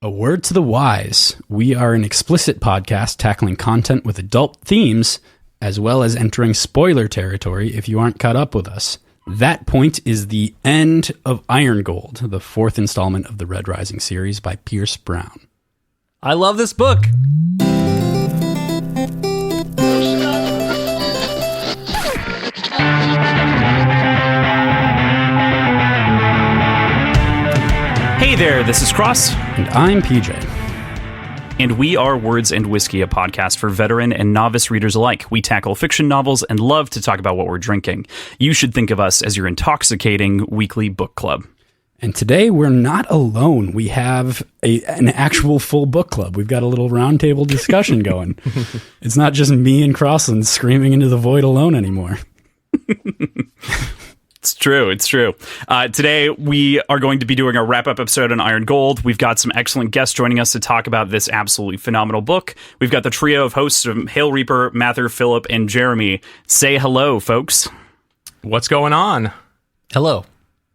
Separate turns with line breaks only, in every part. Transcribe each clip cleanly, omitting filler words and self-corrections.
A word to the wise. We are an explicit podcast tackling content with adult themes, as well as entering spoiler territory if you aren't caught up with us. That point is the end of Iron Gold, the fourth installment of the Red Rising series by Pierce Brown.
I love this book.
Hey there, this is Cross.
And I'm PJ.
And we are Words and Whiskey, a podcast for veteran and novice readers alike. We tackle fiction novels and love to talk about what we're drinking. You should think of us as your intoxicating weekly book club.
And today we're not alone. We have an actual full book club. We've got a little roundtable discussion going. It's not just me and Crossland screaming into the void alone anymore.
It's true. Today, we are going to be doing a wrap-up episode on Iron Gold. We've got some excellent guests joining us to talk about this absolutely phenomenal book. We've got the trio of hosts from Hail Reaper, Mather, Philip, and Jeremy. Say hello, folks.
What's going on?
Hello.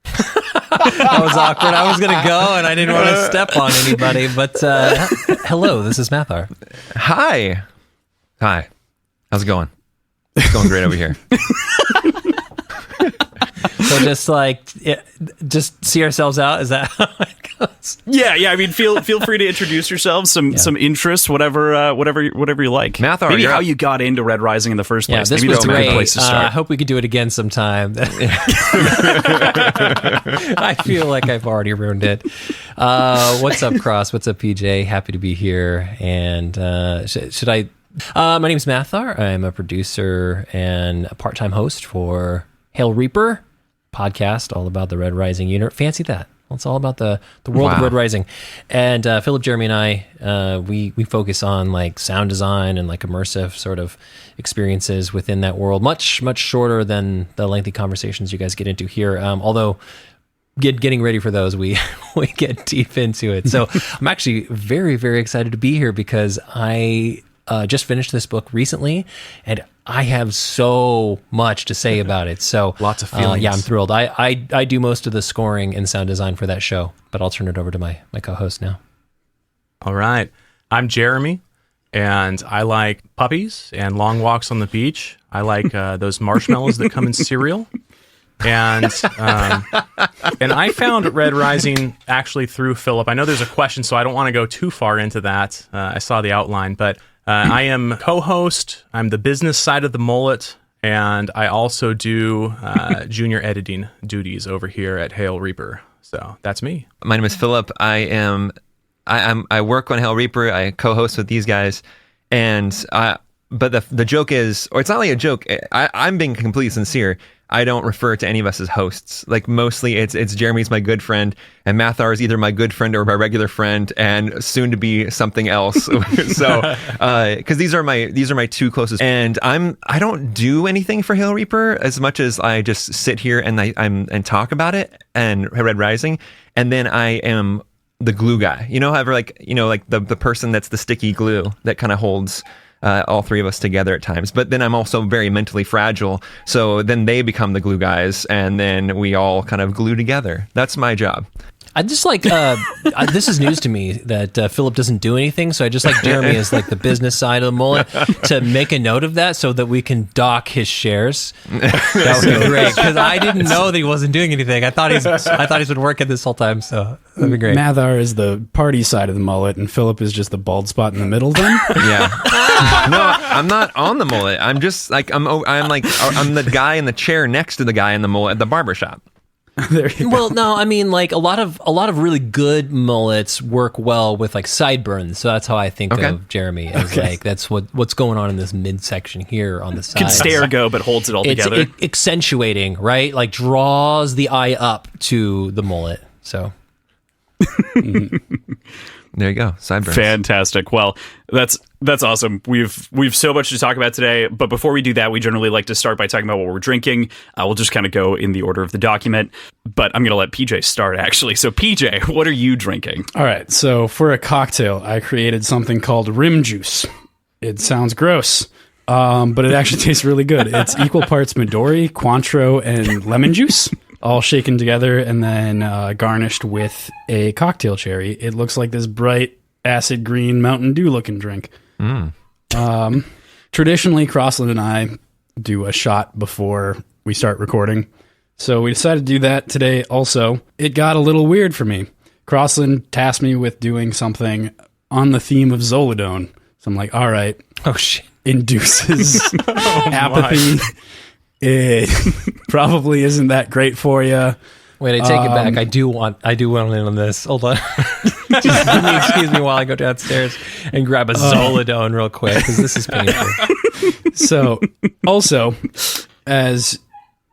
That was awkward. I was going to go, and I didn't want to step on anybody, but hello, this is Mathar.
Hi. How's it going? It's going great over here.
So just see ourselves out. Is that how it goes?
Yeah. I mean, feel free to introduce yourselves, some interests, whatever you like.
Mathar,
maybe how you got into Red Rising in the first place.
This
maybe
was
that's a
great.
good place to start.
I hope we could do it again sometime. I feel like I've already ruined it. What's up, Cross? What's up, PJ? Happy to be here. And should I? My name is Mathar. I'm a producer and a part-time host for Hail Reaper podcast, all about the Red Rising unit. Fancy that. Well, it's all about the world of Red Rising. And Philip, Jeremy, and I, we focus on like sound design and like immersive sort of experiences within that world. Much shorter than the lengthy conversations you guys get into here. Although getting ready for those, we get deep into it. So I'm actually very, very excited to be here because I just finished this book recently, and I have so much to say about it. So
Lots of feelings.
Yeah, I'm thrilled. I do most of the scoring and sound design for that show, but I'll turn it over to my co-host now.
All right. I'm Jeremy, and I like puppies and long walks on the beach. I like those marshmallows that come in cereal. And I found Red Rising actually through Philip. I know there's a question, so I don't want to go too far into that. I saw the outline, but I am co-host. I'm the business side of the mullet, and I also do junior editing duties over here at Hail Reaper. So that's me.
My name is Philip. I work on Hail Reaper. I co-host with these guys, and but the joke is, or it's not like a joke. I'm being completely sincere. I don't refer to any of us as hosts. Like mostly it's Jeremy's my good friend, and Mathar is either my good friend or my regular friend, and soon to be something else. So, because these are my two closest, and I don't do anything for Hail Reaper as much as I just sit here and and talk about it and Red Rising, and then I am the glue guy. The person that's the sticky glue that kind of holds all three of us together at times. But then I'm also very mentally fragile. So then they become the glue guys, and then we all kind of glue together. That's my job.
I just like, this is news to me that Philip doesn't do anything. So I just like Jeremy as like the business side of the mullet to make a note of that so that we can dock his shares. That would be great. Because I didn't know that he wasn't doing anything. I thought he's been working this whole time. So that'd be great.
Mathar is the party side of the mullet, and Philip is just the bald spot in the middle then?
Yeah. No, I'm not on the mullet. I'm just like, I'm the guy in the chair next to the guy in the mullet at the barbershop.
Well, no, I mean, like a lot of really good mullets work well with like sideburns. So that's how I think of Jeremy. As like that's what's going on in this midsection here on the side.
Can stay or go, but holds it all together.
It's accentuating, right? Like draws the eye up to the mullet. So.
There you go. Sideburns.
Fantastic. Well, that's awesome. We've so much to talk about today, but before we do that, we generally like to start by talking about what we're drinking. We'll just kind of go in the order of the document, but I'm going to let PJ start actually. So PJ, what are you drinking?
All right. So for a cocktail, I created something called rim juice. It sounds gross, but it actually tastes really good. It's equal parts Midori, Cointreau, and lemon juice. all shaken together and then garnished with a cocktail cherry. It looks like this bright acid green Mountain Dew looking drink. Traditionally, Crossland and I do a shot before we start recording. So we decided to do that today also. It got a little weird for me. Crossland tasked me with doing something on the theme of Zolidone. So I'm like, all right.
Oh, shit.
Induces apathy. It probably isn't that great for you.
Wait, I take it back. I do want in on this. Hold on. Excuse me while I go downstairs and grab a Zolidone real quick, because this is painful.
So, also, as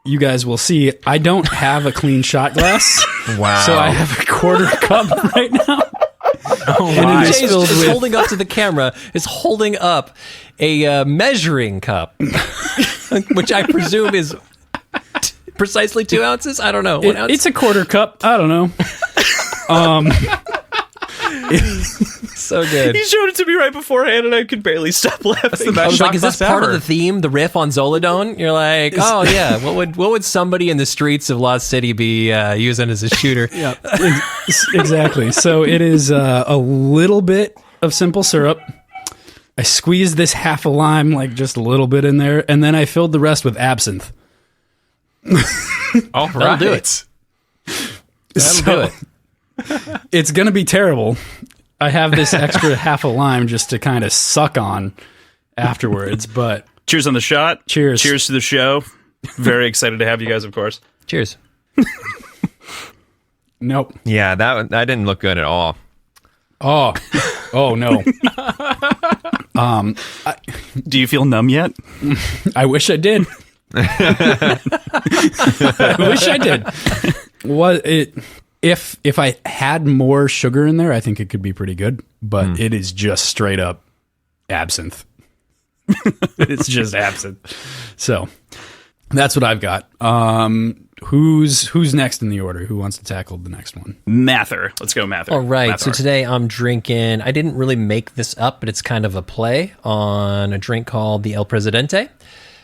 you guys will see, I don't have a clean shot glass.
Wow.
So I have a quarter cup right now.
And
it is
Jay's
filled
is
with-
holding up to the camera, is holding up a measuring cup, which I presume is precisely 2 ounces. I don't know. 1 ounce?
It's a quarter cup. I don't know.
So good.
He showed it to me right beforehand, and I could barely stop laughing.
That's the
I
best
was
shot
like, is this
glass
part
ever.
of the theme, the riff on Zolidone? You're like, oh yeah, what would somebody in the streets of Lost City be using as a shooter?
Yeah, exactly. So it is a little bit of simple syrup. I squeezed this half a lime, like just a little bit in there, and then I filled the rest with absinthe.
All
That'll
right.
do it. That'll do it.
It's going to be terrible. I have this extra half a lime just to kind of suck on afterwards, but
Cheers on the shot.
Cheers.
Cheers to the show. Very excited to have you guys, of course.
Cheers.
nope.
Yeah, that didn't look good at all.
Oh no.
Do you feel numb yet?
I wish I did. I wish I did. If I had more sugar in there, I think it could be pretty good. But it is just straight up absinthe. It's just absinthe. So that's what I've got. Who's next in the order? Who wants to tackle the next one?
Mather. Let's go, Mather.
All right. So
Mathar.
today I'm drinking, I didn't really make this up, but it's kind of a play on a drink called the El Presidente.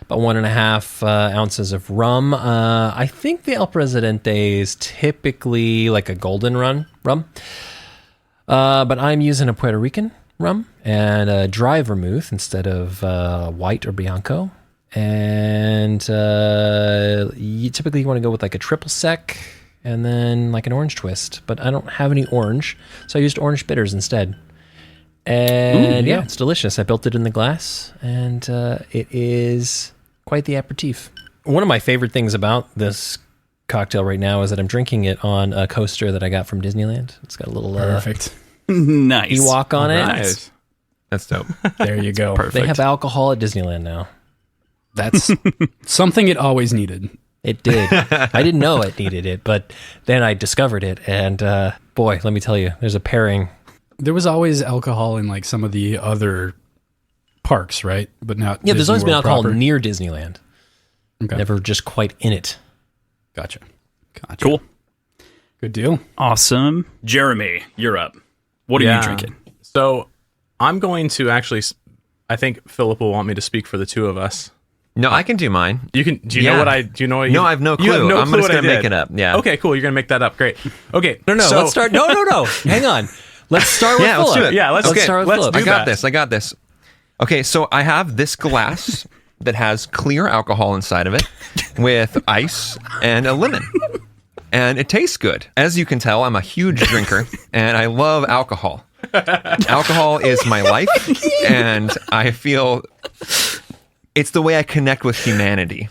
About 1.5 ounces of rum. I think the El Presidente is typically like a golden rum. But I'm using a Puerto Rican rum and a dry vermouth instead of white or Bianco. And you typically want to go with like a triple sec and then like an orange twist. But I don't have any orange, so I used orange bitters instead. And yeah, it's delicious. I built it in the glass, and it is quite the aperitif. One of my favorite things about this cocktail right now is that I'm drinking it on a coaster that I got from Disneyland. It's got a little
Perfect.
Nice.
Ewok on it.
Nice.
That's dope.
There you go.
Perfect.
They have alcohol at Disneyland now.
That's something it always needed.
It did. I didn't know it needed it, but then I discovered it, and boy, let me tell you, there's a pairing.
There was always alcohol in like some of the other parks, right? But not.
Yeah, there's
Disney
always been
World
alcohol
proper.
near Disneyland.
Okay.
Never just quite in it.
Gotcha.
Cool.
Good deal.
Awesome. Jeremy, you're up. What are you drinking?
So I'm going to actually, I think Philip will want me to speak for the two of us.
No, I can do mine.
You can. Do you know what I? Do you know what?
No, I have no
You have
clue.
no
I'm
clue
just
what I
gonna make
did.
it up. Yeah.
Okay, cool. You're gonna make that up. Great. Okay.
No,
so,
let's start. No. Hang on. Let's start with
Yeah, let's
Philip.
do it.
Yeah, let's
start with
let's
Philip.
do
I got
that.
this. I got this. Okay, so I have this glass that has clear alcohol inside of it with ice and a lemon. And it tastes good. As you can tell, I'm a huge drinker and I love alcohol. Alcohol is my life, and I feel it's the way I connect with humanity.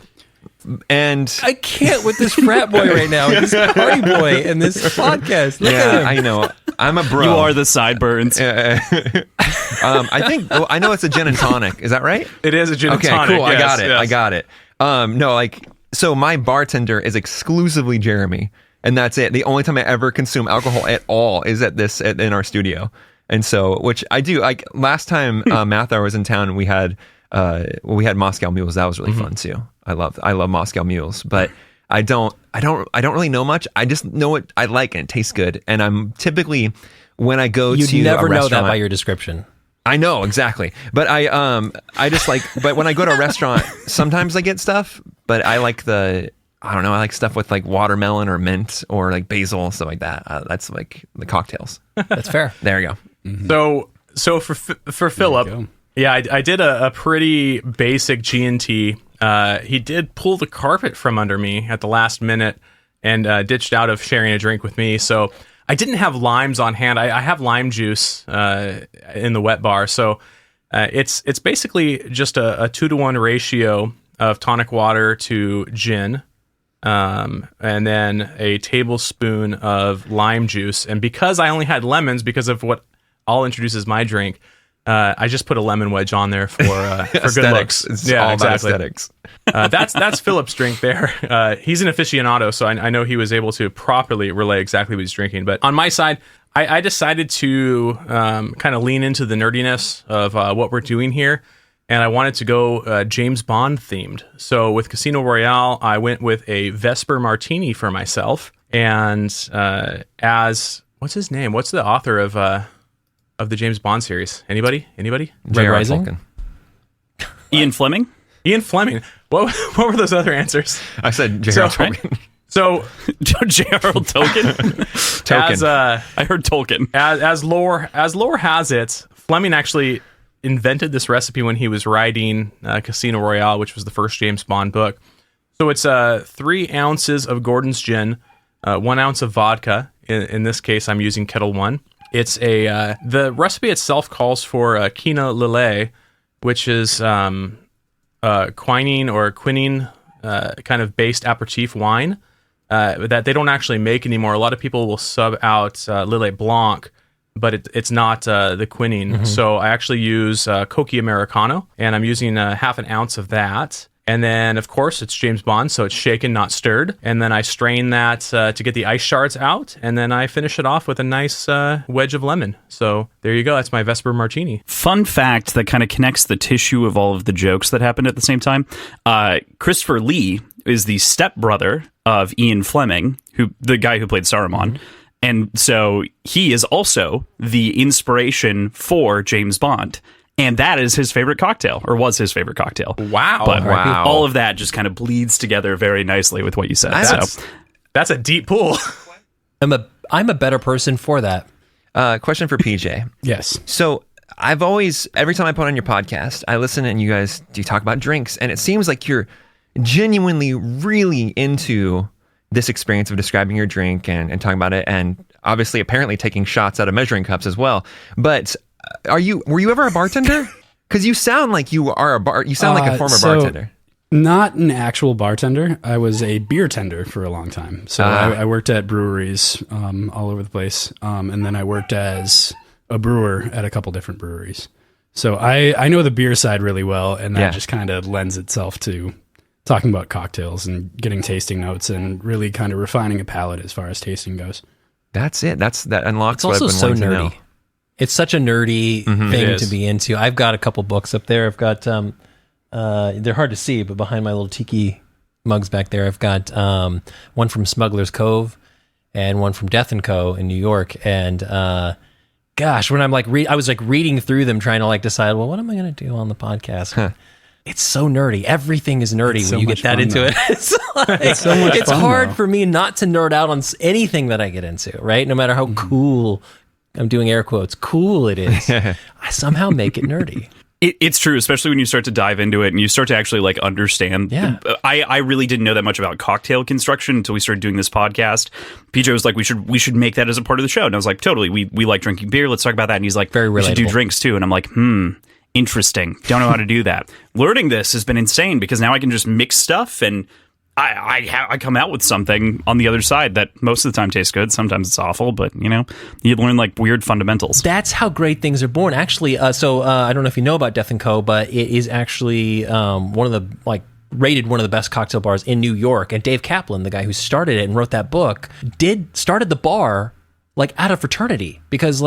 And
I can't with this frat boy right now, this party boy, and this podcast. Look at
yeah,
him.
I know. I'm a bro.
You are the sideburns.
I think I know it's a gin and tonic. Is that right?
It is a gin and
Okay,
tonic.
cool. I
yes,
got it.
yes.
I got it. No, like, so my bartender is exclusively Jeremy, and that's it. The only time I ever consume alcohol at all is in our studio. And so, which I do. Like last time Mathar was in town, we had Moscow Mules. That was really fun too. I love Moscow Mules, but I don't really know much. I just know what I like and it tastes good. And I'm typically when I go
You'd
to
never
a
know
restaurant,
that by your description.
I know exactly, but I just like. But when I go to a restaurant, sometimes I get stuff, but I like the I don't know. I like stuff with like watermelon or mint or like basil, stuff like that. That's like the cocktails.
That's fair.
There you go.
So for Philip, yeah, I did a pretty basic G&T. He did pull the carpet from under me at the last minute and ditched out of sharing a drink with me. So I didn't have limes on hand. I have lime juice in the wet bar. So it's basically just a 2-to-1 ratio of tonic water to gin, and then a tablespoon of lime juice. And because I only had lemons, because of what I'll introduce as my drink, I just put a lemon wedge on there for good looks.
It's all about aesthetics.
That's Philip's drink there. He's an aficionado, so I know he was able to properly relay exactly what he's drinking. But on my side, I decided to kind of lean into the nerdiness of what we're doing here, and I wanted to go James Bond themed. So with Casino Royale, I went with a Vesper Martini for myself, and as what's his name? What's the author of the James Bond series? Anybody?
Red Rising?
Tolkien.
Ian Fleming?
Ian Fleming. What were those other answers?
I said J.R.R. Tolkien.
So
J.R.R. Tolkien?
Tolkien.
I heard Tolkien.
As lore has it, Fleming actually invented this recipe when he was writing Casino Royale, which was the first James Bond book. So it's 3 ounces of Gordon's gin, 1 ounce of vodka. In this case, I'm using Kettle One. It's the recipe itself calls for quina lillet, which is quinine or quinine kind of based aperitif wine that they don't actually make anymore. A lot of people will sub out Lillet Blanc, but it's not the quinine. Mm-hmm. So I actually use Coqui Americano, and I'm using half an ounce of that. And then, of course, it's James Bond, so it's shaken, not stirred. And then I strain that to get the ice shards out, and then I finish it off with a nice wedge of lemon. So there you go. That's my Vesper Martini.
Fun fact that kind of connects the tissue of all of the jokes that happened at the same time. Christopher Lee is the stepbrother of Ian Fleming, the guy who played Saruman. Mm-hmm. And so he is also the inspiration for James Bond. And that is his favorite cocktail, or was his favorite cocktail.
Wow.
But
wow.
all of that just kind of bleeds together very nicely with what you said.
That's a deep pool.
I'm a better person for that.
Question for PJ.
Yes.
So I've always, every time I put on your podcast, I listen and you guys do talk about drinks, and it seems like you're genuinely really into this experience of describing your drink and talking about it, and obviously apparently taking shots out of measuring cups as well. But were you ever a bartender? Because you sound like you are you sound like a former bartender.
Not an actual bartender. I was a beer tender for a long time. So I worked at breweries all over the place. And then I worked as a brewer at a couple different breweries. So I know the beer side really well, and that just kind of lends itself to talking about cocktails and getting tasting notes and really kind of refining a palate as far as tasting goes.
That's it. That unlocks
It's also
what I've been
so
wanting to
nerdy.
know.
It's such a nerdy thing to be into. I've got a couple books up there. I've got they're hard to see, but behind my little tiki mugs back there, I've got one from Smuggler's Cove and one from Death & Co. in New York. And gosh, when I'm I was reading through them, trying to decide, well, what am I going to do on the podcast? Huh. It's so nerdy. Everything is nerdy when you get that into it. It's hard for me not to nerd out on anything that I get into, right? No matter how cool, I'm doing air quotes, cool it is, I somehow make it nerdy.
It's true, especially when you start to dive into it and you start to actually understand.
Yeah.
I really didn't know that much about cocktail construction until we started doing this podcast. PJ was like, we should make that as a part of the show. And I was like, totally. We like drinking beer. Let's talk about that. And he's like,
very relatable.
We should do drinks too. And I'm like, interesting. Don't know how to do that. Learning this has been insane because now I can just mix stuff and I come out with something on the other side that most of the time tastes good. Sometimes it's awful, but you learn weird fundamentals.
That's how great things are born. Actually, so I don't know if you know about Death & Co., but it is actually one of the rated one of the best cocktail bars in New York. And Dave Kaplan, the guy who started it and wrote that book, started the bar out of fraternity because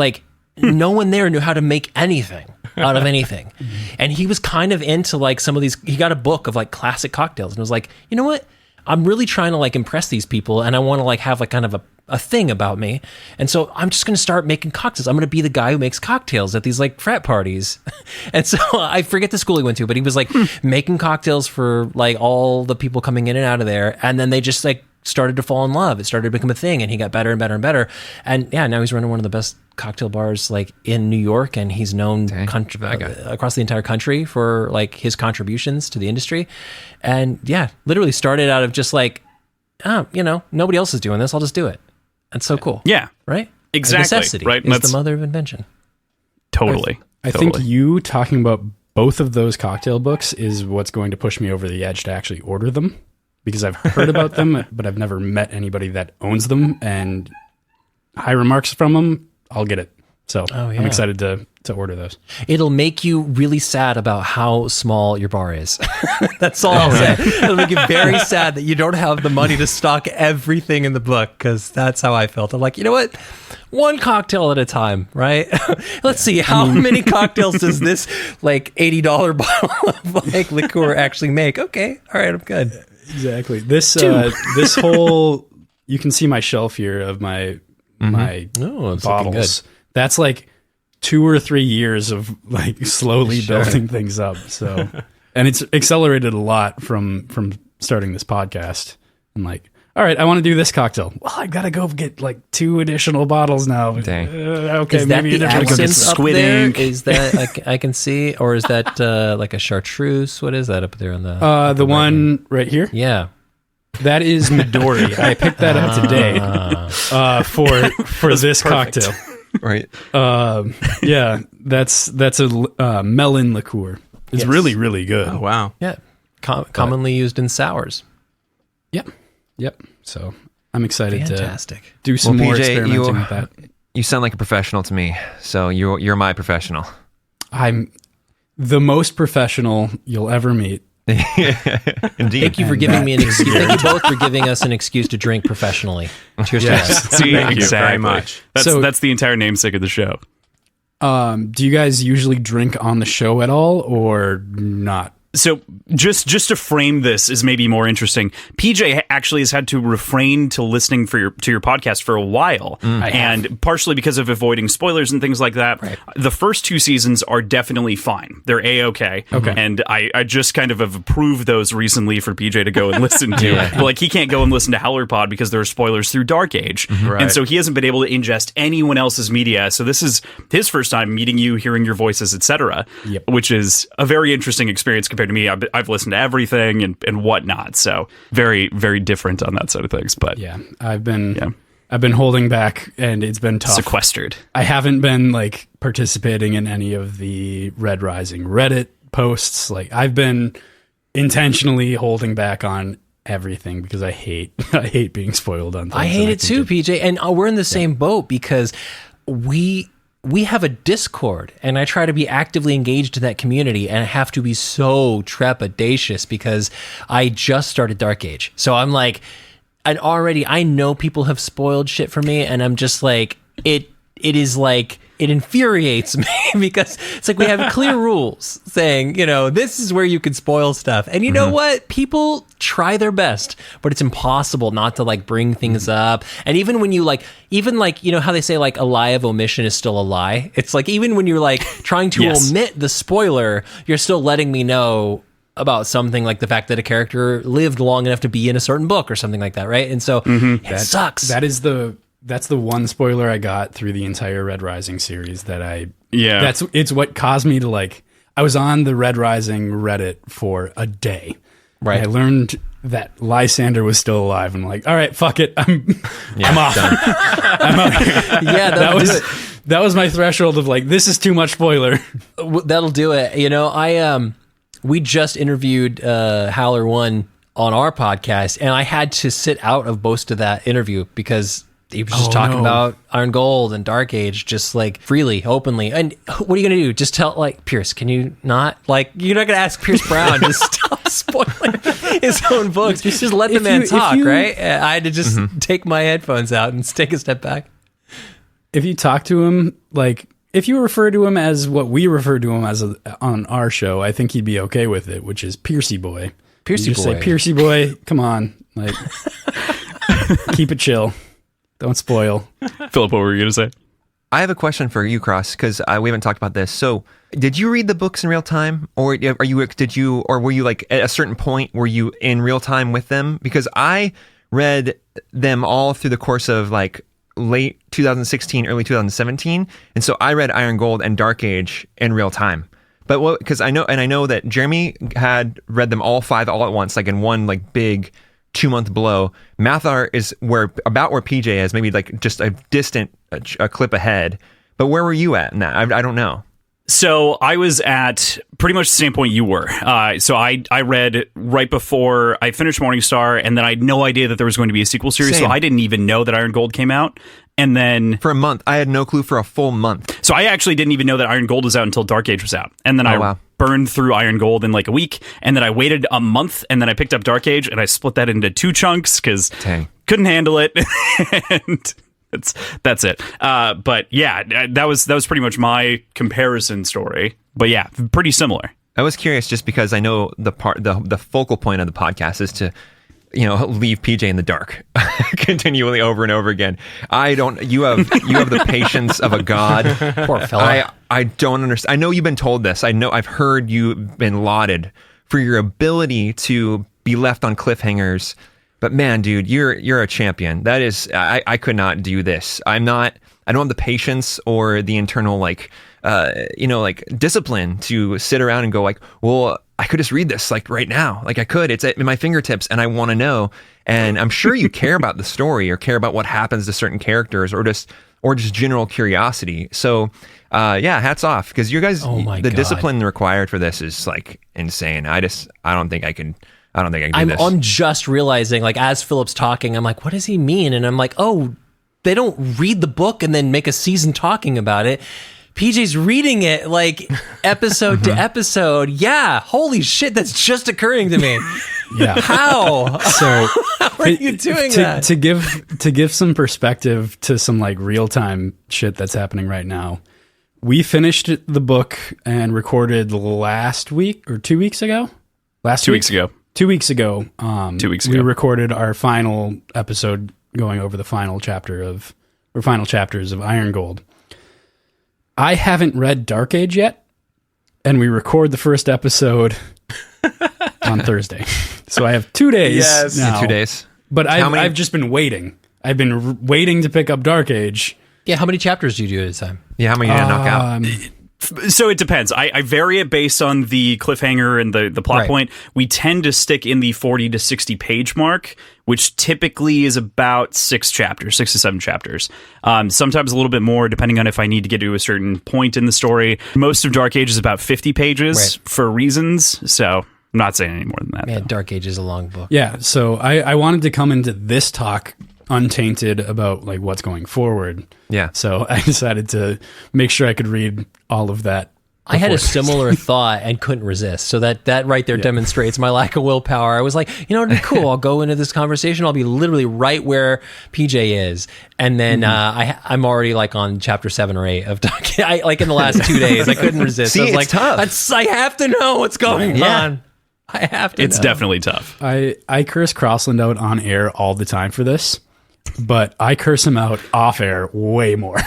no one there knew how to make anything out of anything. And he was kind of into some of these, he got a book of classic cocktails and was like, you know what? I'm really trying to like impress these people, and I want to like have like kind of a thing about me. And so I'm just going to start making cocktails. I'm going to be the guy who makes cocktails at these like frat parties. And so I forget the school he went to, but he was like making cocktails for like all the people coming in and out of there. And then they just like started to fall in love. It started to become a thing, and he got better and better and better. And yeah, now he's running one of the best cocktail bars like in New York, and he's known across the entire country for like his contributions to the industry. And yeah, literally started out of just like, oh, you know, nobody else is doing this, I'll just do it. That's so cool.
Yeah.
Right?
Exactly.
Necessity
right?
is the mother of invention.
Totally.
I think you talking about both of those cocktail books is what's going to push me over the edge to actually order them, because I've heard about them, but I've never met anybody that owns them, and high remarks from them, I'll get it. So I'm excited to order those.
It'll make you really sad about how small your bar is. That's all I'll say. It'll make you very sad that you don't have the money to stock everything in the book, because that's how I felt. I'm like, you know what? One cocktail at a time, right? Let's see, how many cocktails does this like $80 bottle of like liqueur actually make? Okay, all right, I'm good.
Exactly. This this whole, you can see my shelf here of my bottles. That's like 2 or 3 years of like slowly building things up. So, and it's accelerated a lot from starting this podcast. I'm like, all right, I want to do this cocktail. Well, I gotta go get like 2 additional bottles now.
Dang.
Okay,
is that
maybe
the
go get
accents up
squid
there?
ink.
Is that I can see, or is that like a chartreuse? What is that up there on
the one right here.
Yeah.
That is Midori. I picked that up today for this cocktail.
Right.
Yeah, that's a melon liqueur. It's really, really good.
Oh, wow.
Yeah. Commonly used in sours.
Yep. So I'm excited
Fantastic.
to do some more
PJ,
experimenting with that.
You sound like a professional to me, so you're my professional.
I'm the most professional you'll ever meet.
Indeed.
Thank you for giving me an excuse. Thank you both for giving us an excuse to drink professionally. Cheers to that.
See,
Thank you very
exactly.
much.
That's the entire namesake of the show.
Do you guys usually drink on the show at all, or not?
So just to frame this is maybe more interesting, PJ actually has had to refrain to listening to your podcast for a while, and partially because of avoiding spoilers and things like that. Right. The first 2 seasons are definitely fine; they're a-okay. And I just kind of have approved those recently for PJ to go and listen to. But like, he can't go and listen to Howler Pod because there are spoilers through Dark Age, and so he hasn't been able to ingest anyone else's media. So this is his first time meeting you, hearing your voices, etc., which is a very interesting experience compared to me. I've listened to everything and whatnot, so very, very different on that side of things. But
yeah, I've been holding back, and it's been tough.
Sequestered.
I haven't been like participating in any of the Red Rising Reddit posts. Like, I've been intentionally holding back on everything because I hate being spoiled on things.
I hate it too, PJ, and we're in the same boat because we have a Discord, and I try to be actively engaged in that community, and I have to be so trepidatious because I just started Dark Age. So I'm like, and already I know people have spoiled shit for me, and I'm just like, it is like, it infuriates me because it's like we have clear rules saying, you know, this is where you can spoil stuff. And you know what? People try their best, but it's impossible not to like bring things up. And even when you even you know how they say like a lie of omission is still a lie? It's like, even when you're like trying to omit the spoiler, you're still letting me know about something, like the fact that a character lived long enough to be in a certain book or something like that, right? And so it sucks.
That's the one spoiler I got through the entire Red Rising series it's what caused me to like, I was on the Red Rising Reddit for a day. Right. I learned that Lysander was still alive. I'm like, all right, fuck it. I'm off. I'm out here.
Yeah,
that was my threshold of like, this is too much spoiler.
That'll do it. You know, we just interviewed Howler 1 on our podcast, and I had to sit out of most of that interview because he was just talking about Iron Gold and Dark Age, just like freely, openly. And what are you going to do? Just tell, like, Pierce, can you not? Like, you're not going to ask Pierce Brown to stop spoiling his own books. Just let the man talk, right? I had to just take my headphones out and take a step back.
If you talk to him, like, if you refer to him as what we refer to him as on our show, I think he'd be okay with it, which is Piercy Boy.
Piercy
just
boy.
say, Piercy boy, come on. Like, keep it chill. Don't spoil.
Philip, what were you going to say?
I have a question for you, Cross, because we haven't talked about this. So, did you read the books in real time, or were you like at a certain point were you in real time with them? Because I read them all through the course of like late 2016, early 2017, and so I read Iron Gold and Dark Age in real time. But because I know that Jeremy had read them all 5 all at once, like in one like big 2-month blow. Mathar is where PJ is, maybe like just a distant a clip ahead. But where were you at in that? I don't know.
So I was at pretty much the same point you were. So I read right before I finished Morningstar, and then I had no idea that there was going to be a sequel series.
Same.
So I didn't even know that Iron Gold came out. And then
For a month. I had no clue for a full month.
so I actually didn't even know that Iron Gold was out until Dark Age was out. And then I
wow.
burned through Iron Gold in like a week, and then I waited a month, and then I picked up Dark Age, and I split that into 2 chunks because
Dang.
couldn't handle it. And that's it. But yeah, that was pretty much my comparison story. But yeah, pretty similar.
I was curious just because I know the focal point of the podcast is to, leave PJ in the dark continually over and over again. You have the patience of a god.
Poor fella.
I don't understand. I know you've been told this. I know I've heard you've been lauded for your ability to be left on cliffhangers. But man, dude, you're a champion. That is, I could not do this. I don't have the patience or the internal discipline to sit around and go like, well, I could just read this like right now. Like I could, it's at my fingertips and I want to know. And I'm sure you care about the story or care about what happens to certain characters or just general curiosity. So, hats off because you guys, the discipline required for this is like insane. I don't think I can do this.
I'm just realizing, like, as Philip's talking, I'm like, what does he mean? And I'm like, oh, they don't read the book and then make a season talking about it. PJ's reading it like episode to episode. Yeah, holy shit, that's just occurring to me.
Yeah.
How?
So
How are you doing that?
To give some perspective to some like real time shit that's happening right now. We finished the book and recorded last week or 2 weeks ago.
2 weeks ago.
2 weeks ago.
2 weeks
we
ago.
recorded our final episode going over the final chapters of Iron Gold. I haven't read Dark Age yet, and we record the first episode on Thursday. So I have 2 days now.
2 days.
But I've just been waiting. I've been waiting to pick up Dark Age.
Yeah, how many chapters do you do at a time?
Yeah, how many you knock out?
So it depends. I vary it based on the cliffhanger and the plot
Right.
point. We tend to stick in the 40 to 60 page mark, which typically is about 6 to 7 chapters. Sometimes a little bit more, depending on if I need to get to a certain point in the story. Most of Dark Age is about 50 pages
Right.
for reasons. So I'm not saying any more than that.
Man,
though.
Dark Age is a long book.
Yeah, so I wanted to come into this talk untainted about like what's going forward.
Yeah.
So I decided to make sure I could read all of that.
I had a
before.
similar thought and couldn't resist. So that right there demonstrates my lack of willpower. I was like, it'd be cool. I'll go into this conversation. I'll be literally right where PJ is. And then I'm already like on chapter 7 or 8 of Dark Age. Like in the last 2 days, I couldn't resist.
See,
I was
it's
like,
tough.
I have to know what's going on. I have to
It's
know.
definitely tough.
I curse Crossland out on air all the time for this, but I curse him out off air way more.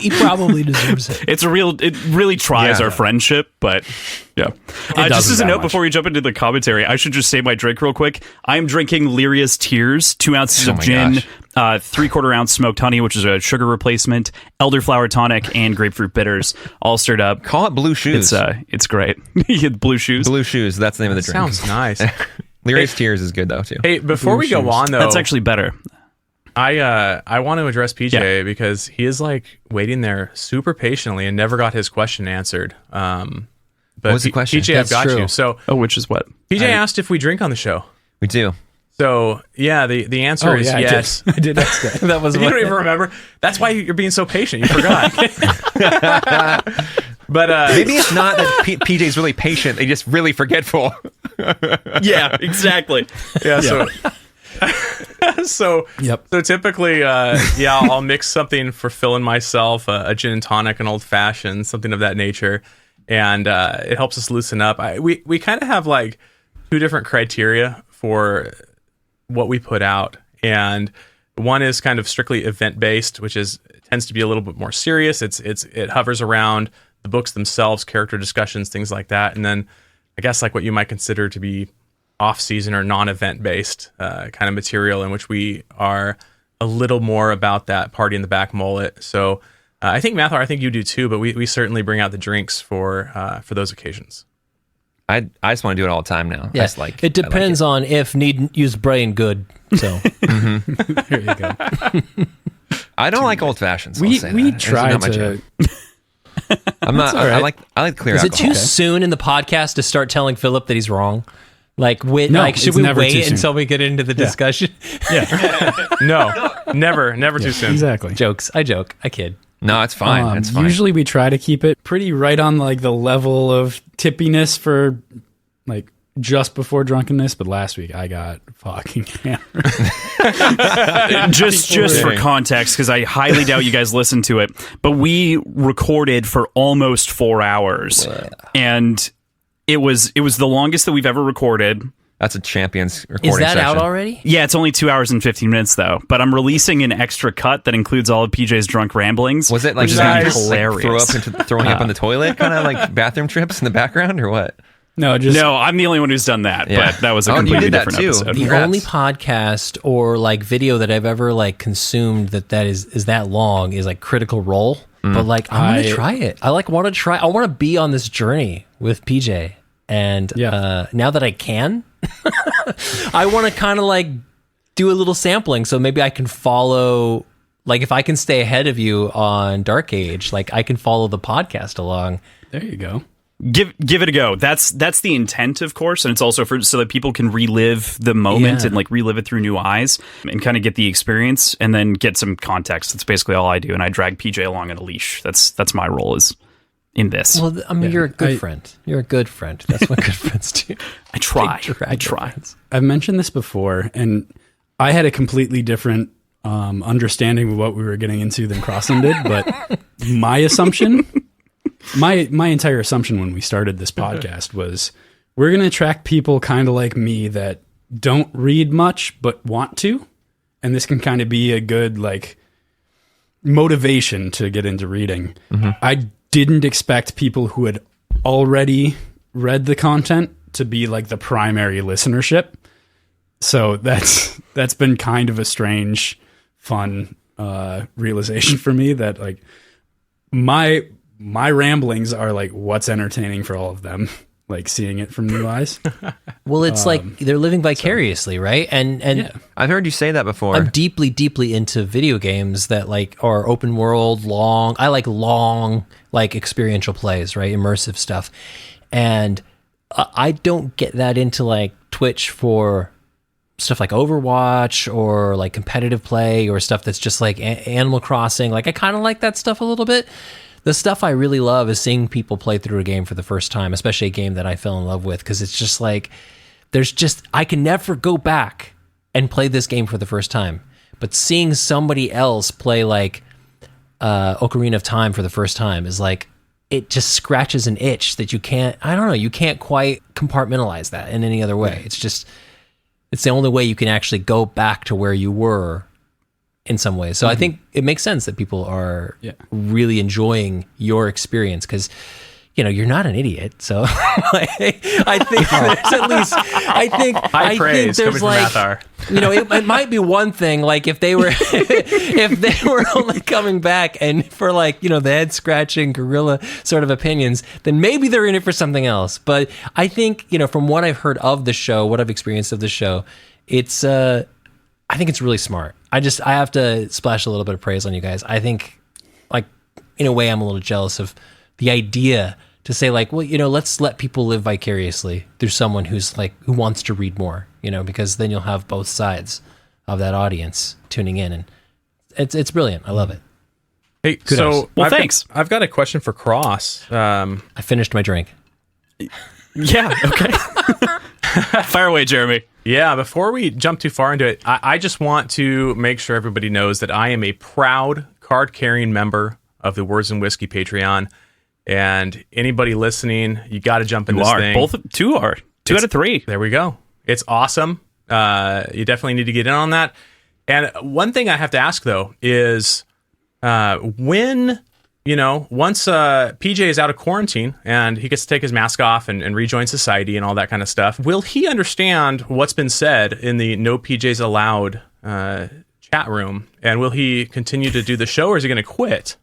He probably deserves it.
It really tries
Yeah.
our friendship, but yeah. Just
doesn't
as a
that
note,
much.
before we jump into the commentary, I should just say my drink real quick. I am drinking Lyria's Tears, 2 ounces
Oh
of
my
gin,
gosh.
3/4 ounce smoked honey, which is a sugar replacement, elderflower tonic, and grapefruit bitters, all stirred up.
Call it Blue Shoes.
It's great. You get blue shoes.
Blue Shoes. That's the name of the drink.
Sounds nice.
Lyria's Tears is good though too.
Hey, before we go on though,
That's actually better.
I want to address PJ
Yeah.
because he is like waiting there super patiently and never got his question answered. But
What was the question?
PJ,
That's
I've got
true.
you. So
Oh, which is what?
PJ asked if we drink on the show.
We do.
So yeah, the answer is
I
yes.
did. I did ask that.
That was
You don't even remember. That's why you're being so patient. You forgot. But
Maybe it's not that PJ's really patient. He's just really forgetful.
Yeah, exactly.
yeah, so
Yep.
so typically, I'll mix something for Phil and myself, a gin and tonic, an old fashioned, something of that nature. and it helps us loosen up. We kind of have like two different criteria for what we put out, and one is kind of strictly event based, which tends to be a little bit more serious. It hovers around the books themselves, character discussions, things like that, and then I guess like what you might consider to be off-season or non-event based kind of material, in which we are a little more about that party in the back mullet. So I think Mathar, I think you do too, but we certainly bring out the drinks for those occasions.
I just want to do it all the time now.
Yeah, it depends on if need use brain good. So
There you go.
I don't like old fashions.
We
try
try to.
I'm not.
all right.
I like clear
is it
alcohol.
too soon in the podcast to start telling Philip that he's wrong? Like,
No,
should
it's
we
never too
wait
soon.
until we get into the discussion?
No, never too soon.
Exactly.
Jokes. I joke. I kid.
No, it's fine. It's fine.
Usually we try to keep it pretty right on like the level of tippiness for like just before drunkenness, but last week I got fucking hammered.
just for context, because I highly doubt you guys listened to it, but we recorded for almost 4 hours, and it was the longest that we've ever recorded.
That's a champion's recording
Is that
session.
out already?
Yeah, it's only 2 hours and 15 minutes though, but I'm releasing an extra cut that includes all of PJ's drunk ramblings.
Was it like
which is gonna be
like
hilarious?
throw up into throwing up in the toilet, kind of like bathroom trips in the background, or what?
No, just
No, I'm the only one who's done that,
Yeah.
but that was a
Oh, you
completely
did that
different
too.
episode.
The
Congrats.
only podcast or like video that I've ever like consumed that is that long is like Critical Role. But like I'm gonna try it. I want to be on this journey with PJ. And now that I can, I want to kind of like do a little sampling. So maybe I can follow, like if I can stay ahead of you on Dark Age, like I can follow the podcast along.
there you go.
Give it a go. That's the intent, of course, and it's also so that people can relive the moment and like relive it through new eyes and kind of get the experience and then get some context. That's basically all I do, and I drag PJ along on a leash. That's my role is in this.
Well, I mean, you're a good friend. You're a good friend. That's what good friends do.
I try.
They drag
I try.
their friends.
I've mentioned this before, and I had a completely different understanding of what we were getting into than Crossland did. But my assumption, my entire assumption when we started this podcast was we're going to attract people kind of like me that don't read much but want to, and this can kind of be a good like motivation to get into reading. I didn't expect people who had already read the content to be like the primary listenership. So that's been kind of a strange, fun realization for me that like my ramblings are like what's entertaining for all of them, like seeing it from new eyes.
Well, it's like they're living vicariously, right? And
I've heard you say that before.
I'm deeply, deeply into video games that like are open world, long. I like long, like experiential plays, right? Immersive stuff. And I don't get that into like Twitch for stuff like Overwatch or like competitive play or stuff that's just like Animal Crossing. Like I kind of like that stuff a little bit. The stuff I really love is seeing people play through a game for the first time, especially a game that I fell in love with, because it's just like I can never go back and play this game for the first time. But seeing somebody else play like Ocarina of Time for the first time is like, it just scratches an itch that you can't quite compartmentalize that in any other way. It's the only way you can actually go back to where you were in some ways. So I think it makes sense that people are really enjoying your experience because, you know, you're not an idiot. So I think there's at least, I think there's like, you know, it might be one thing, like if they were, if they were only coming back and for like, you know, the head scratching gorilla sort of opinions, then maybe they're in it for something else. But I think, you know, from what I've heard of the show, what I've experienced of the show, I think it's really smart. I have to splash a little bit of praise on you guys. I think, like, in a way, I'm a little jealous of the idea to say, like, well, you know, let's let people live vicariously through someone who wants to read more, you know, because then you'll have both sides of that audience tuning in, and it's brilliant. I love it.
Hey,
Kudos. Well, thanks.
I've got a question for Cross.
I finished my drink.
Yeah, okay. Fire away, Jeremy.
Yeah, before we jump too far into it, I just want to make sure everybody knows that I am a proud card-carrying member of the Words and Whiskey Patreon. And anybody listening, you got to jump in this thing.
Two out of three.
There we go. It's awesome. You definitely need to get in on that. And one thing I have to ask, though, is when, once PJ is out of quarantine and he gets to take his mask off and rejoin society and all that kind of stuff, will he understand what's been said in the No PJs Allowed chat room? And will he continue to do the show, or is he going to quit?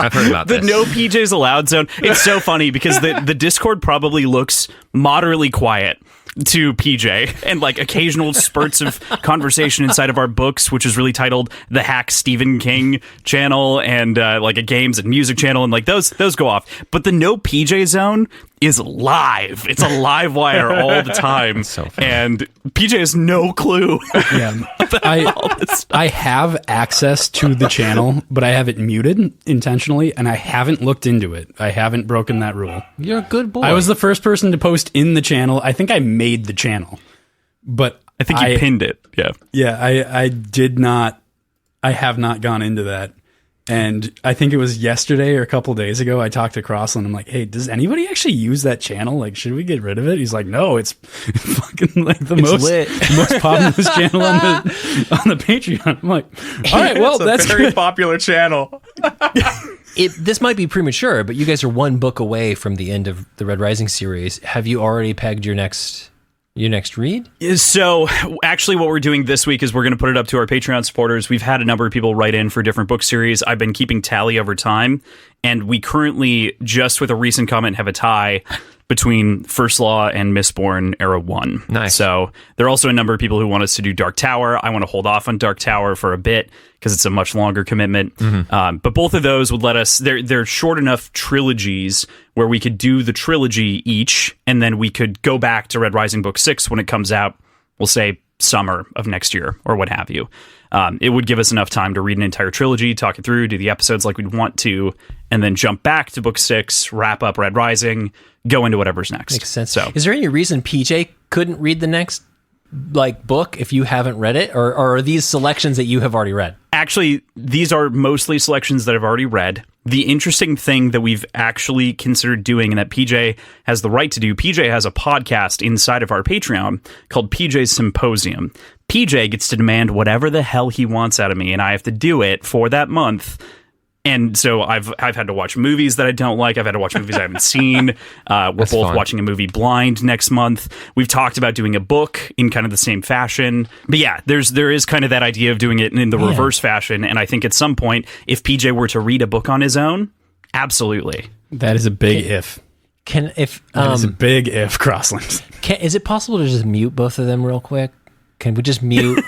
I've heard about
the
this.
No PJs Allowed zone. It's so funny because the Discord probably looks moderately quiet to PJ, and like occasional spurts of conversation inside of our books, which is really titled the Hack Stephen King channel, and like a games and music channel, and like those go off. But the No PJ zone is live. It's a live wire all the time.
So funny.
And PJ has no clue.
Yeah, I have access to the channel, but I have it muted intentionally, and I haven't looked into it. I haven't broken that rule.
You're a good boy.
I was the first person to post in the channel. I think I made the channel, but
I think you pinned it. Yeah.
Yeah, I did not. I have not gone into that. And I think it was yesterday or a couple days ago, I talked to Crossland. I'm like, hey, does anybody actually use that channel? Like, should we get rid of it? He's like, no, it's fucking like the most populous channel on the Patreon. I'm like, all right, well, that's
a very
good.
popular channel.
This might be premature, but you guys are one book away from the end of the Red Rising series. Have you already pegged your next read?
So actually what we're doing this week is we're going to put it up to our Patreon supporters. We've had a number of people write in for different book series. I've been keeping tally over time, and we currently, just with a recent comment, have a tie between First Law and Mistborn Era 1.
Nice.
So there are also a number of people who want us to do Dark Tower. I want to hold off on Dark Tower for a bit because it's a much longer commitment. But both of those would let us, they're short enough trilogies where we could do the trilogy each, and then we could go back to Red Rising Book 6 when it comes out, we'll say summer of next year or what have you. It would give us enough time to read an entire trilogy, talk it through, do the episodes like we'd want to, and then jump back to Book 6, wrap up Red Rising, go into whatever's next.
Makes sense.
So,
is there any reason PJ couldn't read the next book if you haven't read it, or are these selections that you have already read?
Actually, these are mostly selections that I've already read. The interesting thing that we've actually considered doing, and that PJ has the right to do, PJ has a podcast inside of our Patreon called PJ's Symposium. PJ gets to demand whatever the hell he wants out of me, and I have to do it for that month. And so I've had to watch movies that I don't like. I've had to watch movies I haven't seen. We're both watching a movie blind next month. We've talked about doing a book in kind of the same fashion. But yeah, there is kind of that idea of doing it in the reverse fashion. And I think at some point, if PJ were to read a book on his own, absolutely.
That is a big if. That is a big if, Crossland.
Is it possible to just mute both of them real quick? Can we just mute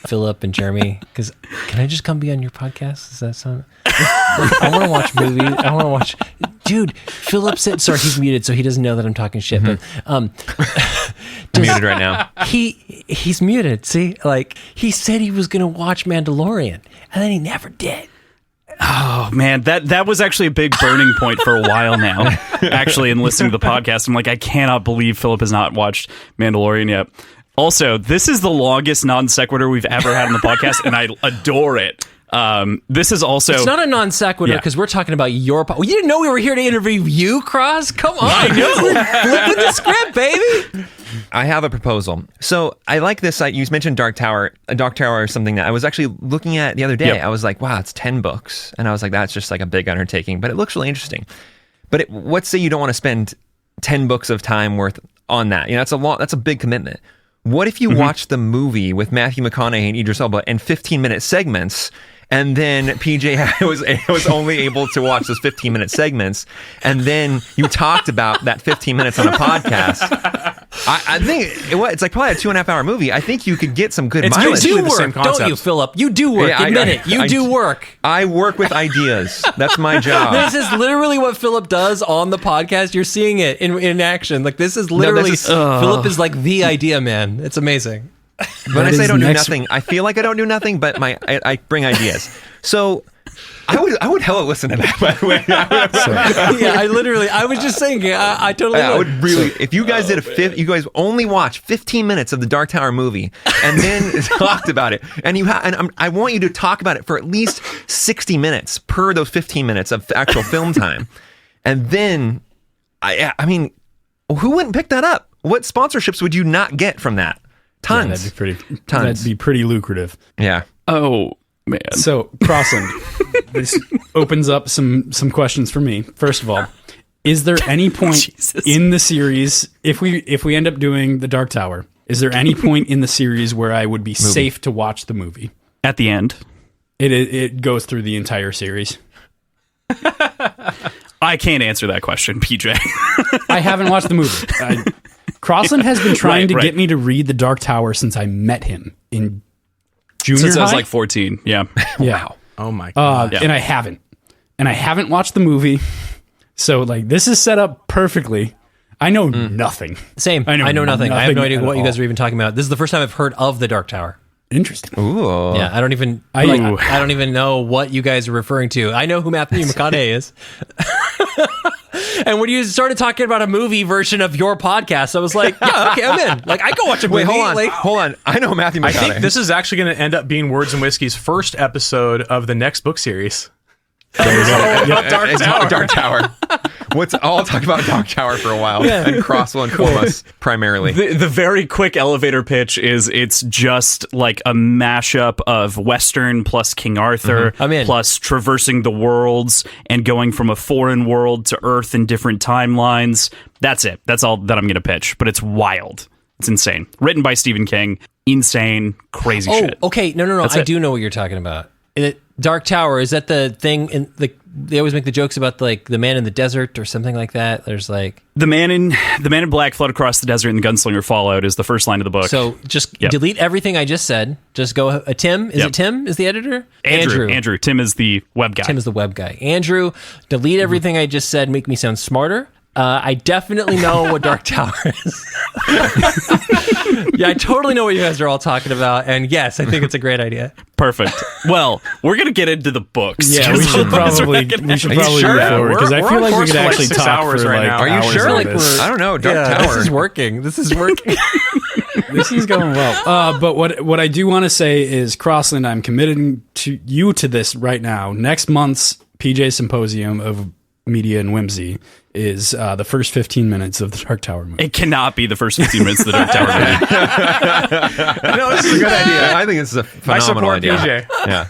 Philip and Jeremy? Because can I just come be on your podcast? Does that sound? I want to watch movies. I want to watch. Dude, Philip said. Sorry, he's muted, so he doesn't know that I'm talking shit. But
I'm muted right now.
He's muted. See, like he said he was going to watch Mandalorian, and then he never did.
Oh man, that was actually a big burning point for a while now. Actually, in listening to the podcast, I'm like, I cannot believe Philip has not watched Mandalorian yet. Also, this is the longest non sequitur we've ever had on the podcast, and I adore it. This is also...
It's not a non sequitur because we're talking about your... You didn't know we were here to interview you, Cross? Come on.
I know.
Flipping the script, baby.
I have a proposal. So I like this site. You mentioned Dark Tower. Dark Tower is something that I was actually looking at the other day.
Yep.
I was like, wow, it's 10 books. And I was like, that's just like a big undertaking, but it looks really interesting. But let's say you don't want to spend 10 books of time worth on that. That's a big commitment. What if you watch the movie with Matthew McConaughey and Idris Elba in 15-minute segments, and then PJ was only able to watch those 15-minute segments, and then you talked about that 15 minutes on a podcast? I think it's like probably a 2.5-hour movie. I think you could get some good mileage.
You do
the same
work,
concept.
don't you, Philip? You do work. Admit it. You do work.
I work with ideas. That's my job.
This is literally what Philip does on the podcast. You're seeing it in action. Like this is literally Philip is like the idea man. It's amazing.
When I say I don't do nothing, I feel like I don't do nothing, but I bring ideas. So I would hella listen to that, by the way.
I was just saying, I totally
would really, if you guys you guys only watched 15 minutes of the Dark Tower movie and then talked about it, and I want you to talk about it for at least 60 minutes per those 15 minutes of actual film time. And then, I mean, who wouldn't pick that up? What sponsorships would you not get from that? Tons.
Yeah, that'd be pretty lucrative.
Yeah.
Oh, man.
So, Crossland, this opens up some questions for me. First of all, is there any point in the series, if we end up doing the Dark Tower, is there any point in the series where I would be safe to watch the movie?
At the end.
It goes through the entire series.
I can't answer that question, PJ.
I haven't watched the movie. Crossland has been trying to get me to read the Dark Tower since I met him in junior
Since
high.
I was like 14, yeah.
Yeah.
Oh my god.
And I haven't watched the movie. So like this is set up perfectly. I know nothing.
Same. I know nothing. I have no idea what you guys are even talking about. This is the first time I've heard of the Dark Tower.
Interesting.
Ooh.
Yeah, I don't even know what you guys are referring to. I know who Matthew McConaughey is. And when you started talking about a movie version of your podcast, I was like, yeah, okay, I'm in. Like, I go watch a movie.
Wait, hold on. I know Matthew McConaughey.
I think this is actually going to end up being Words and Whiskey's first episode of the next book series.
Dark Tower. I'll talk about Dark Tower for a while, and Cross will inform us primarily.
The very quick elevator pitch is it's just like a mashup of Western plus King Arthur,
I'm in.
plus traversing the worlds and going from a foreign world to Earth in different timelines. That's it. That's all that I'm going to pitch. But it's wild. It's insane. Written by Stephen King. Insane, crazy shit.
Okay. No. I do know what you're talking about. Dark Tower, is that the thing in they always make the jokes about like the man in the desert or something like that? There's like
the man in black fled across the desert and the gunslinger followed is the first line of the book.
So just delete everything I just said. Just go Tim. Is it Tim is the editor?
Andrew. Tim is the web guy. Andrew, delete everything I just said. Make me sound smarter. I definitely know what Dark Tower is.
Yeah, I totally know what you guys are all talking about. And yes, I think it's a great idea.
Perfect. Well, we're going to get into the books.
Yeah, we should probably move forward because I feel like we could actually talk for like
now.
Are you
hours
sure?
on
Like
this.
I don't know. Dark Tower.
This is working. This is
going well. But what I do want to say is, Crossland, I'm committing to this right now. Next month's PJ Symposium of Media and Whimsy is the first 15 minutes of the Dark Tower movie.
It cannot be the first 15 minutes of the Dark Tower movie.
No, this is a good idea. I think it's a phenomenal idea.
PJ.
Yeah.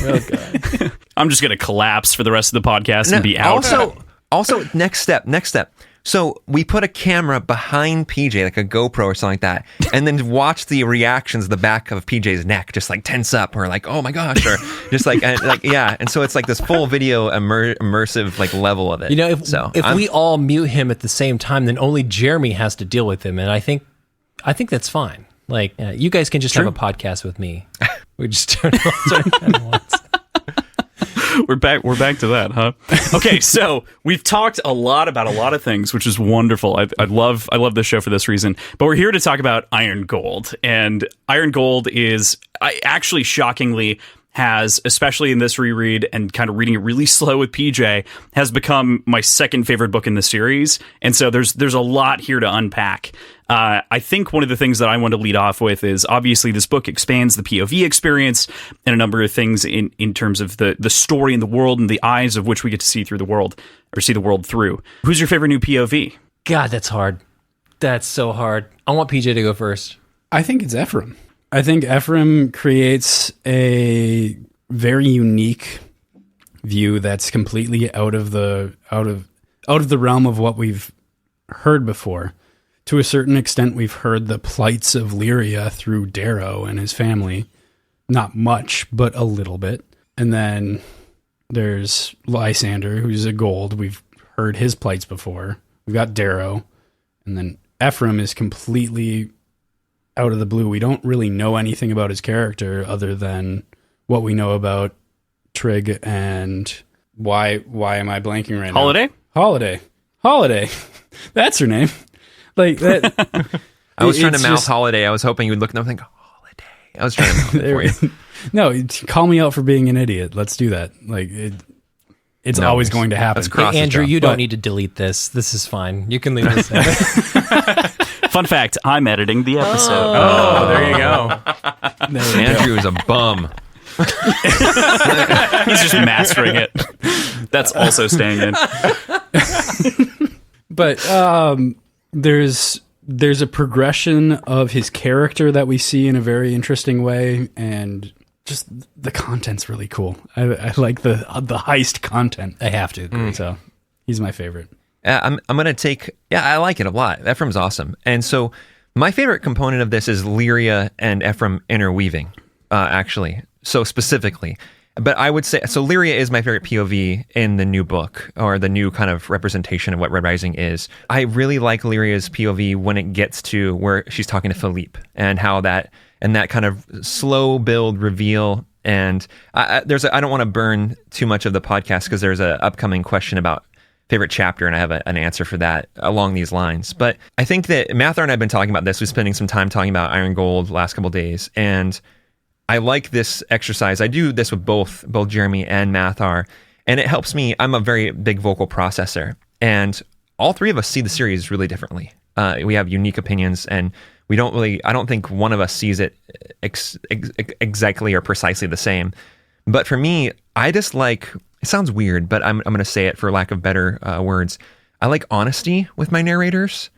Oh, God.
I'm just going to collapse for the rest of the podcast and be out.
Also, next step. So we put a camera behind PJ, like a GoPro or something like that, and then watch the reactions, the back of PJ's neck, just like tense up, or like, oh my gosh, or just like yeah. And so it's like this full video immersive like level of it.
You know, if we all mute him at the same time, then only Jeremy has to deal with him, and I think that's fine. Like, you guys can just have a podcast with me. We just turn it on once.
We're back to that, huh? Okay, so we've talked a lot about a lot of things, which is wonderful. I love this show for this reason. But we're here to talk about Iron Gold. And Iron Gold is actually shockingly has, especially in this reread and kind of reading it really slow with PJ, has become my second favorite book in the series. And so there's a lot here to unpack. I think one of the things that I want to lead off with is obviously this book expands the POV experience and a number of things in terms of the story and the world and the eyes of which we get to see through the world or see the world through. Who's your favorite new POV?
God, that's hard. That's so hard. I want PJ to go first.
I think it's Ephraim. I think Ephraim creates a very unique view that's completely out of the realm of what we've heard before. To a certain extent, we've heard the plights of Lyria through Darrow and his family. Not much, but a little bit. And then there's Lysander, who's a gold. We've heard his plights before. We've got Darrow. And then Ephraim is completely out of the blue. We don't really know anything about his character other than what we know about Trig and why am I blanking right now?
Holiday.
That's her name. Like that.
I was trying to
It's
mouth
just-
holiday. I was hoping you would look and I think holiday. I was trying to mouth it for you.
No, call me out for being an idiot. Let's do that. Like it's
No,
always going to happen.
let's cross
Andrew,
this out.
you
But-
don't need to delete this. This is fine. You can leave this in.
Fun fact: I'm editing the episode.
Oh, there you go.
Andrew is a bum.
He's just mastering it. That's also staying in.
But there's a progression of his character that we see in a very interesting way, and just the content's really cool. I like the heist content.
I have to agree.
So he's my favorite.
I'm gonna take. Yeah, I like it a lot. Ephraim's awesome, and so my favorite component of this is Lyria and Ephraim interweaving. Actually, so specifically, but I would say so. Lyria is my favorite POV in the new book, or the new kind of representation of what Red Rising is. I really like Lyria's POV when it gets to where she's talking to Philippe and how that kind of slow build reveal. And I don't want to burn too much of the podcast because there's an upcoming question about favorite chapter, and I have an answer for that along these lines. But I think that Mathar and I have been talking about this. We're spending some time talking about Iron Gold the last couple of days, and I like this exercise. I do this with both Jeremy and Mathar, and it helps me. I'm a very big vocal processor, and all three of us see the series really differently. We have unique opinions, and we don't really. I don't think one of us sees it exactly or precisely the same. But for me, I just like. It sounds weird, but I'm going to say it for lack of better words. I like honesty with my narrators,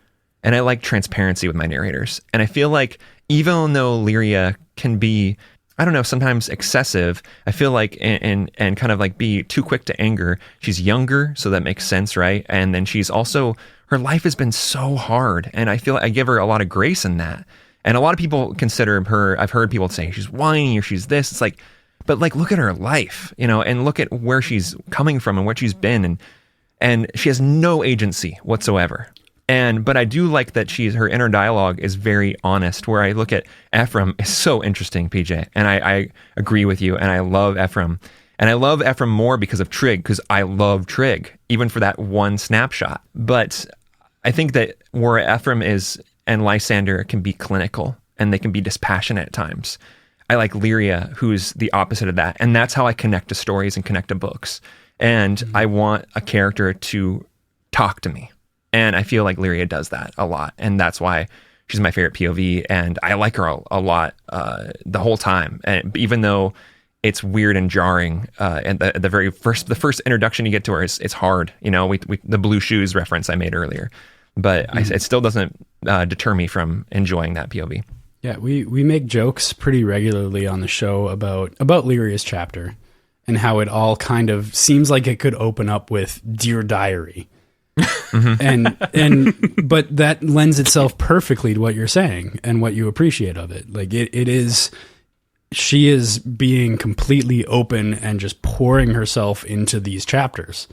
and I like transparency with my narrators. And I feel like even though Lyria can be, I don't know, sometimes excessive, I feel like and kind of like be too quick to anger. She's younger, so that makes sense, right? And then she's also, her life has been so hard, and I feel I give her a lot of grace in that. And a lot of people consider her, I've heard people say she's whiny or she's this. It's like, but like, look at her life, and look at where she's coming from and what she's been, and she has no agency whatsoever. But I do like that her inner dialogue is very honest. Where I look at Ephraim is so interesting, PJ, and I agree with you, and I love Ephraim, and I love Ephraim more because of Trig, because I love Trig, even for that one snapshot. But I think that where Ephraim is and Lysander can be clinical, and they can be dispassionate at times. I like Lyria, who's the opposite of that. And that's how I connect to stories and connect to books. And I want a character to talk to me. And I feel like Lyria does that a lot. And that's why she's my favorite POV. And I like her a lot the whole time. And even though it's weird and jarring, and the first introduction you get to her is it's hard. The blue shoes reference I made earlier. But it still doesn't deter me from enjoying that POV.
Yeah, we make jokes pretty regularly on the show about Lyria's chapter and how it all kind of seems like it could open up with Dear Diary. and but that lends itself perfectly to what you're saying and what you appreciate of it. Like she is being completely open and just pouring herself into these chapters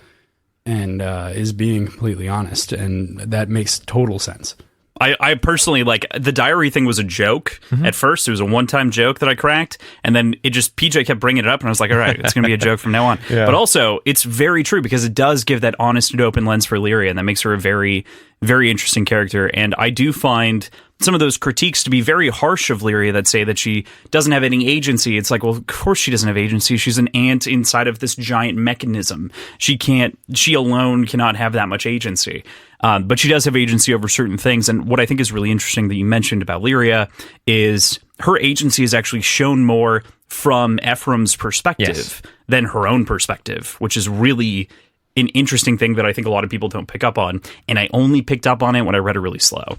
and is being completely honest, and that makes total sense.
I personally, like, the diary thing was a joke at first. It was a one-time joke that I cracked, and then PJ kept bringing it up, and I was like, all right, it's going to be a joke from now on. Yeah. But also, it's very true, because it does give that honest and open lens for Lyria, and that makes her a very, very interesting character. And I do find some of those critiques to be very harsh of Lyria that say that she doesn't have any agency. It's like, well, of course she doesn't have agency. She's an ant inside of this giant mechanism. She alone cannot have that much agency. But she does have agency over certain things. And what I think is really interesting that you mentioned about Lyria is her agency is actually shown more from Ephraim's perspective than her own perspective, which is really an interesting thing that I think a lot of people don't pick up on. And I only picked up on it when I read it really slow.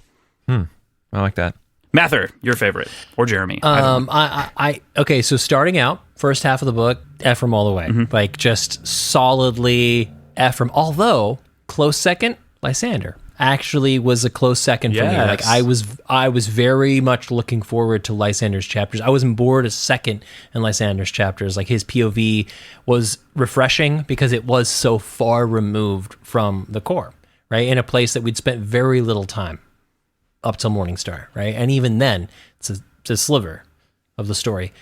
I like that.
Mather, your favorite, or Jeremy?
Okay, so starting out, first half of the book, Ephraim all the way. Like, just solidly Ephraim, although close second, Lysander actually was a close second for me. Like, I was very much looking forward to Lysander's chapters. I wasn't bored a second in Lysander's chapters. Like, his POV was refreshing because it was so far removed from the core, right? In a place that we'd spent very little time up till Morningstar, right? And even then, it's a sliver of the story.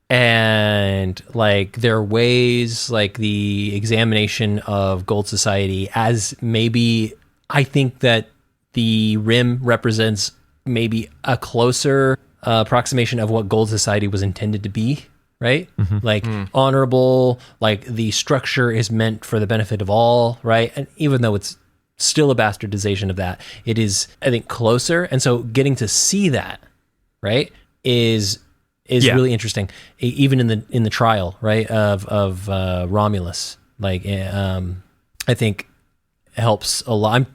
And like, there are ways, like the examination of Gold Society as maybe, I think that the Rim represents maybe a closer approximation of what Gold Society was intended to be, right? Like honorable, like the structure is meant for the benefit of all, right? And even though it's still a bastardization of that, it is, I think, closer. And so getting to see that, right, is really interesting. Even in the trial, right, of Romulus, like I think helps a lot.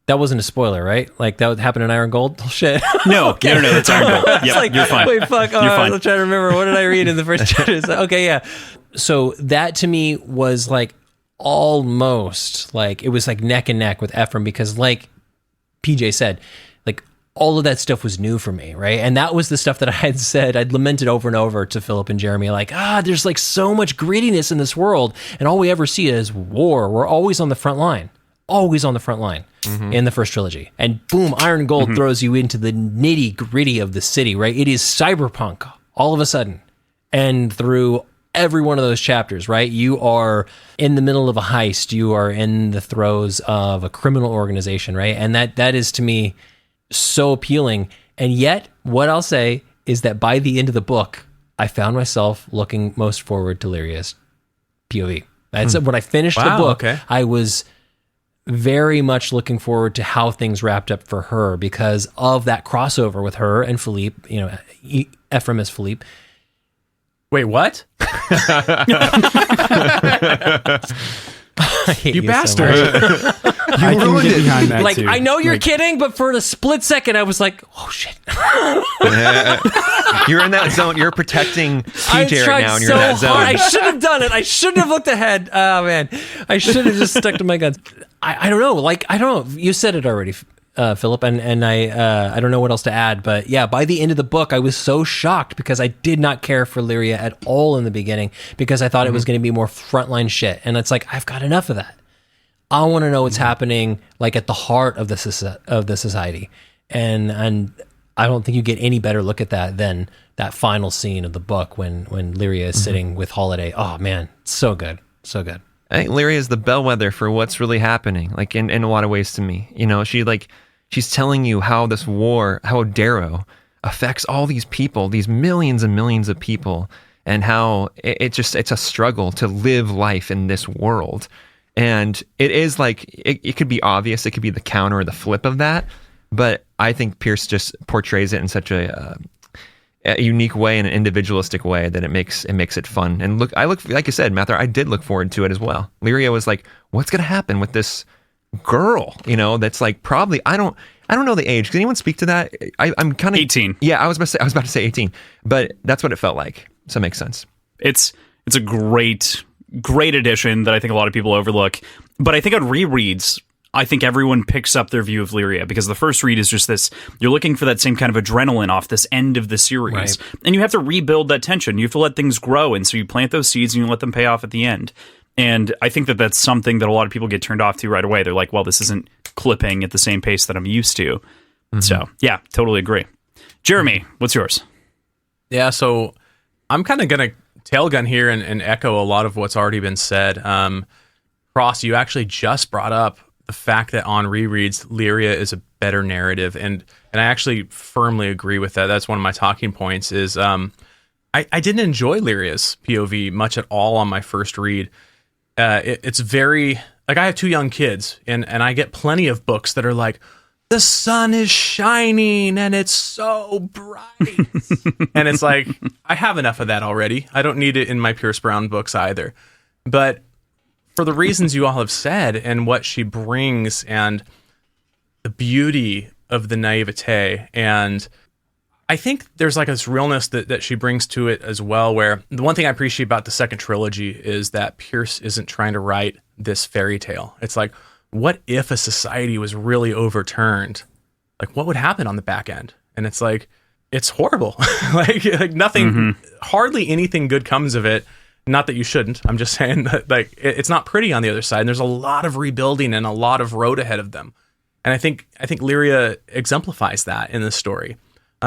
That wasn't a spoiler, right? Like that would happen in Iron Gold? Oh, shit.
No, okay. no, it's Iron Gold. Yeah,
like,
you're fine.
Wait, fuck. Oh,
You're
I
fine.
was trying to remember. What did I read in the first chapter? Okay, yeah. So that to me was like almost like it was like neck and neck with Ephraim, because like PJ said, like all of that stuff was new for me, right? And that was the stuff that I had said, I'd lamented over and over to Philip and Jeremy, like, there's like so much grittiness in this world, and all we ever see is war. We're always on the front line. Always on the front line in the first trilogy. And boom, Iron Gold throws you into the nitty gritty of the city, right? It is cyberpunk all of a sudden. And through every one of those chapters, right? You are in the middle of a heist. You are in the throes of a criminal organization, right? And that is to me so appealing. And yet, what I'll say is that by the end of the book, I found myself looking most forward to Lyria's POV. That's when I finished the book, I was very much looking forward to how things wrapped up for her because of that crossover with her and Philippe, you know, Ephraim as Philippe.
Wait, what? You bastard.
So
I can get behind that
like,
too.
I know you're kidding, but for a split second, I was like, oh shit.
You're in that zone. You're protecting
I
TJ
tried
right now, and you're
so
in that zone.
hard. I should have done it. I shouldn't have looked ahead. Oh man, I should have just stuck to my guns. I don't know. Like, I don't know. You said it already, Philip, and I don't know what else to add. But yeah, by the end of the book, I was so shocked because I did not care for Lyria at all in the beginning because I thought it was going to be more frontline shit. And it's like, I've got enough of that. I want to know what's happening, like at the heart of the society, and I don't think you get any better look at that than that final scene of the book when Lyria is sitting with Holiday. Oh man, so good, so good.
I think Lyria is the bellwether for what's really happening, like in a lot of ways to me. You know, she's telling you how this war, how Darrow affects all these people, these millions and millions of people, and how it's a struggle to live life in this world. And it is like, it could be obvious, it could be the counter or the flip of that, but I think Pierce just portrays it in such a unique way, in an individualistic way, that it makes it fun. And I look, like I said, Mather, I did look forward to it as well. Lyria was like, what's going to happen with this girl? You know, that's like probably, I don't know the age. Can anyone speak to that? I'm kind of
18.
Yeah, I was about to say 18, but that's what it felt like. So it makes sense.
It's a great addition that I think a lot of people overlook. But I think on rereads, I think everyone picks up their view of Lyria because the first read is just this, you're looking for that same kind of adrenaline off this end of the series. Right. And you have to rebuild that tension. You have to let things grow. And so you plant those seeds and you let them pay off at the end. And I think that that's something that a lot of people get turned off to right away. They're like, well, this isn't clipping at the same pace that I'm used to. So yeah, totally agree. Jeremy, what's yours?
Yeah, so I'm kind of going to tailgun here and echo a lot of what's already been said. Cross, you actually just brought up the fact that on rereads, Lyria is a better narrative, and I actually firmly agree with that. That's one of my talking points. Is I didn't enjoy Lyria's POV much at all on my first read. It's very, like, I have 2 young kids, and I get plenty of books that are like, the sun is shining and it's so bright. And it's like, I have enough of that already. I don't need it in my Pierce Brown books either. But for the reasons you all have said and what she brings and the beauty of the naivete, and I think there's like this realness that she brings to it as well, where the one thing I appreciate about the second trilogy is that Pierce isn't trying to write this fairy tale. It's like, what if a society was really overturned? Like, what would happen on the back end? And it's like, it's horrible. like nothing, hardly anything good comes of it. Not that you shouldn't. I'm just saying that, like, it's not pretty on the other side. And there's a lot of rebuilding and a lot of road ahead of them. And I think Lyria exemplifies that in this story.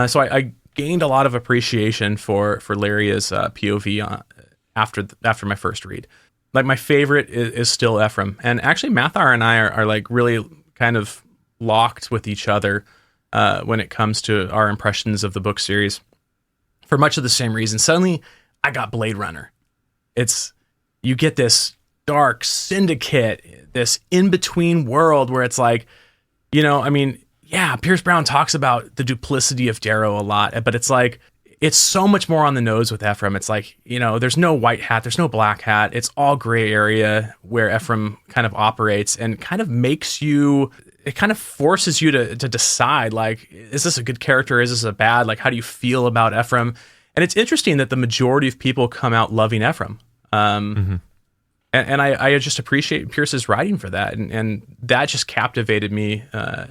So I gained a lot of appreciation for Lyria's POV after my first read. Like, my favorite is still Ephraim. And actually, Mathar and I are like really kind of locked with each other when it comes to our impressions of the book series, for much of the same reason. Suddenly, I got Blade Runner. You get this dark syndicate, this in-between world where it's like, Pierce Brown talks about the duplicity of Darrow a lot, but it's like, it's so much more on the nose with Ephraim. It's like, there's no white hat, there's no black hat. It's all gray area where Ephraim kind of operates and kind of it kind of forces you to decide, like, is this a good character? Is this a bad? Like, how do you feel about Ephraim? And it's interesting that the majority of people come out loving Ephraim. And I just appreciate Pierce's writing for that. And that just captivated me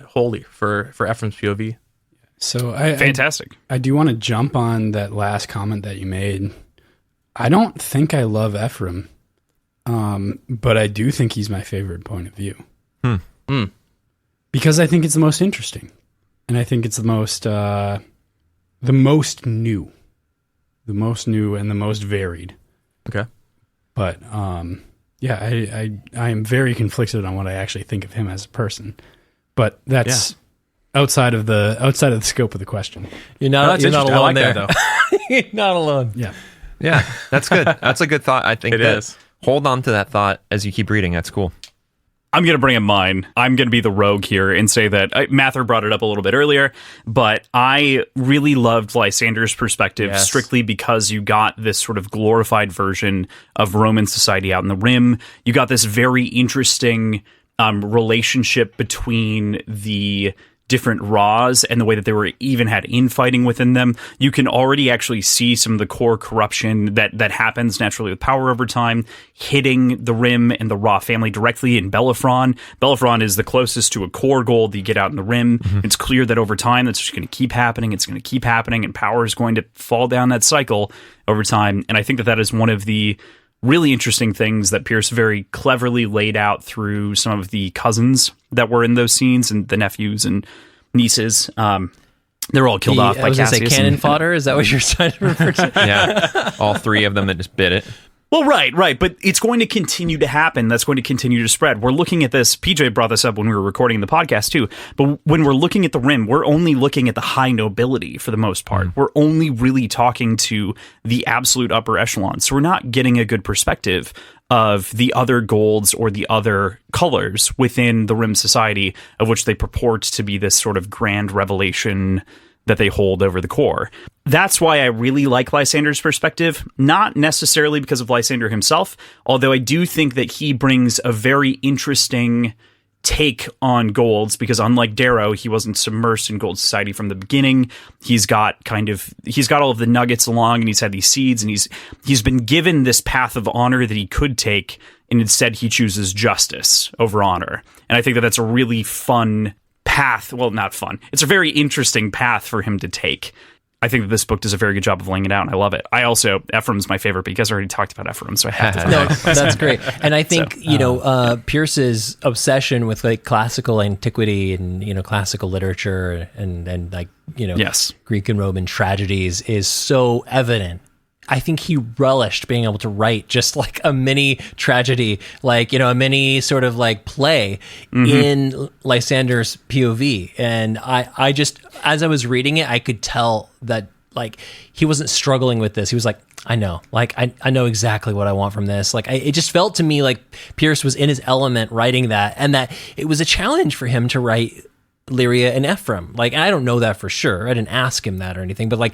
wholly for Ephraim's POV.
So
fantastic.
I do want to jump on that last comment that you made. I don't think I love Ephraim, but I do think he's my favorite point of view. Because I think it's the most interesting, and I think it's the most new, and the most varied.
Okay,
but I am very conflicted on what I actually think of him as a person, but that's. Yeah. Outside of the scope of the question.
You're not alone like there.
That, though.
You're not alone.
Yeah, that's good. That's a good thought. I think
it is.
Hold on to that thought as you keep reading. That's cool.
I'm going to bring up mine. I'm going to be the rogue here and say that Mather brought it up a little bit earlier, but I really loved Lysander's perspective strictly because you got this sort of glorified version of Roman society out in the Rim. You got this very interesting relationship between the different Raws and the way that they were even had infighting within them. You can already actually see some of the core corruption that happens naturally with power over time, hitting the Rim and the Raw family directly in Bellerophon. Bellerophon is the closest to a core goal that you get out in the Rim. It's clear that over time that's just going to keep happening. It's going to keep happening, and power is going to fall down that cycle over time. And I think that is one of the really interesting things that Pierce very cleverly laid out through some of the cousins that were in those scenes and the nephews and nieces. They're all killed off by Cassius.
I was going to say cannon fodder. Is that what you're trying to refer to?
Yeah, all three of them that just bit it.
Well, right. But it's going to continue to happen. That's going to continue to spread. We're looking at this. PJ brought this up when we were recording the podcast too. But when we're looking at the Rim, we're only looking at the high nobility for the most part. We're only really talking to the absolute upper echelon. So we're not getting a good perspective of the other golds or the other colors within the Rim society, of which they purport to be this sort of grand revelation that they hold over the core. That's why I really like Lysander's perspective, not necessarily because of Lysander himself, although I do think that he brings a very interesting take on golds, because unlike Darrow, he wasn't submersed in gold society from the beginning. He's got all of the nuggets along, and he's had these seeds, and he's been given this path of honor that he could take, and instead he chooses justice over honor. And I think that that's a really fun path. Well, not fun. It's a very interesting path for him to take. I think that this book does a very good job of laying it out, and I love it. I also, Ephraim's my favorite because I already talked about Ephraim, so I have to.
No, that's great. And I think, Pierce's obsession with like classical antiquity and, classical literature and like,
yes,
Greek and Roman tragedies is so evident. I think he relished being able to write just like a mini tragedy, like, a mini sort of like play in Lysander's POV. And I just, as I was reading it, I could tell that like he wasn't struggling with this. He was like, I know, like, I know exactly what I want from this. Like, it just felt to me like Pierce was in his element writing that, and that it was a challenge for him to write Lyria and Ephraim. Like, I don't know that for sure. I didn't ask him that or anything, but like,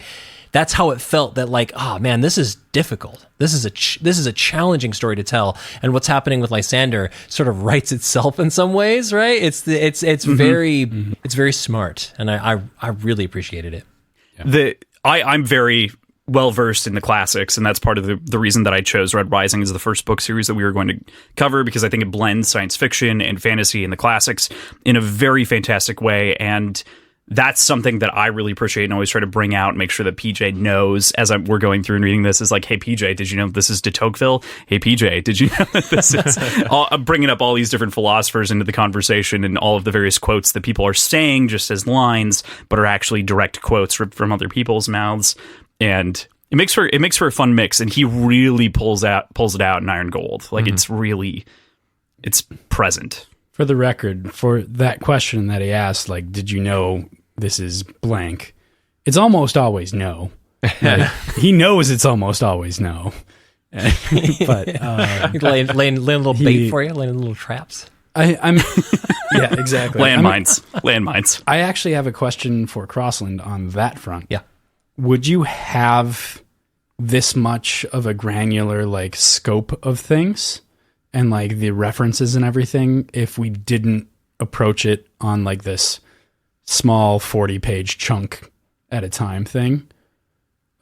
that's how it felt, that like, oh man, this is difficult. This is a challenging story to tell. And what's happening with Lysander sort of writes itself in some ways, right? It's very smart, and I really appreciated it.
Yeah. I'm very well versed in the classics, and that's part of the reason that I chose Red Rising as the first book series that we were going to cover, because I think it blends science fiction and fantasy and the classics in a very fantastic way. And that's something that I really appreciate and always try to bring out and make sure that PJ knows as we're going through and reading this, is like, hey, PJ, did you know this is de Tocqueville? Hey, PJ, did you know that this is... I'm bringing up all these different philosophers into the conversation and all of the various quotes that people are saying just as lines, but are actually direct quotes ripped from other people's mouths. And it makes for a fun mix. And he really pulls it out in Iron Gold. Like, it's present.
For the record, for that question that he asked, like, did you know this is blank, it's almost always no. Like, he knows it's almost always no. But
laying a little bait for you, laying little traps.
I'm yeah, exactly.
Landmines.
I actually have a question for Crossland on that front.
Yeah.
Would you have this much of a granular like scope of things and like the references and everything if we didn't approach it on like this small 40-page chunk at a time thing?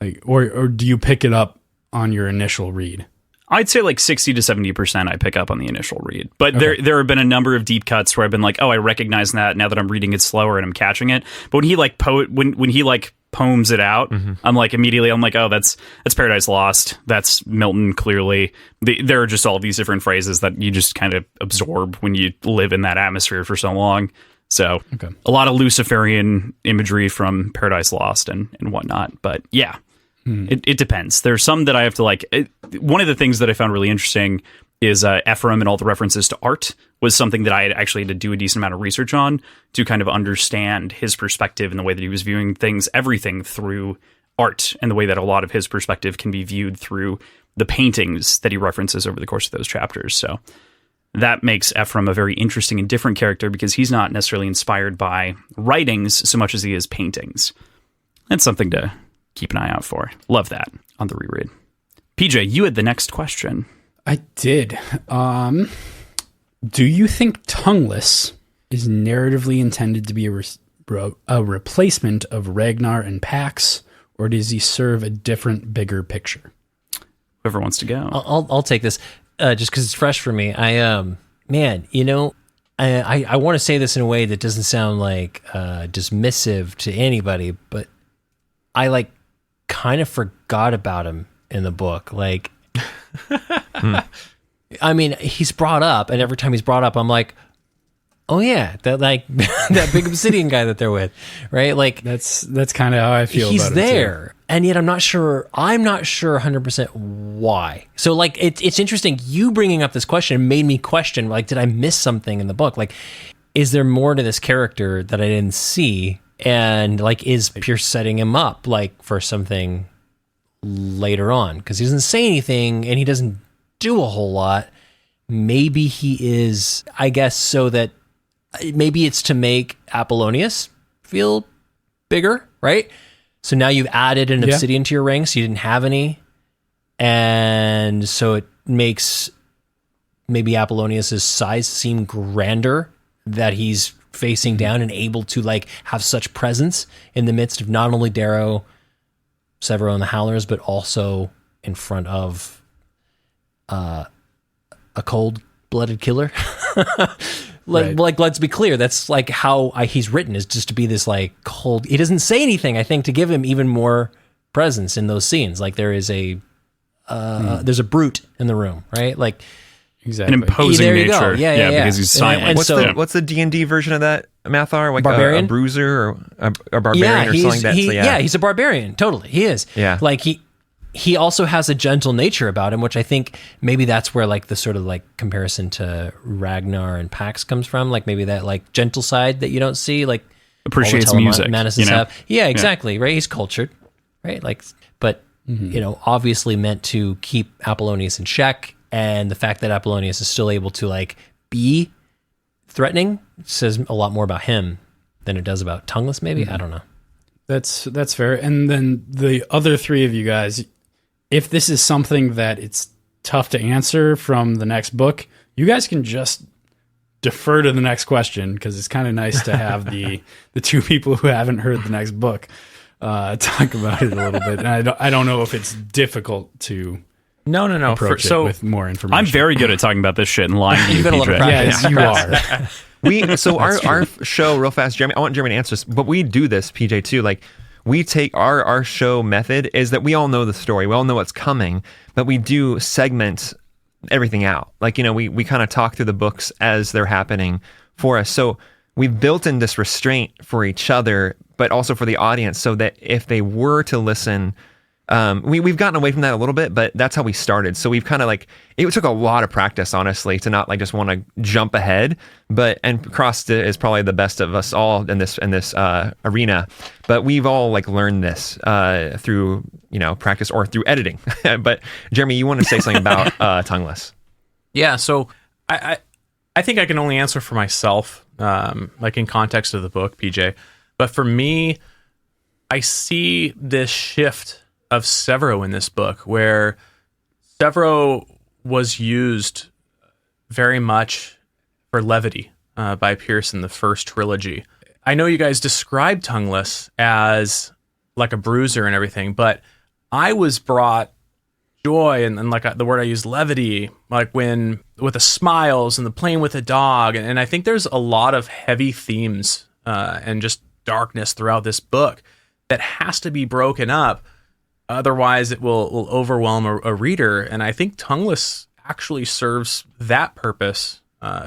Like, or do you pick it up on your initial read?
I'd say like 60 to 70% I pick up on the initial read. But there have been a number of deep cuts where I've been like, oh, I recognize that now that I'm reading it slower and I'm catching it. But when he like when he like poems it out, I'm like immediately I'm like, oh, that's Paradise Lost. That's Milton, clearly. There are just all these different phrases that you just kind of absorb when you live in that atmosphere for so long. So a lot of Luciferian imagery from Paradise Lost and whatnot. But yeah. It depends. There's some that I have to like. One of the things that I found really interesting is Ephraim and all the references to art was something that I had actually had to do a decent amount of research on to kind of understand his perspective and the way that he was viewing things, everything through art, and the way that a lot of his perspective can be viewed through the paintings that he references over the course of those chapters. So that makes Ephraim a very interesting and different character because he's not necessarily inspired by writings so much as he is paintings. That's something to keep an eye out for. Love that on the reread. PJ, you had the next question.
I did. Do you think Tongueless is narratively intended to be a replacement of Ragnar and Pax, or does he serve a different, bigger picture?
Whoever wants to go.
I'll take this just because it's fresh for me. I want to say this in a way that doesn't sound like dismissive to anybody, but I like kind of forgot about him in the book. Like, I mean, he's brought up, and every time he's brought up, I'm like, oh yeah, that like that big obsidian guy that they're with, right? Like
that's kind of how I feel.
He's
about
there,
it too.
And yet I'm not sure 100% why. So like, it's interesting. You bringing up this question made me question, like, did I miss something in the book? Like, is there more to this character that I didn't see? And like, is Pierce setting him up like for something later on? Because he doesn't say anything and he doesn't do a whole lot. Maybe he is, I guess, so that maybe it's to make Apollonius feel bigger, right? So now you've added an obsidian to your ranks. You didn't have any. And so it makes maybe Apollonius's size seem grander, that he's facing down and able to like have such presence in the midst of not only Darrow, Severo, and the Howlers, but also in front of a cold-blooded killer. Like, let's be clear, that's like how he's written, is just to be this like cold. He doesn't say anything, I think, to give him even more presence in those scenes. Like there is there's a brute in the room, right? Like,
exactly. An imposing nature.
Yeah,
because he's silent.
What's the D&D version of that, Mathar? Like
barbarian?
A bruiser or a barbarian or something like that?
He's a barbarian. Totally. He is.
Yeah.
Like he also has a gentle nature about him, which I think maybe that's where like the sort of like comparison to Ragnar and Pax comes from. Like maybe that like gentle side that you don't see, like
appreciates music.
Mantises have. Yeah, exactly. Right. He's cultured. Right. Like, but obviously meant to keep Apollonius in check. And the fact that Apollonius is still able to like be threatening says a lot more about him than it does about Tongueless, maybe. I don't know.
That's fair. And then the other three of you guys, if this is something that it's tough to answer from the next book, you guys can just defer to the next question, because it's kind of nice to have the two people who haven't heard the next book talk about it a little bit. And I don't know if it's difficult to
No.
approach it with more information.
I'm very good at talking about this shit and lying to you, PJ.
Yes, you are.
Our show, real fast, Jeremy, I want Jeremy to answer this, but we do this, PJ, too. Like, we take our show method is that we all know the story, we all know what's coming, but we do segment everything out. Like, we kind of talk through the books as they're happening for us. So we've built in this restraint for each other, but also for the audience, so that if they were to listen we've gotten away from that a little bit, but that's how we started. So we've kind of like, it took a lot of practice, honestly, to not like just want to jump ahead. And Cross is probably the best of us all in this arena. But we've all like learned this through practice or through editing. But Jeremy, you want to say something about Tongueless?
Yeah. So I think I can only answer for myself, like in context of the book, PJ. But for me, I see this shift of Severo in this book, where Severo was used very much for levity by Pierce in the first trilogy. I know you guys described Tongueless as like a bruiser and everything, but I was brought joy and like the word I use, levity, like when with the smiles and the playing with the dog. And I think there's a lot of heavy themes and just darkness throughout this book that has to be broken up. Otherwise, it will overwhelm a reader. And I think Tongueless actually serves that purpose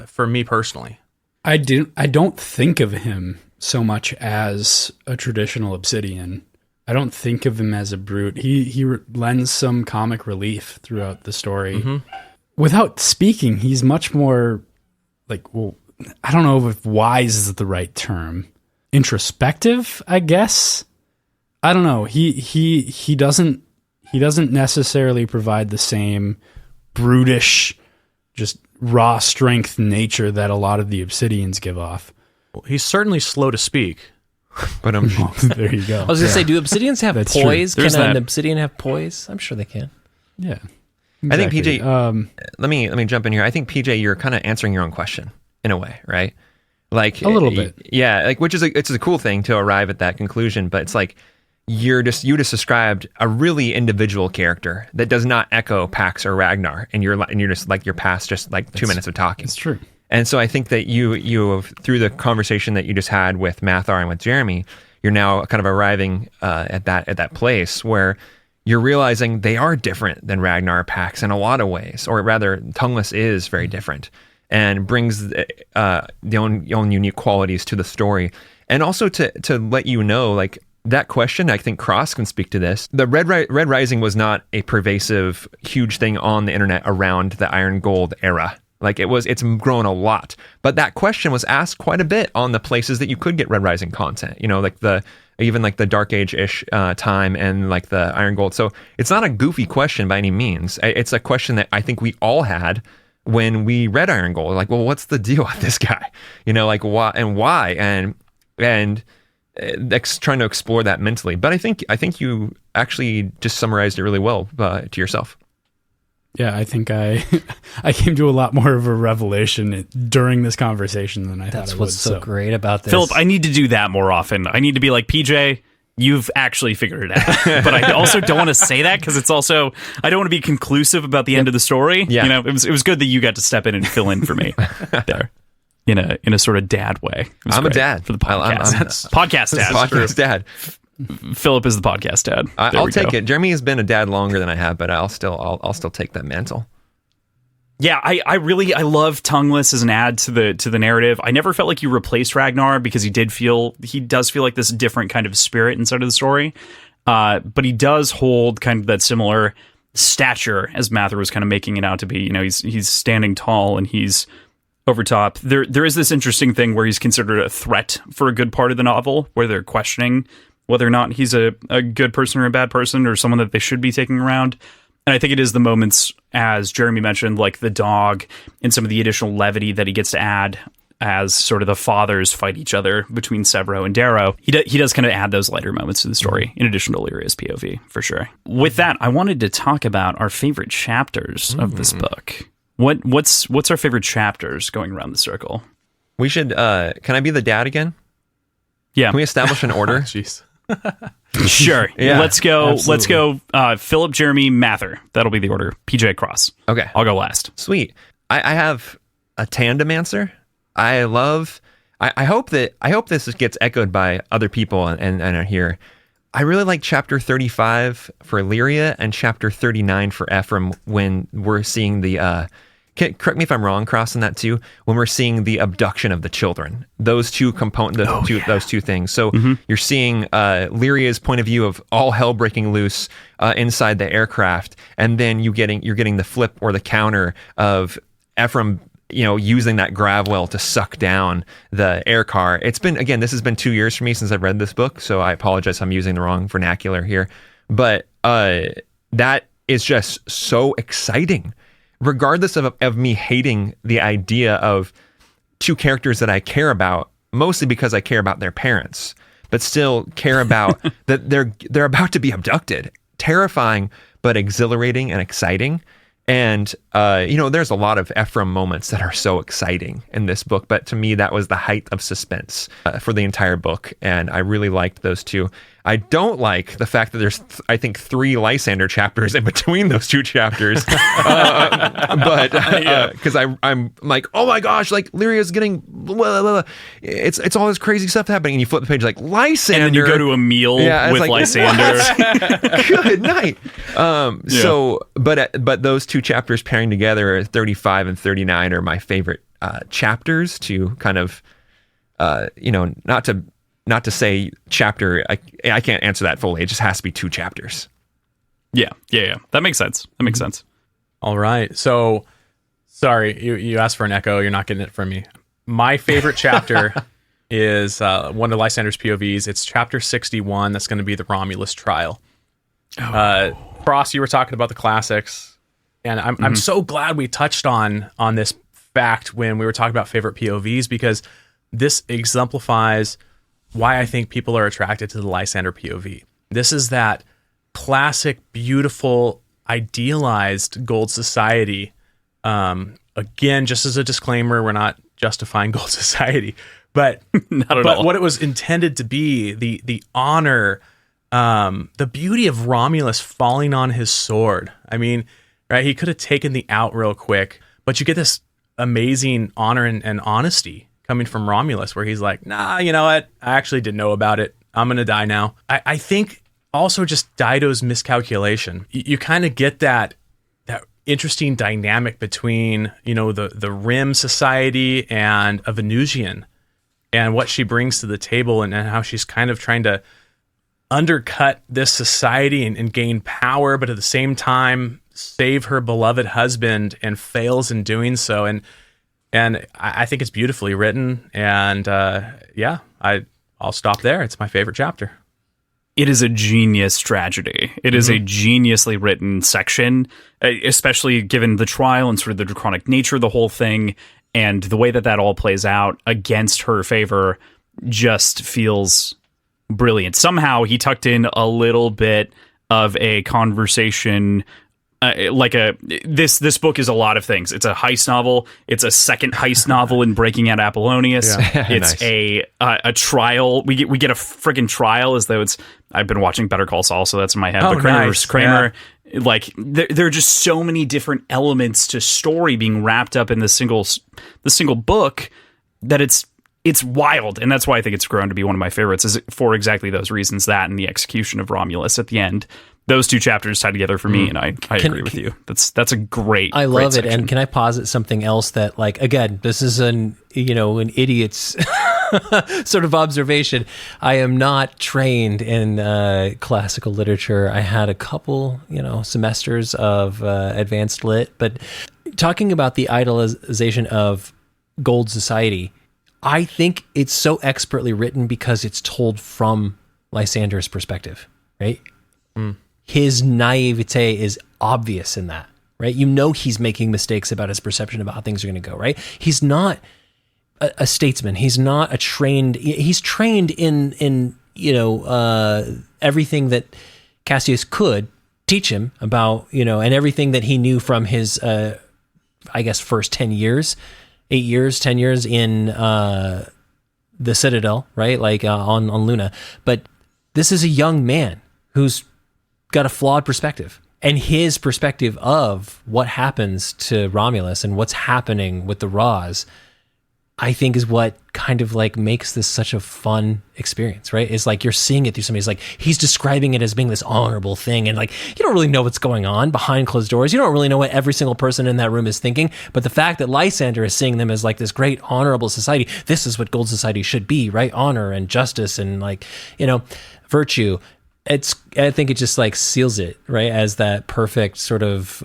for me personally.
I don't think of him so much as a traditional Obsidian. I don't think of him as a brute. He lends some comic relief throughout the story. Mm-hmm. Without speaking, he's much more like, well, I don't know if wise is the right term. Introspective, I guess. I don't know. He doesn't necessarily provide the same brutish, just raw strength nature that a lot of the Obsidians give off.
Well, he's certainly slow to speak.
But
there you go.
I was going to say, do Obsidians have
That's
poise?
true.
Can an Obsidian have poise? I'm sure they can.
Yeah. Exactly.
I think PJ. Let me jump in here. I think PJ, you're kind of answering your own question in a way, right? Like
a little bit.
Yeah. Like it's a cool thing to arrive at that conclusion, but it's like you just described a really individual character that does not echo Pax or Ragnar, and you're just like you're past just like 2 minutes of talking.
It's true.
And so I think that you through the conversation that you just had with Mathar and with Jeremy, you're now kind of arriving at that place where you're realizing they are different than Ragnar or Pax in a lot of ways, or rather, Tongueless is very different and brings the own unique qualities to the story, and also to let you know, like that question. I think Cross can speak to this. The Red Rising was not a pervasive, huge thing on the internet around the Iron Gold era. Like it's grown a lot, but that question was asked quite a bit on the places that you could get Red Rising content. Like even like the Dark Age-ish time and like the Iron Gold. So it's not a goofy question by any means. It's a question that I think we all had when we read Iron Gold. Like, well, what's the deal with this guy? Like why and trying to explore that mentally. But I think you actually just summarized it really well to yourself.
Yeah, I think I came to a lot more of a revelation during this conversation than I thought I would.
That's what's so great about this.
Philip, I need to do that more often. I need to be like, PJ, you've actually figured it out. But I also don't want to say that because it's also, I don't want to be conclusive about the end of the story.
Yeah.
It was good that you got to step in and fill in for me there in a sort of dad way.
I'm a dad
for the podcast. Podcast dad.
Podcast dad.
Philip is the podcast dad.
I'll take it. Jeremy has been a dad longer than I have, but I'll still take that mantle.
Yeah, I love Tongueless as an add to the narrative. I never felt like you replaced Ragnar because he does feel like this different kind of spirit inside of the story. But he does hold kind of that similar stature as Mather was kind of making it out to be. He's standing tall and he's over top. There is this interesting thing where he's considered a threat for a good part of the novel, where they're questioning whether or not he's a good person or a bad person or someone that they should be taking around. And I think it is the moments, as Jeremy mentioned, like the dog and some of the additional levity that he gets to add as sort of the fathers fight each other between Severo and Darrow. He does kind of add those lighter moments to the story, in addition to Lyria's POV, for sure. With that, I wanted to talk about our favorite chapters of this book. What's our favorite chapters going around the circle?
We should, can I be the dad again?
Yeah.
Can we establish an order?
Jeez.
Sure.
Yeah,
let's go.
absolutely.
Let's go. Philip, Jeremy, Mather. That'll be the order. PJ Cross.
Okay.
I'll go last.
Sweet. I have a tandem answer. I hope this gets echoed by other people and are here. I really like chapter 35 for Lyria and chapter 39 for Ephraim when we're seeing the correct me if I'm wrong, Cross, in that too, when we're seeing the abduction of the children, those two those two things. So you're seeing Lyria's point of view of all hell breaking loose inside the aircraft, and then you're getting the flip or the counter of Ephraim, using that grav well to suck down the air car. This has been 2 years for me since I've read this book, so I apologize if I'm using the wrong vernacular here. But that is just so exciting. Regardless of me hating the idea of two characters that I care about, mostly because I care about their parents, but still care about that they're about to be abducted. Terrifying, but exhilarating and exciting. And, there's a lot of Ephraim moments that are so exciting in this book, but to me, that was the height of suspense for the entire book. And I really liked those two. I don't like the fact that there's, I think, 3 Lysander chapters in between those 2 chapters. But because I'm like, oh my gosh, like Lyria's getting, blah, blah, blah. It's all this crazy stuff happening. And you flip the page like Lysander.
And then you go to a meal with like, Lysander.
Good night. So, but those 2 chapters pairing together, 35 and 39, are my favorite chapters to kind of, not to say chapter. I can't answer that fully. It just has to be 2 chapters.
Yeah. That makes sense.
All right. So, sorry, you asked for an echo. You're not getting it from me. My favorite chapter is one of Lysander's POVs. It's chapter 61. That's going to be the Romulus trial. Cross, you were talking about the classics, and I'm so glad we touched on this fact when we were talking about favorite POVs, because this exemplifies why I think people are attracted to the Lysander POV. This is that classic, beautiful, idealized Gold Society. Again, just as a disclaimer, we're not justifying Gold Society, but
not at all.
What it was intended to be, the honor, the beauty of Romulus falling on his sword. I mean, right? He could have taken the out real quick, but you get this amazing honor and honesty coming from Romulus, where he's like, nah, you know what? I actually didn't know about it. I'm going to die now. I think also just Dido's miscalculation. You kind of get that interesting dynamic between, the Rim Society and a Venusian, and what she brings to the table, and how she's kind of trying to undercut this society and gain power, but at the same time save her beloved husband, and fails in doing so. And I think it's beautifully written. And I'll stop there. It's my favorite chapter.
It is a genius tragedy. It is a geniusly written section, especially given the trial and sort of the draconic nature of the whole thing, and the way that all plays out against her favor just feels brilliant. Somehow he tucked in a little bit of a conversation. This book is a lot of things. It's a heist novel. It's a second heist novel in Breaking Out Apollonius.
Yeah.
It's
Nice.
a trial. We get a friggin' trial, as though it's. I've been watching Better Call Saul, so that's in my head.
Oh,
but Kramer
nice.
Kramer. Yeah. Like there are just so many different elements to story being wrapped up in the single book that it's wild, and that's why I think it's grown to be one of my favorites. Is for exactly those reasons, that and the execution of Romulus at the end. Those 2 chapters tied together for me, and I agree with you. That's a great.
I love
great
it. And can I posit something else that, like, again, this is an idiot's sort of observation. I am not trained in classical literature. I had a couple, semesters of advanced lit, but talking about the idolization of Gold Society, I think it's so expertly written because it's told from Lysander's perspective, right? His naivete is obvious in that, right? He's making mistakes about his perception about how things are going to go, right? He's not a statesman. He's not he's trained in everything that Cassius could teach him about, and everything that he knew from his, first 10 years, 8 years, 10 years in the Citadel, right? Like on Luna. But this is a young man who's got a flawed perspective, and his perspective of what happens to Romulus and what's happening with the Raws I think is what kind of like makes this such a fun experience, right? It's like you're seeing it through somebody's like, he's describing it as being this honorable thing. And like, you don't really know what's going on behind closed doors. You don't really know what every single person in that room is thinking. But the fact that Lysander is seeing them as like this great honorable society, this is what gold society should be, right? Honor and justice and like, virtue. I think it just like seals it, right? As that perfect sort of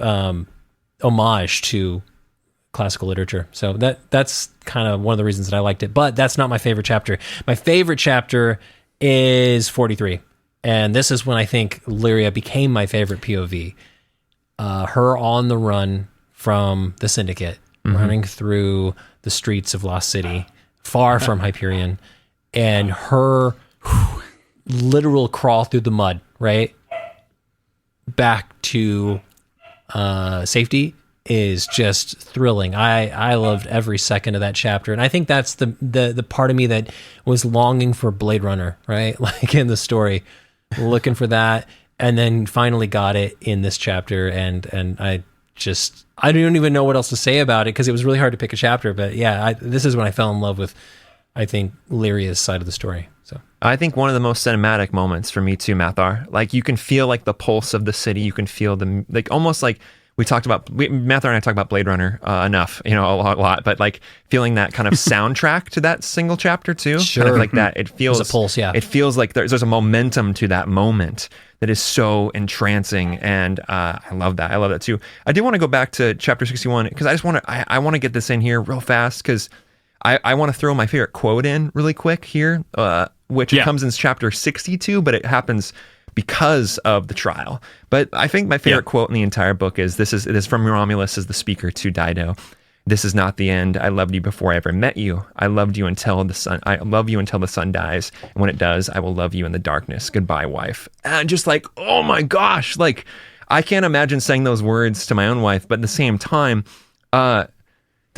homage to classical literature. So that's kind of one of the reasons that I liked it, but that's not my favorite chapter. My favorite chapter is 43. And this is when I think Lyria became my favorite POV. Her on the run from the Syndicate, running through the streets of Lost City, far from Hyperion, and her literal crawl through the mud, right? Back to safety is just thrilling. I loved every second of that chapter. And I think that's the part of me that was longing for Blade Runner, right? Like in the story, looking for that, and then finally got it in this chapter. And I don't even know what else to say about it because it was really hard to pick a chapter. But yeah, this is when I fell in love with, I think, Lyria's side of the story. So
I think one of the most cinematic moments for me too, Mathar. Like you can feel like the pulse of the city. You can feel like almost like Mathar and I talked about Blade Runner enough, a lot, but like feeling that kind of soundtrack to that single chapter too.
Sure.
Kind of like that. It feels
there's a pulse, yeah.
It feels like there's a momentum to that moment that is so entrancing. And I love that. I love that too. I do want to go back to chapter 61 because I want to get this in here real fast because I want to throw my favorite quote in really quick here, which comes in chapter 62, but it happens because of the trial. But I think my favorite quote in the entire book is it is from Romulus as the speaker to Dido. "This is not the end. I loved you before I ever met you. I love you until the sun dies. And when it does, I will love you in the darkness. Goodbye, wife." And just like, oh my gosh, like I can't imagine saying those words to my own wife, but at the same time, the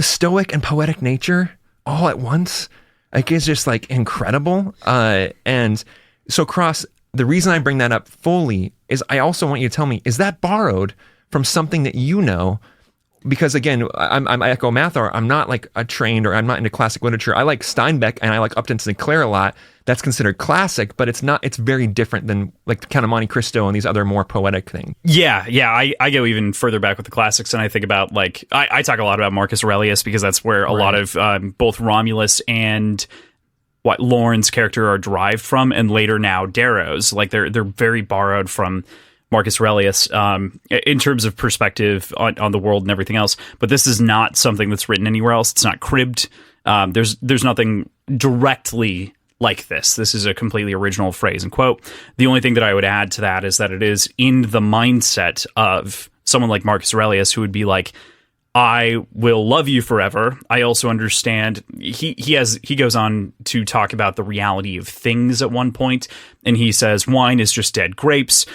stoic and poetic nature all at once, like is just like incredible. And so Cross, the reason I bring that up fully is I also want you to tell me, is that borrowed from something that you know? Because again, I echo Mathar, I'm not like a trained or I'm not into classic literature. I like Steinbeck and I like Upton Sinclair a lot. That's considered classic, but it's very different than like Count of Monte Cristo and these other more poetic things.
Yeah. I go even further back with the classics, and I think about like, I talk a lot about Marcus Aurelius because that's where a lot of both Romulus and what Lauren's character are derived from, and later now Darrow's. Like they're very borrowed from Marcus Aurelius in terms of perspective on the world and everything else. But this is not something that's written anywhere else. It's not cribbed. There's nothing directly like this. This is a completely original phrase and quote. The only thing that I would add to that is that it is in the mindset of someone like Marcus Aurelius, who would be like, I will love you forever. I also understand he goes on to talk about the reality of things at one point, and he says wine is just dead grapes,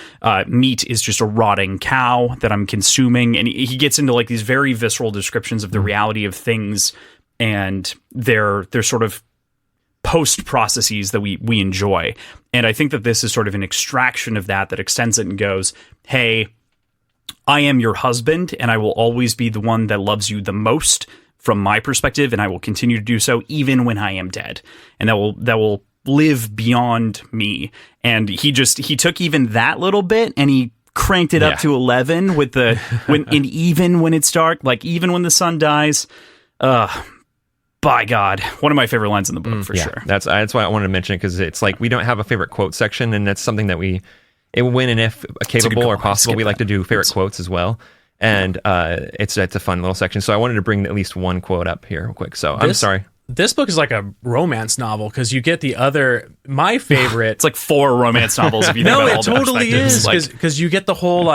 meat is just a rotting cow that I'm consuming, and he gets into like these very visceral descriptions of the reality of things and their sort of post processes that we enjoy. And I think that this is sort of an extraction of that extends it and goes, hey, I am your husband, and I will always be the one that loves you the most from my perspective, and I will continue to do so even when I am dead. And that will live beyond me. And he took even that little bit and he cranked it up to 11 with even when it's dark, like even when the sun dies. By God, one of my favorite lines in the book for sure.
That's why I wanted to mention it, because it's like we don't have a favorite quote section, and that's something that when and if capable or possible, we like to do favorite quotes as well. And it's a fun little section. So I wanted to bring at least one quote up here real quick. So I'm sorry.
This book is like a romance novel because you get my favorite.
It's like 4 romance novels if you think about all the perspectives.
No, it totally is, because you get the whole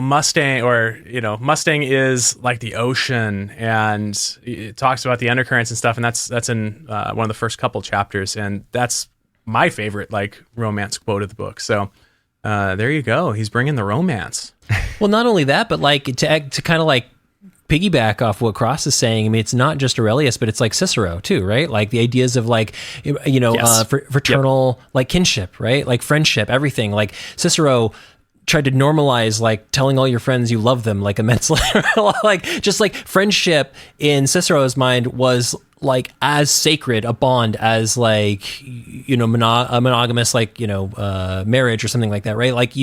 Mustang, or Mustang is like the ocean, and it talks about the undercurrents and stuff, and that's in one of the first couple chapters, and that's my favorite like romance quote of the book. So there you go. He's bringing the romance.
Well, not only that, but like to kind of like piggyback off what Cross is saying. I mean, it's not just Aurelius, but it's like Cicero too, right? Like the ideas of like, fraternal like kinship, right? Like friendship, everything. Like Cicero tried to normalize like telling all your friends you love them like immensely. Like just like friendship in Cicero's mind was like as sacred a bond as like, you know, a monogamous, like, you know, marriage or something like that, right? Like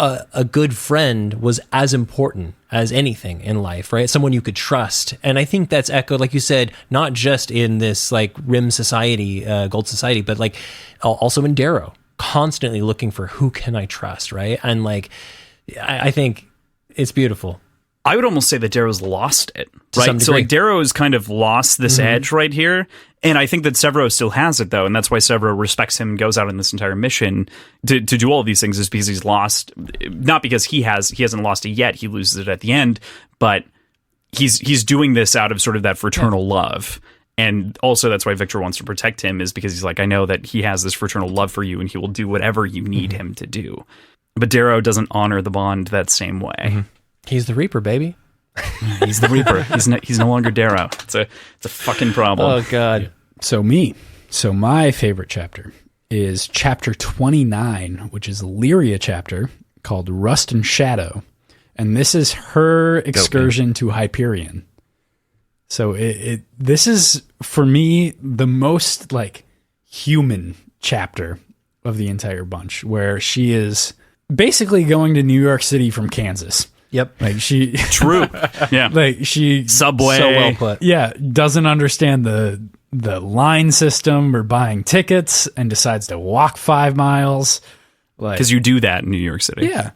a good friend was as important as anything in life, right? Someone you could trust. And I think that's echoed, like you said, not just in this like RIM society, gold society, but like also in Darrow, constantly looking for who can I trust, right? And like, I think it's beautiful.
I would almost say that Darrow's lost it, right? So like Darrow's kind of lost this edge right here. And I think that Severo still has it, though. And that's why Severo respects him and goes out on this entire mission to do all of these things, is because he's lost, not because he hasn't lost it yet. He loses it at the end, but he's doing this out of sort of that fraternal love. And also that's why Victor wants to protect him, is because he's like, I know that he has this fraternal love for you and he will do whatever you need him to do. But Darrow doesn't honor the bond that same way.
He's the Reaper, baby.
He's the Reaper. He's no longer Darrow. It's a fucking problem.
Oh God.
So my favorite chapter is chapter 29, which is a Lyria chapter called Rust and Shadow. And this is her excursion to Hyperion. So this is, for me, the most like human chapter of the entire bunch, where she is basically going to New York City from Kansas.
Yep.
Like she
True. Yeah.
Like she
subway.
So well put.
Yeah, doesn't understand the line system or buying tickets and decides to walk 5 miles. Like,
because you do that in New York City.
Yeah.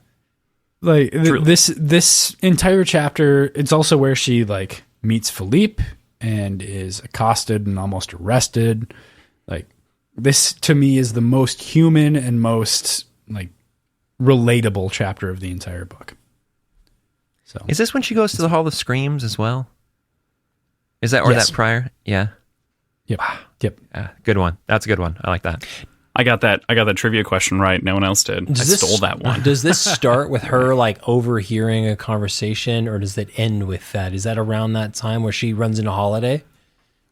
Like this entire chapter, it's also where she like meets Philippe and is accosted and almost arrested. Like, this to me is the most human and most like relatable chapter of the entire book. So
is this when she goes to the Hall of Screams as well? Is that that prior? Yeah.
Yep. Yep.
Good one. That's a good one. I like that.
I got that trivia question right. No one else did. I stole that one.
Does this start with her like overhearing a conversation, or does it end with that? Is that around that time where she runs into Holiday?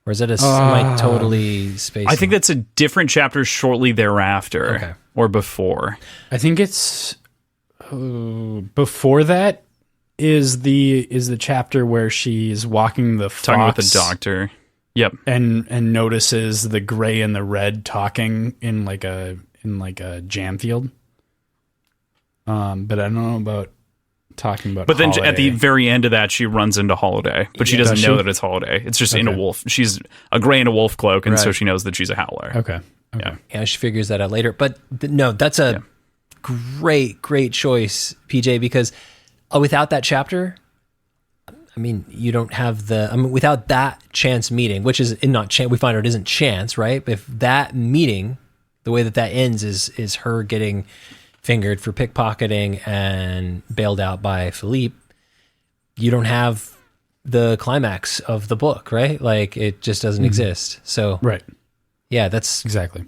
Or is it am I totally spacing?
I think that's a different chapter shortly thereafter.
Okay.
Or before.
I think it's before that is the chapter where she's walking the fox,
talking with the doctor. Yep.
And notices the gray and the red talking in like a jam field. But I don't know about talking about.
But then
Holiday.
at the very end of that, she runs into Holiday, but she doesn't know that it's Holiday. It's just in a wolf. She's a gray in a wolf cloak, and so she knows that she's a howler.
Okay.
Yeah, she figures that out later. But no, that's a great choice, PJ, because without that chapter, I mean, you don't have without that chance meeting, which is not chance, we find out it isn't chance, right? But if that meeting, the way that ends is her getting fingered for pickpocketing and bailed out by Philippe, you don't have the climax of the book, right? Like, it just doesn't exist. So,
right.
Yeah, that's
exactly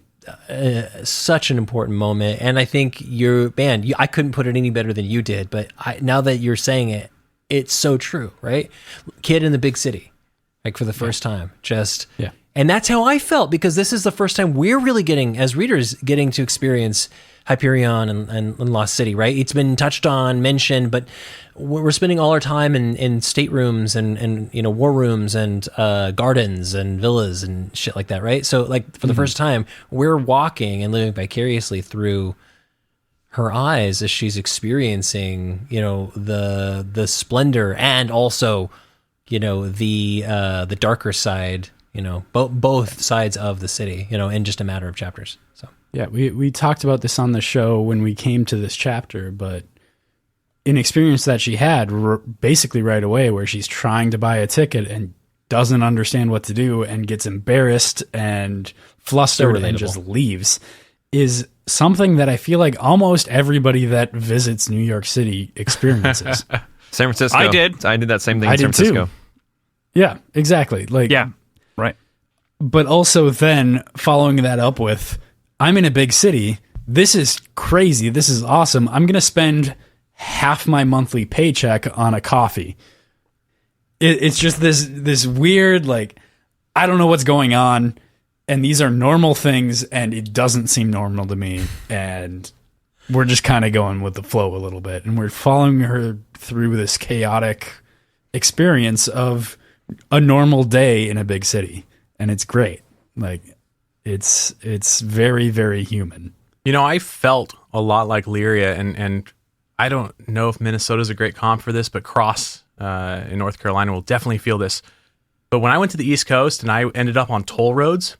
such an important moment. And I think I couldn't put it any better than you did, but now that you're saying it, it's so true, right? Kid in the big city, like for the first time, and that's how I felt, because this is the first time we're really as readers, getting to experience Hyperion and Lost City, right? It's been touched on, mentioned, but we're spending all our time in staterooms and war rooms and gardens and villas and shit like that, right? So like for the first time, we're walking and living vicariously through her eyes as she's experiencing, the splendor and also, the darker side, both sides of the city, in just a matter of chapters. So.
Yeah, we talked about this on the show when we came to this chapter, but an experience that she had basically right away, where she's trying to buy a ticket and doesn't understand what to do and gets embarrassed and flustered and just leaves, is something that I feel like almost everybody that visits New York City experiences.
San Francisco.
I did
that same thing in San Francisco.
Too. Yeah, exactly. Like,
yeah, right.
But also then following that up with, I'm in a big city. This is crazy. This is awesome. I'm going to spend half my monthly paycheck on a coffee. It's just this weird, like, I don't know what's going on, and these are normal things, and it doesn't seem normal to me. And we're just kind of going with the flow a little bit, and we're following her through this chaotic experience of a normal day in a big city, and it's great. Like, it's very, very human.
You know, I felt a lot like Lyria, and I don't know if Minnesota's a great comp for this, but Cross in North Carolina will definitely feel this. But when I went to the East Coast and I ended up on toll roads,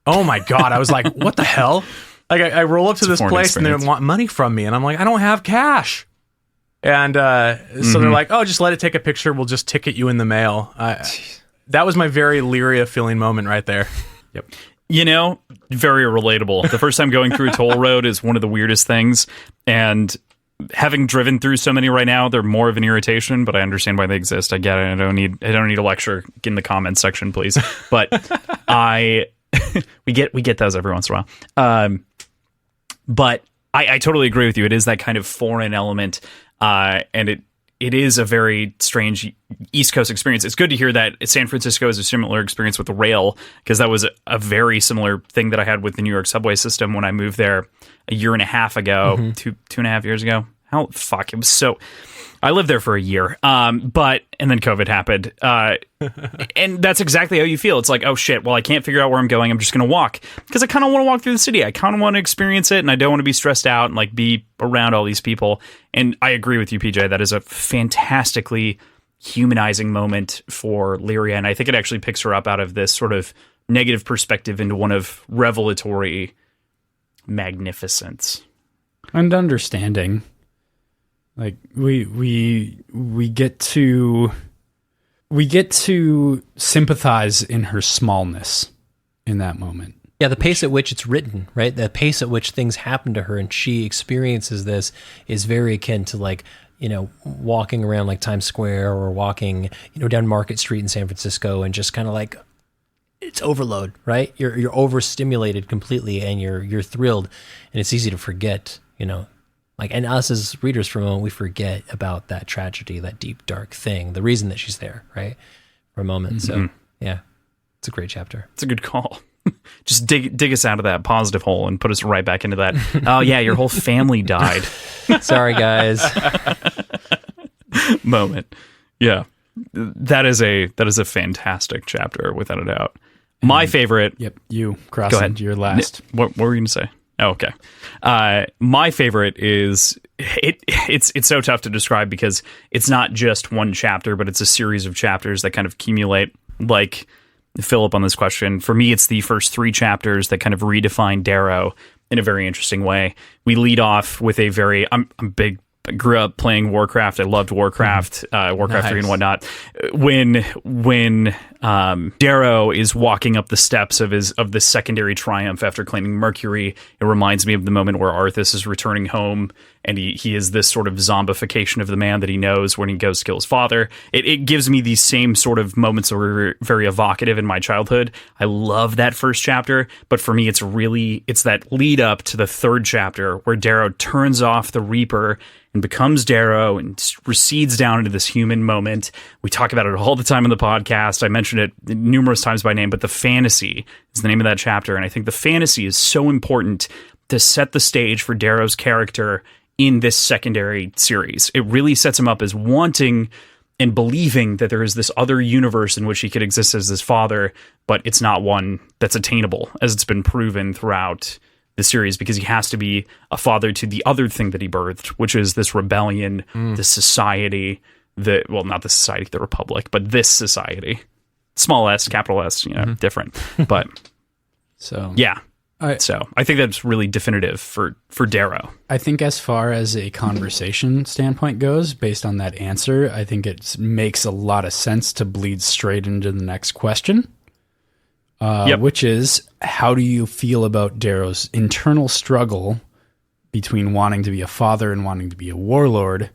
oh my God, I was like, what the hell? Like, I roll up to this place and they want money from me, and I'm like, I don't have cash. And so they're like, oh, just let it take a picture. We'll just ticket you in the mail. That was my very Lyria feeling moment right there.
Yep. You know, very relatable. The first time going through a toll road is one of the weirdest things. And having driven through so many right now, they're more of an irritation, but I understand why they exist. I get it. I don't need a lecture. Get in the comments section, please. But we get those every once in a while. But I totally agree with you. It is that kind of foreign element, and it is a very strange East Coast experience. It's good to hear that San Francisco has a similar experience with the rail, because that was a very similar thing that I had with the New York subway system when I moved there a year and a half ago, 2.5 years ago. It was so... I lived there for a year, and then COVID happened. And that's exactly how you feel. It's like, oh shit, well, I can't figure out where I'm going. I'm just going to walk, because I kind of want to walk through the city. I kind of want to experience it, and I don't want to be stressed out and like be around all these people. And I agree with you, PJ. That is a fantastically humanizing moment for Lyria. And I think it actually picks her up out of this sort of negative perspective into one of revelatory magnificence.
And understanding. Like we get to sympathize in her smallness in that moment.
Yeah, the pace at which it's written, right? The pace at which things happen to her and she experiences this is very akin to, like, you know, walking around like Times Square or walking, you know, down Market Street in San Francisco, and just kind of like, it's overload, right? You're overstimulated completely, and you're thrilled, and it's easy to forget, you know. Like, and us as readers, for a moment, we forget about that tragedy, that deep, dark thing, the reason that she's there, right? For a moment. So, yeah, it's a great chapter.
It's a good call. Just dig us out of that positive hole and put us right back into that. Oh, yeah, your whole family died.
Sorry, guys.
Moment. Yeah, that is a fantastic chapter, without a doubt. My favorite.
Yep, you cross
go ahead.
into your last.
What were you going to say? Oh, okay. My favorite is it's so tough to describe, because it's not just one chapter, but it's a series of chapters that kind of accumulate. Like Philip on this question, for me, it's the first 3 chapters that kind of redefine Darrow in a very interesting way. We lead off with a very I grew up playing Warcraft. I loved Warcraft, Warcraft 3 and whatnot. When Darrow is walking up the steps of the secondary triumph after claiming Mercury, it reminds me of the moment where Arthas is returning home, and he is this sort of zombification of the man that he knows when he goes to kill his father. It gives me these same sort of moments that were very evocative in my childhood. I love that first chapter, but for me, it's that lead up to the 3rd chapter where Darrow turns off the Reaper and becomes Darrow and recedes down into this human moment. We talk about it all the time in the podcast. I mentioned it numerous times by name, but the fantasy is the name of that chapter. And I think the fantasy is so important to set the stage for Darrow's character in this secondary series. It really sets him up as wanting and believing that there is this other universe in which he could exist as his father, but it's not one that's attainable, as it's been proven throughout the series, because he has to be a father to the other thing that he birthed, which is this rebellion, this society, not the society, the Republic, but this society. Small s, capital S, different. But
so
yeah. So I think that's really definitive for Darrow.
I think as far as a conversation standpoint goes, based on that answer, I think it makes a lot of sense to bleed straight into the next question. Which is, how do you feel about Darrow's internal struggle between wanting to be a father and wanting to be a warlord?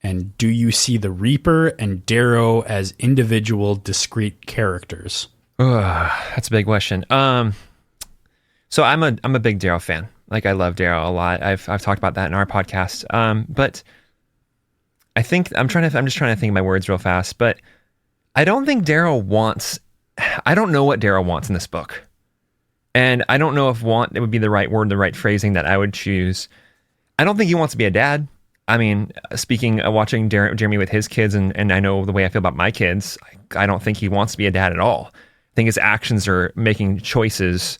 And do you see the Reaper and Darrow as individual, discrete characters?
That's a big question. So I'm a big Darrow fan. Like, I love Darrow a lot. I've talked about that in our podcast. But I think I'm just trying to think of my words real fast. But I don't think Darrow wants. I don't know what Darrow wants in this book. And I don't know if want it would be the right word, the right phrasing that I would choose. I don't think he wants to be a dad. I mean, watching Jeremy with his kids, and I know the way I feel about my kids, I don't think he wants to be a dad at all. I think his actions are making choices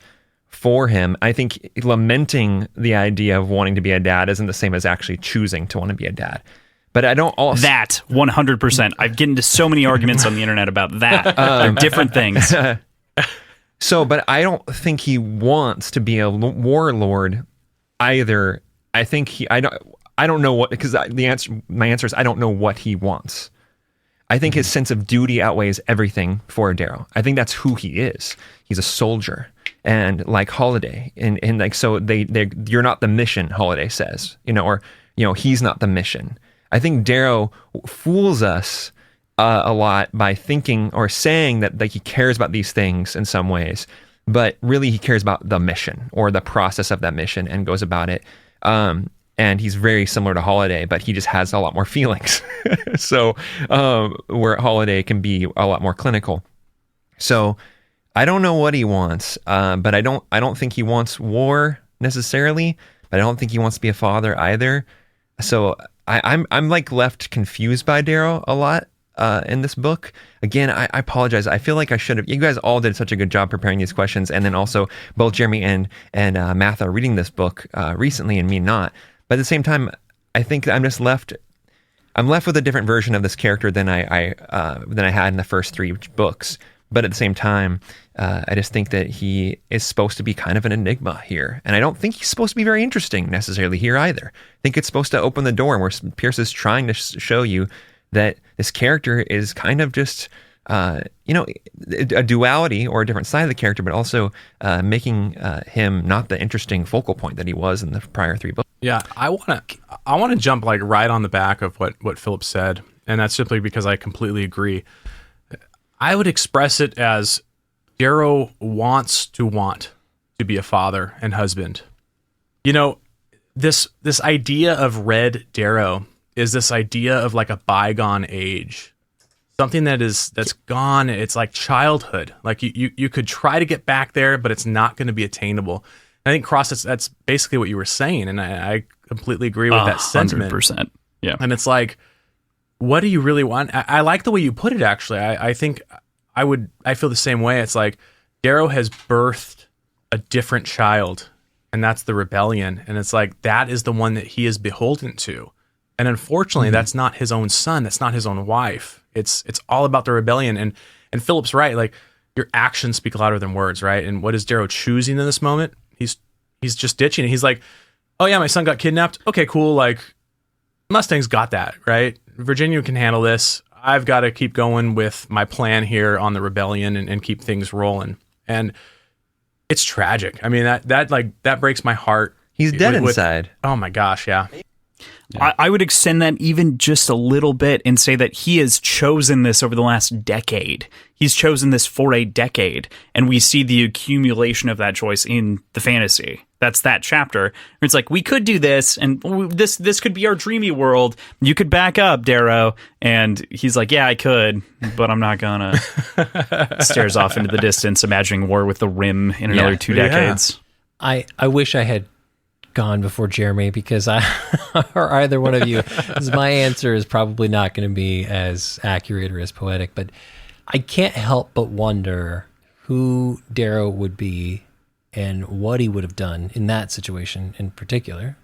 for him. I think lamenting the idea of wanting to be a dad isn't the same as actually choosing to want to be a dad. But I don't also...
That, 100%. I've gotten into so many arguments on the internet about that. They're different things.
So, but I don't think he wants to be a warlord either. I think I don't know what, because my answer is I don't know what he wants. I think his sense of duty outweighs everything for Darrow. I think that's who he is. He's a soldier, and like Holiday, and like, so you're not the mission, Holiday says, or he's not the mission. I think Darrow fools us a lot by thinking or saying that like he cares about these things in some ways, but really he cares about the mission or the process of that mission and goes about it. And he's very similar to Holiday, but he just has a lot more feelings. So where Holiday can be a lot more clinical. So I don't know what he wants, but I don't think he wants war necessarily, but I don't think he wants to be a father either. So I'm like left confused by Darrow a lot in this book. Again, I apologize. I feel like I should have. You guys all did such a good job preparing these questions, and then also both Jeremy and Math are reading this book recently, and me not. But at the same time, I think I'm just left. I'm left with a different version of this character than I had in the first 3 books. But at the same time, I just think that he is supposed to be kind of an enigma here. And I don't think he's supposed to be very interesting necessarily here either. I think it's supposed to open the door where Pierce is trying to show you that this character is kind of just, a duality or a different side of the character, but also making him not the interesting focal point that he was in the prior 3 books.
Yeah, I want to jump like right on the back of what Philip said, and that's simply because I completely agree. I would express it as Darrow wants to be a father and husband. This idea of Red Darrow is this idea of like a bygone age, something that's gone. It's like childhood. Like you could try to get back there, but it's not going to be attainable. And I think Cross, that's basically what you were saying, and I completely agree with that sentiment.
100%. Yeah,
and it's like, what do you really want? I like the way you put it. Actually, I think I feel the same way. It's like Darrow has birthed a different child, and that's the rebellion. And it's like that is the one that he is beholden to. And unfortunately, that's not his own son. That's not his own wife. It's all about the rebellion. And Philip's right. Like your actions speak louder than words, right? And what is Darrow choosing in this moment? He's just ditching it. He's like, oh yeah, my son got kidnapped. Okay, cool. Like Mustang's got that, right? Virginia can handle this. I've got to keep going with my plan here on the rebellion and keep things rolling. And it's tragic. I mean, that breaks my heart.
He's dead inside.
Oh my gosh, yeah.
I would extend that even just a little bit and say that he has chosen this over the last decade. He's chosen this for a decade, and we see the accumulation of that choice in the fantasy. That's that chapter. It's like, we could do this, and this could be our dreamy world. You could back up, Darrow. And he's like, yeah, I could, but I'm not gonna. Stares off into the distance, imagining war with the Rim in another 2 decades.
I wish I had gone before Jeremy, because or either one of you, because my answer is probably not going to be as accurate or as poetic, but I can't help but wonder who Darrow would be and what he would have done in that situation in particular,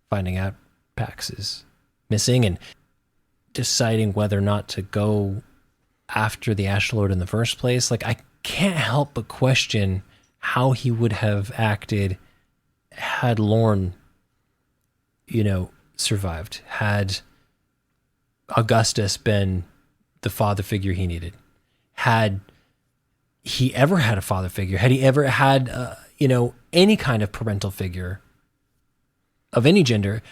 finding out Pax is missing and deciding whether or not to go after the Ash Lord in the first place. Like, I can't help but question how he would have acted had Lorne, survived, had Augustus been the father figure he needed, had he ever had a father figure, had he ever had, any kind of parental figure of any gender,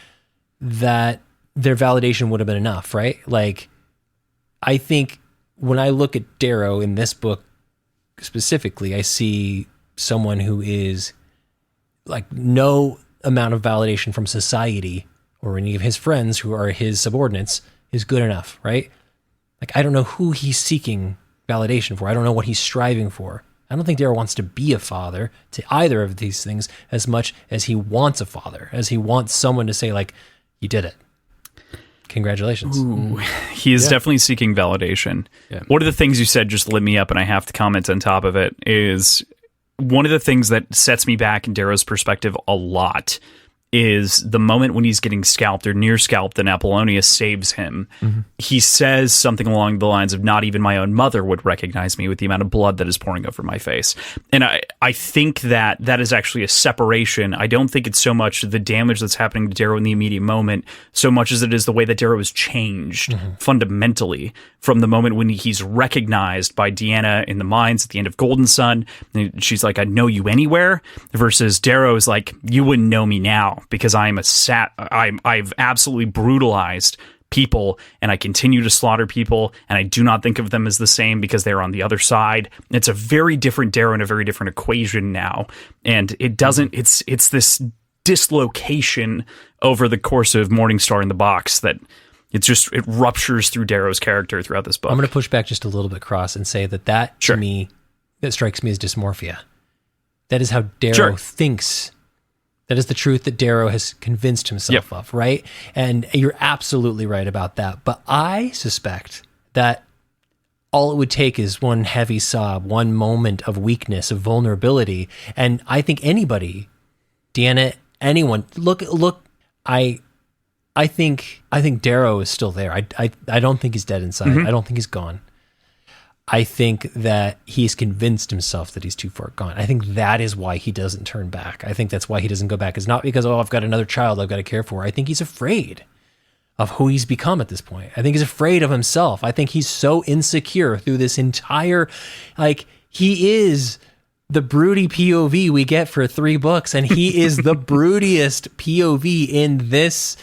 that their validation would have been enough, right? Like, I think when I look at Darrow in this book specifically, I see someone who is like no amount of validation from society or any of his friends who are his subordinates is good enough, right? Like, I don't know who he's seeking validation for. I don't know what he's striving for. I don't think Darrow wants to be a father to either of these things as much as he wants a father, as he wants someone to say, like, you did it. Congratulations.
Ooh, he is definitely seeking validation. Yeah. One of the things you said just lit me up, and I have to comment on top of it, is one of the things that sets me back in Darrow's perspective a lot is the moment when he's getting scalped or near scalped and Apollonia saves him. Mm-hmm. He says something along the lines of, not even my own mother would recognize me with the amount of blood that is pouring over my face. And I think that is actually a separation. I don't think it's so much the damage that's happening to Darrow in the immediate moment, so much as it is the way that Darrow has changed fundamentally from the moment when he's recognized by Deanna in the mines at the end of Golden Sun. And she's like, I'd know you anywhere, versus Darrow is like, you wouldn't know me now, because I've absolutely brutalized people, and I continue to slaughter people, and I do not think of them as the same because they're on the other side. It's a very different Darrow and a very different equation now, and it doesn't. It's this dislocation over the course of Morningstar in the Box that it ruptures through Darrow's character throughout this book.
I'm going to push back just a little bit, Cross, and say that to me, that strikes me as dysmorphia. That is how Darrow thinks. That is the truth that Darrow has convinced himself of, right? And you're absolutely right about that. But I suspect that all it would take is one heavy sob, one moment of weakness, of vulnerability. And I think anybody, Deanna, anyone, look, I think Darrow is still there. I don't think he's dead inside. Mm-hmm. I don't think he's gone. I think that he's convinced himself that he's too far gone. I think that is why he doesn't turn back. I think that's why he doesn't go back. It's not because, I've got another child I've got to care for. I think he's afraid of who he's become at this point. I think he's afraid of himself. I think he's so insecure through this entire, he is the broody POV we get for 3 books, and he is the broodiest POV in this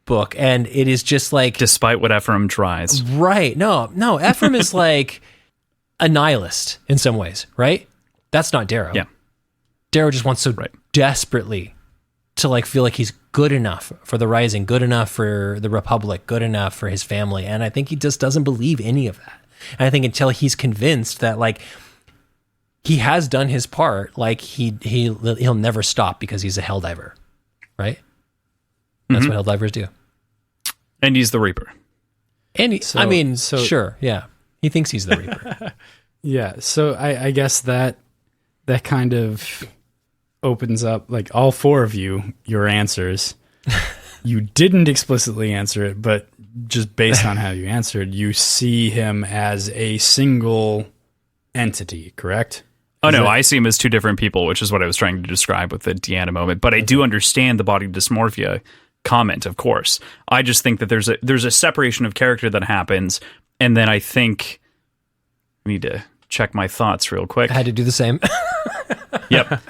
book, and it is just like,
despite what Ephraim tries,
right? No, Ephraim is like a nihilist in some ways, right? That's not Darrow.
Yeah,
Darrow just wants so desperately to feel like he's good enough for the Rising, good enough for the Republic, good enough for his family, and I think he just doesn't believe any of that. And I think until he's convinced that he has done his part, he'll never stop because he's a Helldiver, right? That's what Helldivers do.
And he's the Reaper.
And sure, yeah. He thinks he's the Reaper.
Yeah, so I guess that kind of opens up, all 4 of your answers. You didn't explicitly answer it, but just based on how you answered, you see him as a single entity, correct?
Oh, no, I see him as 2 different people, which is what I was trying to describe with the Deanna moment. But I do understand the body dysmorphia comment, of course. I just think that there's a separation of character that happens, and then I think I need to check my thoughts real quick.
I had to do the same.
Yep.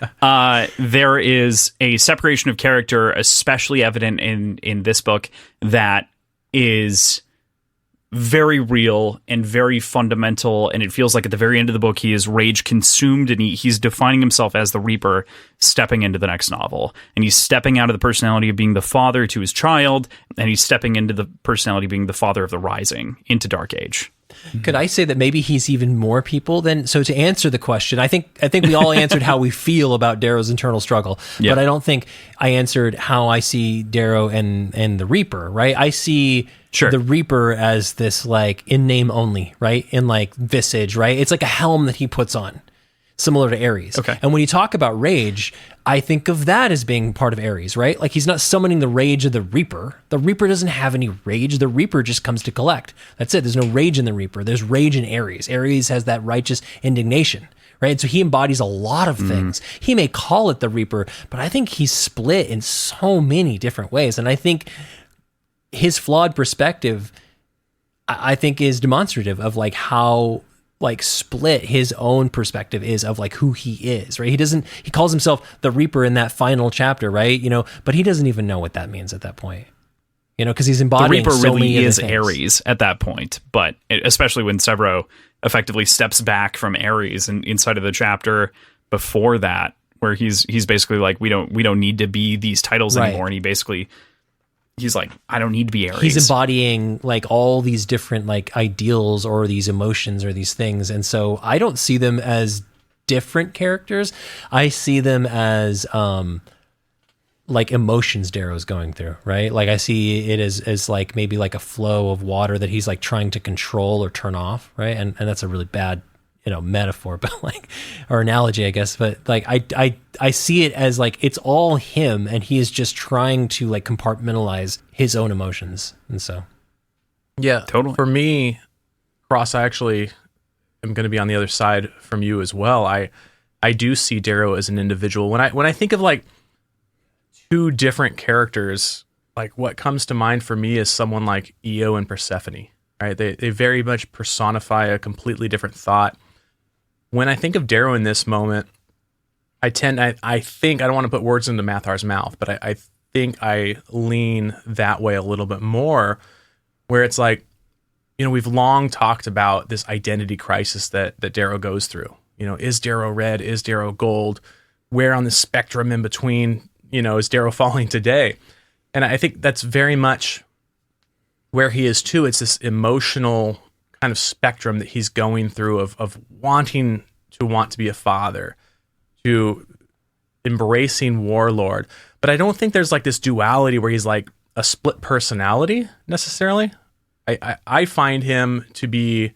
There is a separation of character, especially evident in this book, that is very real and very fundamental, and it feels like at the very end of the book he is rage consumed, and he's defining himself as the Reaper stepping into the next novel, and he's stepping out of the personality of being the father to his child, and he's stepping into the personality of being the father of the Rising into Dark Age.
Could I say that maybe he's even more people than? So to answer the question, I think we all answered how we feel about Darrow's internal struggle, but I don't think I answered how I see Darrow and the Reaper. Right? I see the Reaper as this in name only, right? In visage, right? It's like a helm that he puts on, similar to Ares.
Okay.
And when you talk about rage, I think of that as being part of Ares, right? He's not summoning the rage of the Reaper. The Reaper doesn't have any rage. The Reaper just comes to collect. That's it. There's no rage in the Reaper. There's rage in Ares. Ares has that righteous indignation, right? And so he embodies a lot of things. He may call it the Reaper, but I think he's split in so many different ways. And I think his flawed perspective, I think, is demonstrative of how split his own perspective is of who he is, right? He calls himself the Reaper in that final chapter, right? But he doesn't even know what that means at that point, because he's embodying
the Reaper
so
really
many
is
other things.
Ares at that point, but especially when Severo effectively steps back from Ares and inside of the chapter before that, where he's basically we don't need to be these titles anymore, and he's like, I don't need to be Ares.
He's embodying all these different ideals or these emotions or these things. And so I don't see them as different characters. I see them as like emotions Darrow's going through, right? Like I see it as like maybe like a flow of water that he's like trying to control or turn off, right? And that's a really bad, metaphor, but like, or analogy, I guess. But like I see it as like it's all him, and he is just trying to like compartmentalize his own emotions, and so.
Yeah,
totally.
For me, Cross, I actually am going to be on the other side from you as well. I do see Darrow as an individual. When I think of like two different characters, like what comes to mind for me is someone like Io and Persephone, right? They very much personify a completely different thought. When I think of Darrow in this moment, I think, I don't want to put words into Mathar's mouth, but I think I lean that way a little bit more, where it's like, we've long talked about this identity crisis that Darrow goes through. Is Darrow red? Is Darrow gold? Where on the spectrum in between, is Darrow falling today? And I think that's very much where he is too. It's this emotional kind of spectrum that he's going through of wanting to be a father, to embracing warlord. But I don't think there's like this duality where he's like a split personality necessarily. I find him to be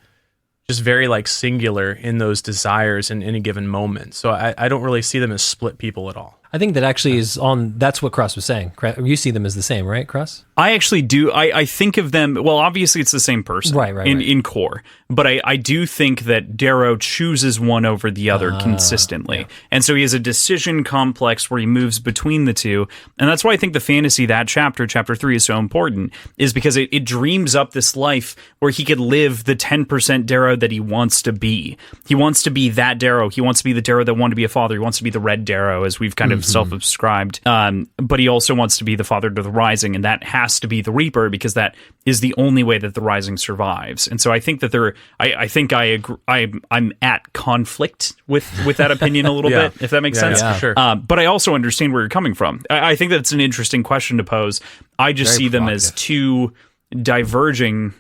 just very like singular in those desires in any given moment. So I don't really see them as split people at all.
I think that actually that's what Cross was saying. You see them as the same, right, Cross?
I actually do. I think of them, well, obviously it's the same person in core, but I do think that Darrow chooses one over the other consistently. Yeah. And so he has a decision complex where he moves between the two. And that's why I think the fantasy, that chapter 3, is so important, is because it dreams up this life where he could live the 10% Darrow that he wants to be. He wants to be that Darrow. He wants to be the Darrow that wanted to be a father. He wants to be the red Darrow, as we've kind of self-described. But he also wants to be the father to the Rising, and that has to be the Reaper, because that is the only way that the Rising survives. And so I think that I think I agree. I'm at conflict with that opinion a little bit, if that makes sense.
Yeah, for sure.
But I also understand where you're coming from. I think that's an interesting question to pose. I just see them as two diverging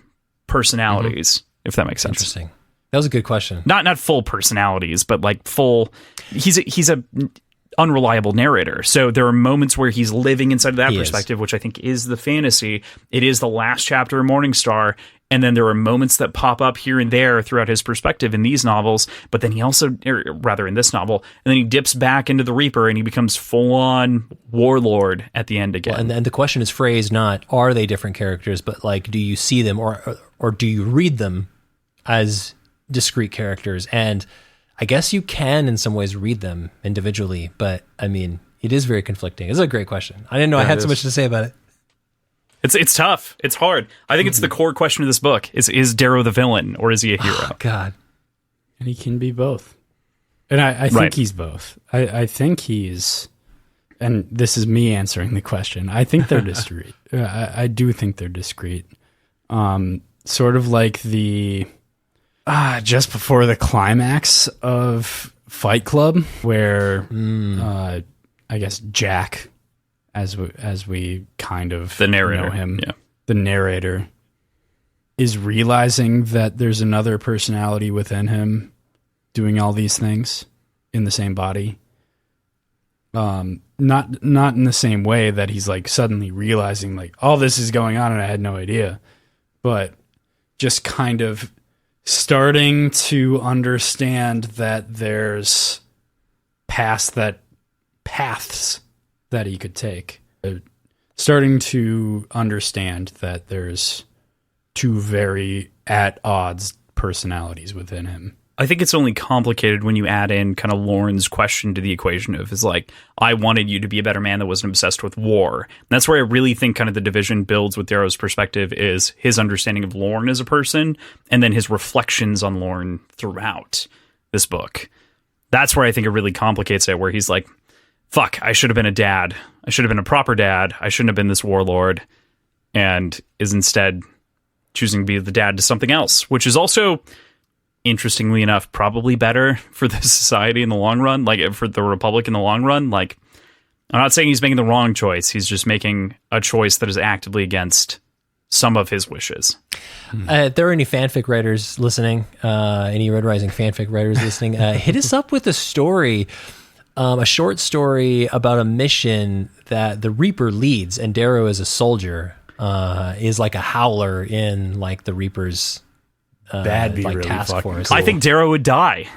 personalities, if that makes sense.
Interesting. That was a good question.
Not full personalities, but like full. He's a unreliable narrator. So there are moments where he's living inside of that perspective, which I think is the fantasy. It is the last chapter of Morningstar. And then there are moments that pop up here and there throughout his perspective in these novels. But then he also, or rather in this novel, and then he dips back into the Reaper and he becomes full-on warlord at the end again.
Well, and the question is phrased not, are they different characters, but like, do you see them or do you read them as discrete characters? And I guess you can in some ways read them individually, but I mean, it is very conflicting. It's a great question. I didn't know I had so much to say about it.
It's tough. It's hard. I think it's the core question of this book. Is Darrow the villain, or is he a hero?
Oh, God.
And he can be both. And I think he's both. I think he's, and this is me answering the question, I think they're discrete. I do think they're discrete. Sort of like the... just before the climax of Fight Club, where I guess Jack, as we kind of
the narrator,
know him, the narrator, is realizing that there's another personality within him doing all these things in the same body. Not in the same way that he's like suddenly realizing like all this is going on and I had no idea, but just kind of starting to understand that there's paths that he could take. Starting to understand that there's two very at odds personalities within him.
I think it's only complicated when you add in kind of Lauren's question to the equation of is like, I wanted you to be a better man that wasn't obsessed with war. And that's where I really think kind of the division builds with Darrow's perspective is his understanding of Lauren as a person and then his reflections on Lauren throughout this book. That's where I think it really complicates it, where he's like, fuck, I should have been a dad. I should have been a proper dad. I shouldn't have been this warlord, and is instead choosing to be the dad to something else, which is also, interestingly enough, probably better for the society in the long run, like for the Republic in the long run. Like, I'm not saying he's making the wrong choice. He's just making a choice that is actively against some of his wishes.
If there are any fanfic writers listening, any Red Rising fanfic writers listening, hit us up with a story, a short story about a mission that the Reaper leads, and Darrow is a soldier, is like a howler in like the Reaper's
That'd be
like
really
task
fucking
force.
cool.
I think Darrow would die.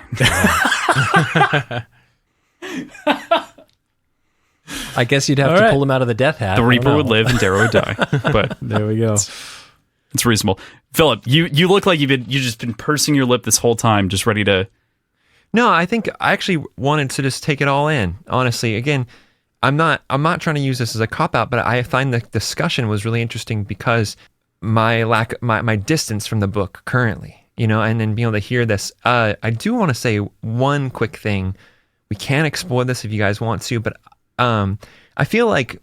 I guess you'd have
All
to
right.
pull him out of the death hat.
The
I don't
Reaper would
know.
live and Darrow would die. But
There we go.
it's reasonable. Philip, you look like you've just been pursing your lip this whole time, just ready to.
No, I think I actually wanted to just take it all in. Honestly, again, I'm not trying to use this as a cop out, but I find the discussion was really interesting because my distance from the book currently, and then being able to hear this. I do want to say one quick thing. We can explore this if you guys want to, but I feel like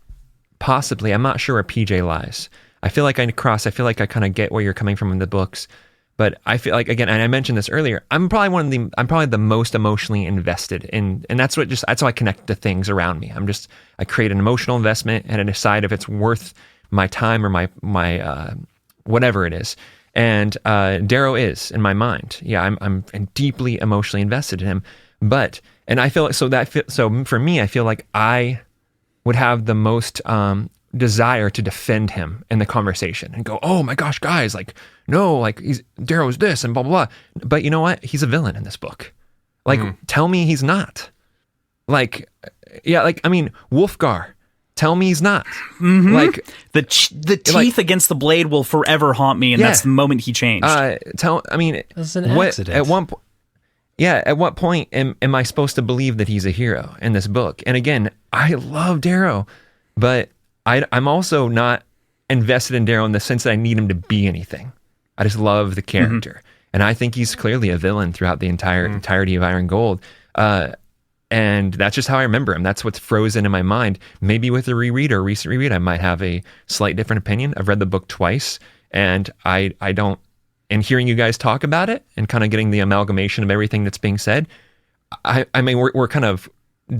possibly, I'm not sure where PJ lies. I feel like I kind of get where you're coming from in the books, but I feel like, again, and I mentioned this earlier, I'm probably the most emotionally invested in, and that's how I connect to things around me. I create an emotional investment and I decide if it's worth my time or my whatever it is. And Darrow is in my mind. Yeah, I'm deeply emotionally invested in him. And I feel so for me, I feel like I would have the most desire to defend him in the conversation and go, oh my gosh, guys, like, no, like Darrow's this and blah, blah, blah. But you know what? He's a villain in this book. Like, tell me he's not. Like, yeah, like, I mean, Wolfgar, tell me he's not.
Mm-hmm.
Like
The teeth against the blade will forever haunt me, and
Yeah.
that's the moment he changed.
It's an accident.
At what point am I supposed to believe that he's a hero in this book? And again, I love Darrow, but I'm also not invested in Darrow in the sense that I need him to be anything. I just love the character. And I think he's clearly a villain throughout the entirety of Iron Gold. And that's just how I remember him. That's what's frozen in my mind. Maybe with a recent reread, I might have a slight different opinion. I've read the book twice, and I don't. And hearing you guys talk about it and kind of getting the amalgamation of everything that's being said, I mean, we're kind of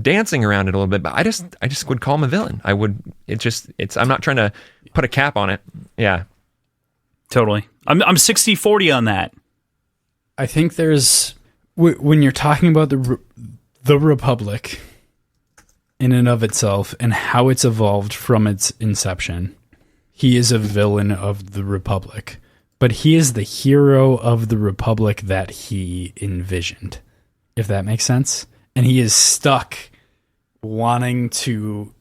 dancing around it a little bit, but I just would call him a villain. I'm not trying to put a cap on it. Yeah.
Totally. I'm 60-40 on that.
I think there's when you're talking about the Republic in and of itself and how it's evolved from its inception, he is a villain of the Republic, but he is the hero of the Republic that he envisioned, if that makes sense. And he is stuck wanting to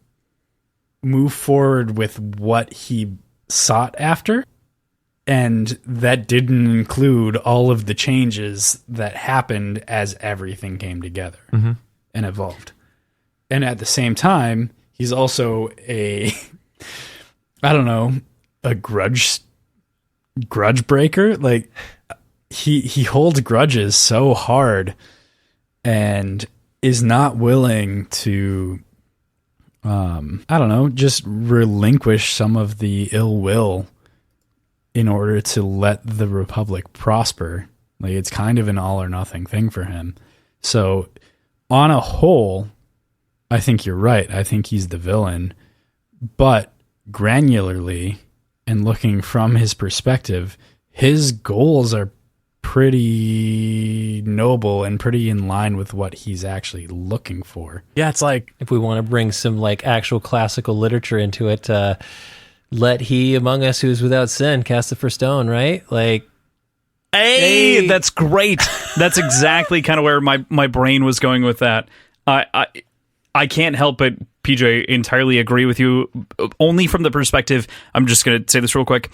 move forward with what he sought after. And that didn't include all of the changes that happened as everything came together and evolved. And at the same time, he's also a grudge breaker. Like he holds grudges so hard and is not willing to, just relinquish some of the ill will in order to let the Republic prosper. Like, it's kind of an all or nothing thing for him. So on a whole, I think you're right. I think he's the villain, but granularly and looking from his perspective, his goals are pretty noble and pretty in line with what he's actually looking for.
Yeah, it's like,
If we want to bring some like actual classical literature into it, let he among us who is without sin cast the first stone, right? Like,
Hey, that's great. That's exactly kind of where my brain was going with that. I can't help but, PJ, entirely agree with you, only from the perspective, I'm just going to say this real quick,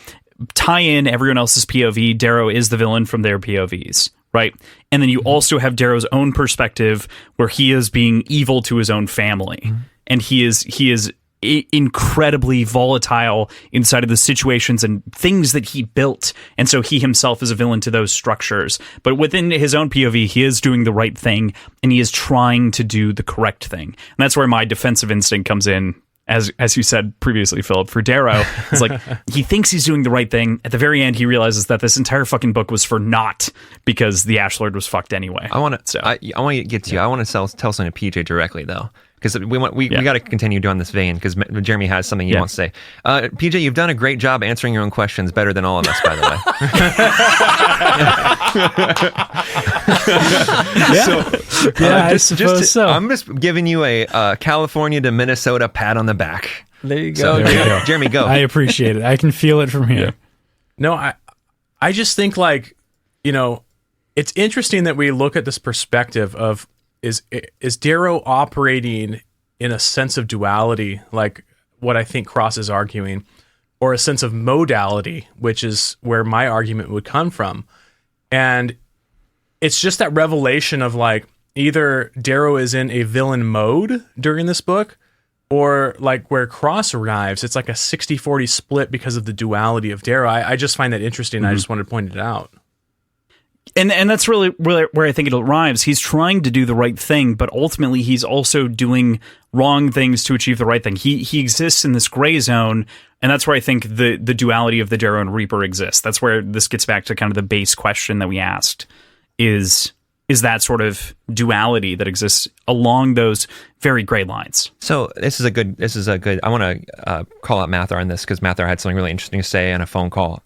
tie in everyone else's POV. Darrow is the villain from their POVs, right? And then you also have Darrow's own perspective where he is being evil to his own family. And he is incredibly volatile inside of the situations and things that he built, and so he himself is a villain to those structures. But within his own POV, he is doing the right thing and he is trying to do the correct thing, and that's where my defensive instinct comes in. As you said previously, Philip, for Darrow, it's like he thinks he's doing the right thing. At the very end, he realizes that this entire fucking book was for naught because the Ash Lord was fucked anyway.
I want to get to you. I want to tell something to PJ directly, though. because we got to continue doing this vein because Jeremy has something he wants to say. PJ, you've done a great job answering your own questions, better than all of us, by the way.
I suppose so.
I'm just giving you a California to Minnesota pat on the back.
There you go.
So, there you go. Jeremy, go.
I appreciate it. I can feel it from here.
No, I just think like, it's interesting that we look at this perspective of is Darrow operating in a sense of duality, like what I think Cross is arguing, or a sense of modality, which is where my argument would come from. And it's just that revelation of like either Darrow is in a villain mode during this book, or like where Cross arrives, it's like a 60-40 split because of the duality of Darrow. I just find that interesting. I just wanted to point it out.
And that's really where I think it arrives. He's trying to do the right thing, but ultimately he's also doing wrong things to achieve the right thing. He exists in this gray zone, and that's where I think the duality of the Darrow and Reaper exists. That's where this gets back to kind of the base question that we asked, is that sort of duality that exists along those very gray lines.
So this is a good, I want to call out Mathar on this because Mathar had something really interesting to say on a phone call.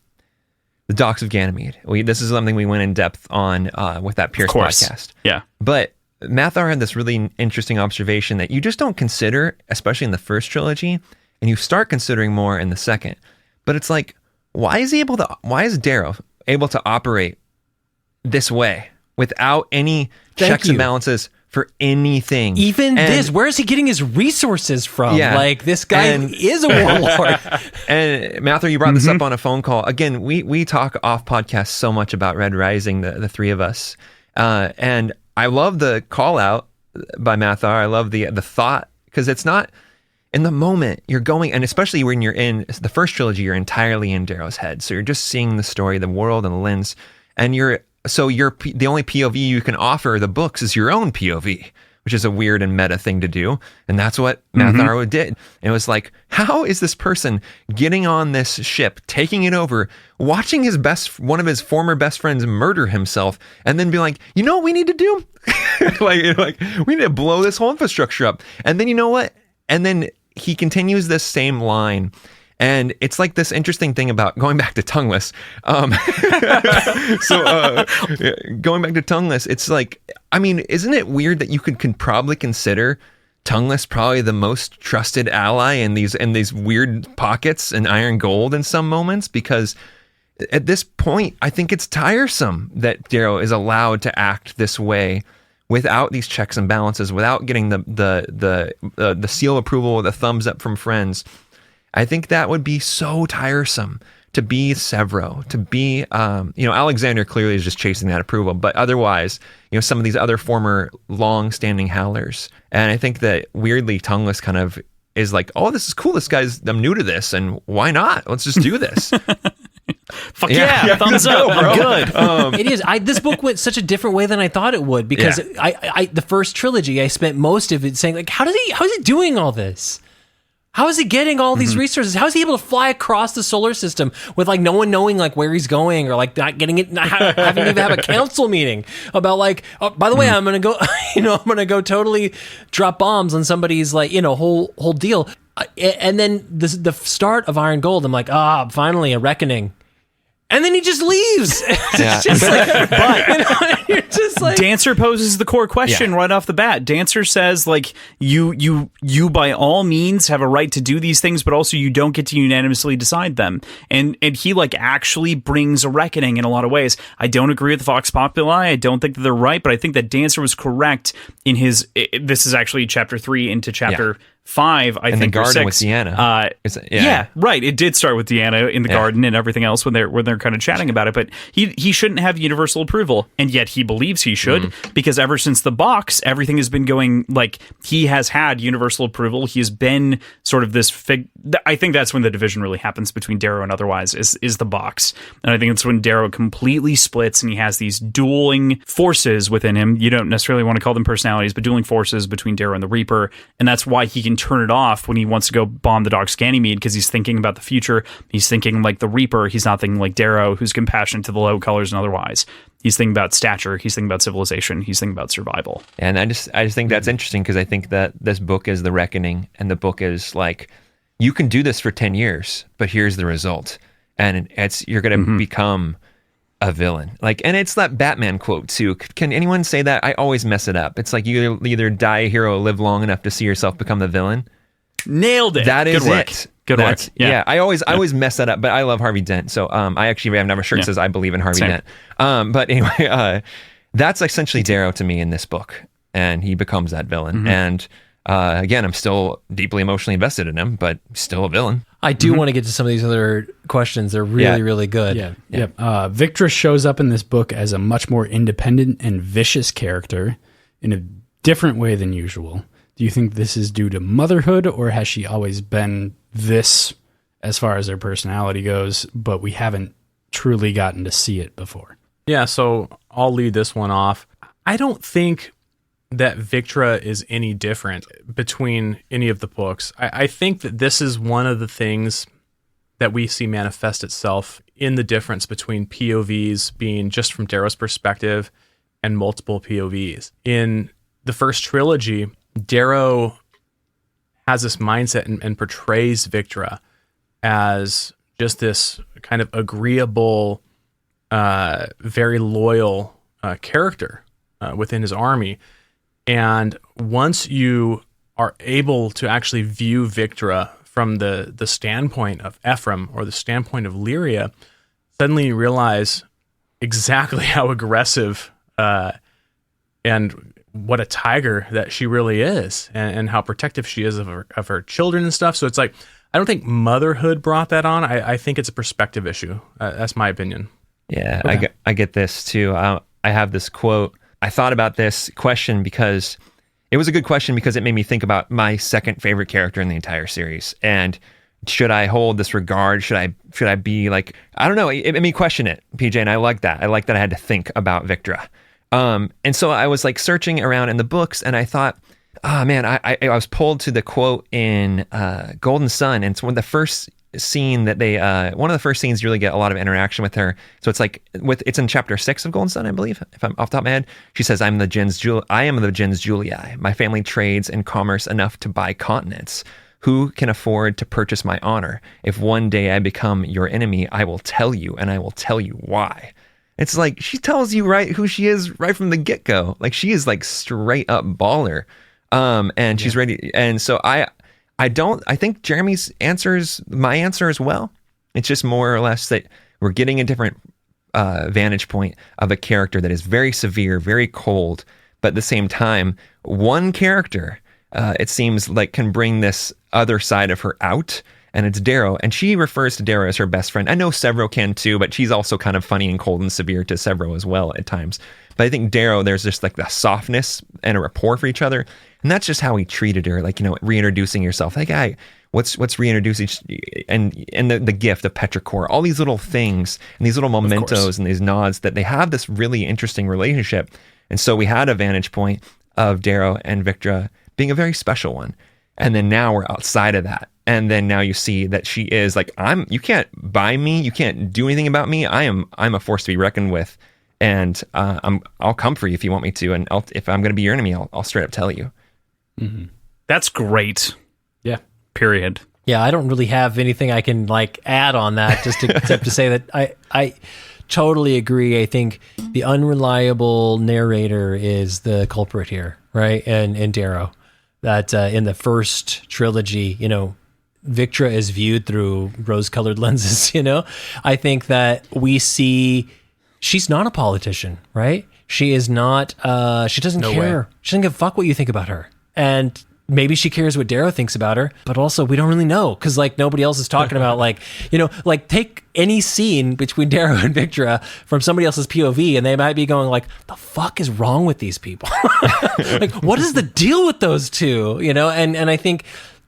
The Docks of Ganymede. This is something we went in depth on with that Pierce podcast.
Yeah.
But Mathar had this really interesting observation that you just don't consider, especially in the first trilogy, and you start considering more in the second. But it's like, why is Darrow able to operate this way without any checks and balances for anything?
Where is he getting his resources from?
Yeah.
Like, this guy is a warlord.
And Mathar, you brought this up on a phone call. Again, we talk off podcast so much about Red Rising, the three of us. And I love the call out by Mathar. I love the thought, because it's not in the moment you're going, and especially when you're in the first trilogy, you're entirely in Darrow's head. So you're just seeing the story, the world, and the lens, and you're the only POV you can offer the books is your own POV, which is a weird and meta thing to do. And that's what Mathar did. And it was like, how is this person getting on this ship, taking it over, watching one of his former best friends murder himself, and then be like, you know what we need to do? like we need to blow this whole infrastructure up. And then you know what? And then he continues this same line. And it's like this interesting thing about going back to Tongueless. Going back to Tongueless, it's like, I mean, isn't it weird that you could probably consider Tongueless probably the most trusted ally in these weird pockets in Iron Gold in some moments? Because at this point, I think it's tiresome that Darrow is allowed to act this way without these checks and balances, without getting the seal approval or the thumbs up from friends. I think that would be so tiresome to be Severo, to be, Alexander clearly is just chasing that approval, but otherwise, some of these other former long-standing Howlers. And I think that weirdly Tongueless kind of is like, oh, this is cool. I'm new to this, and why not? Let's just do this.
Fuck yeah, thumbs up, I'm good.
It is. This book went such a different way than I thought it would, because the first trilogy, I spent most of it saying, like, how is he doing all this? How is he getting all these resources? How is he able to fly across the solar system with like no one knowing like where he's going, or like not getting it, not having to even have a council meeting about like, oh, by the way, I'm gonna go, I'm gonna go totally drop bombs on somebody's like, whole deal. And then the start of Iron Gold, I'm like, finally a reckoning. And then he just leaves. It's just like, you're just like,
Dancer poses the core question right off the bat. Dancer says, like, you by all means have a right to do these things, but also you don't get to unanimously decide them. And he like actually brings a reckoning in a lot of ways. I don't agree with the Vox Populi. I don't think that they're right, but I think that Dancer was correct in his. This is actually chapter 3 into chapter 5, I
in
think,
the garden
or 6.
with Deanna.
Right. It did start with Deanna in the garden and everything else when they're kind of chatting about it. But he shouldn't have universal approval, and yet he believes he should, because ever since the box, everything has been going like he has had universal approval. He has been sort of this I think that's when the division really happens between Darrow and otherwise is the box, and I think it's when Darrow completely splits and he has these dueling forces within him. You don't necessarily want to call them personalities, but dueling forces between Darrow and the Reaper, and that's why he can turn it off when he wants to go bomb the Docks Ganymede, because he's thinking about the future. He's thinking like the Reaper. He's not thinking like Darrow, who's compassionate to the low colors and otherwise. He's thinking about stature. He's thinking about civilization. He's thinking about survival.
And I just think that's interesting because I think that this book is the reckoning, and the book is like, you can do this for 10 years, but here's the result. And you're going to become a villain. Like, and it's that Batman quote too. Can anyone say that? I always mess it up. It's like you either die a hero or live long enough to see yourself become the villain.
Nailed it.
That is
Good work.
it.
Good work.
Yeah. I always mess that up, but I love Harvey Dent. So I actually have a shirt that says I believe in Harvey Dent. But anyway, that's essentially Darrow to me in this book, and he becomes that villain. And again, I'm still deeply emotionally invested in him, but still a villain.
I do want to get to some of these other questions. They're really, really good.
Yeah. Victra shows up in this book as a much more independent and vicious character in a different way than usual. Do you think this is due to motherhood, or has she always been this as far as her personality goes, but we haven't truly gotten to see it before?
Yeah, so I'll lead this one off. I don't think that Victra is any different between any of the books. I think that this is one of the things that we see manifest itself in the difference between POVs being just from Darrow's perspective and multiple POVs. In the first trilogy, Darrow has this mindset and portrays Victra as just this kind of agreeable, very loyal character within his army. And once you are able to actually view Victra from the standpoint of Ephraim or the standpoint of Lyria, suddenly you realize exactly how aggressive and what a tiger that she really is, and how protective she is of her children and stuff. So it's like, I don't think motherhood brought that on. I think it's a perspective issue. That's my opinion.
Yeah, okay. I get this too. I have this quote. I thought about this question because it was a good question, because it made me think about my second favorite character in the entire series. And should I hold this regard? Should I be like, I don't know. It made me question it, PJ, and I like that. I like that I had to think about Victra. And so I was like searching around in the books, and I thought, oh man, I was pulled to the quote in Golden Sun, and it's one of the first scene that one of the first scenes you really get a lot of interaction with her. So it's like it's in chapter 6 of Golden Sun, I believe, if I'm off the top of my head. She says, I am the gens Julii. My family trades in commerce enough to buy continents. Who can afford to purchase my honor? If one day I become your enemy, I will tell you, and I will tell you why. It's like she tells you right who she is right from the get-go. Like, she is like straight up baller. And she's ready. And so I think Jeremy's answer is my answer as well. It's just more or less that we're getting a different vantage point of a character that is very severe, very cold, but at the same time, one character, it seems like, can bring this other side of her out. And it's Darrow, and she refers to Darrow as her best friend. I know Severo can too, but she's also kind of funny and cold and severe to Severo as well at times. But I think Darrow, there's just like the softness and a rapport for each other, and that's just how he treated her. Like, reintroducing yourself. Like, hey, what's reintroducing, and the gift of petrichor, all these little things and these little mementos and these nods that they have this really interesting relationship. And so we had a vantage point of Darrow and Victra being a very special one, and then now we're outside of that. And then now you see that she is like, you can't buy me. You can't do anything about me. I'm a force to be reckoned with. And I'll come for you if you want me to. And if I'm going to be your enemy, I'll straight up tell you.
Mm-hmm. That's great.
Yeah.
Period.
Yeah. I don't really have anything I can like add on that, except to say that I totally agree. I think the unreliable narrator is the culprit here, right? And Darrow, that in the first trilogy, Victra is viewed through rose-colored lenses, I think that we see she's not a politician, right? She is not, she doesn't care. She doesn't give a fuck what you think about her. And maybe she cares what Darrow thinks about her, but also we don't really know, because like nobody else is talking about like take any scene between Darrow and Victra from somebody else's POV, and they might be going like, the fuck is wrong with these people? Like, what is the deal with those two? And I think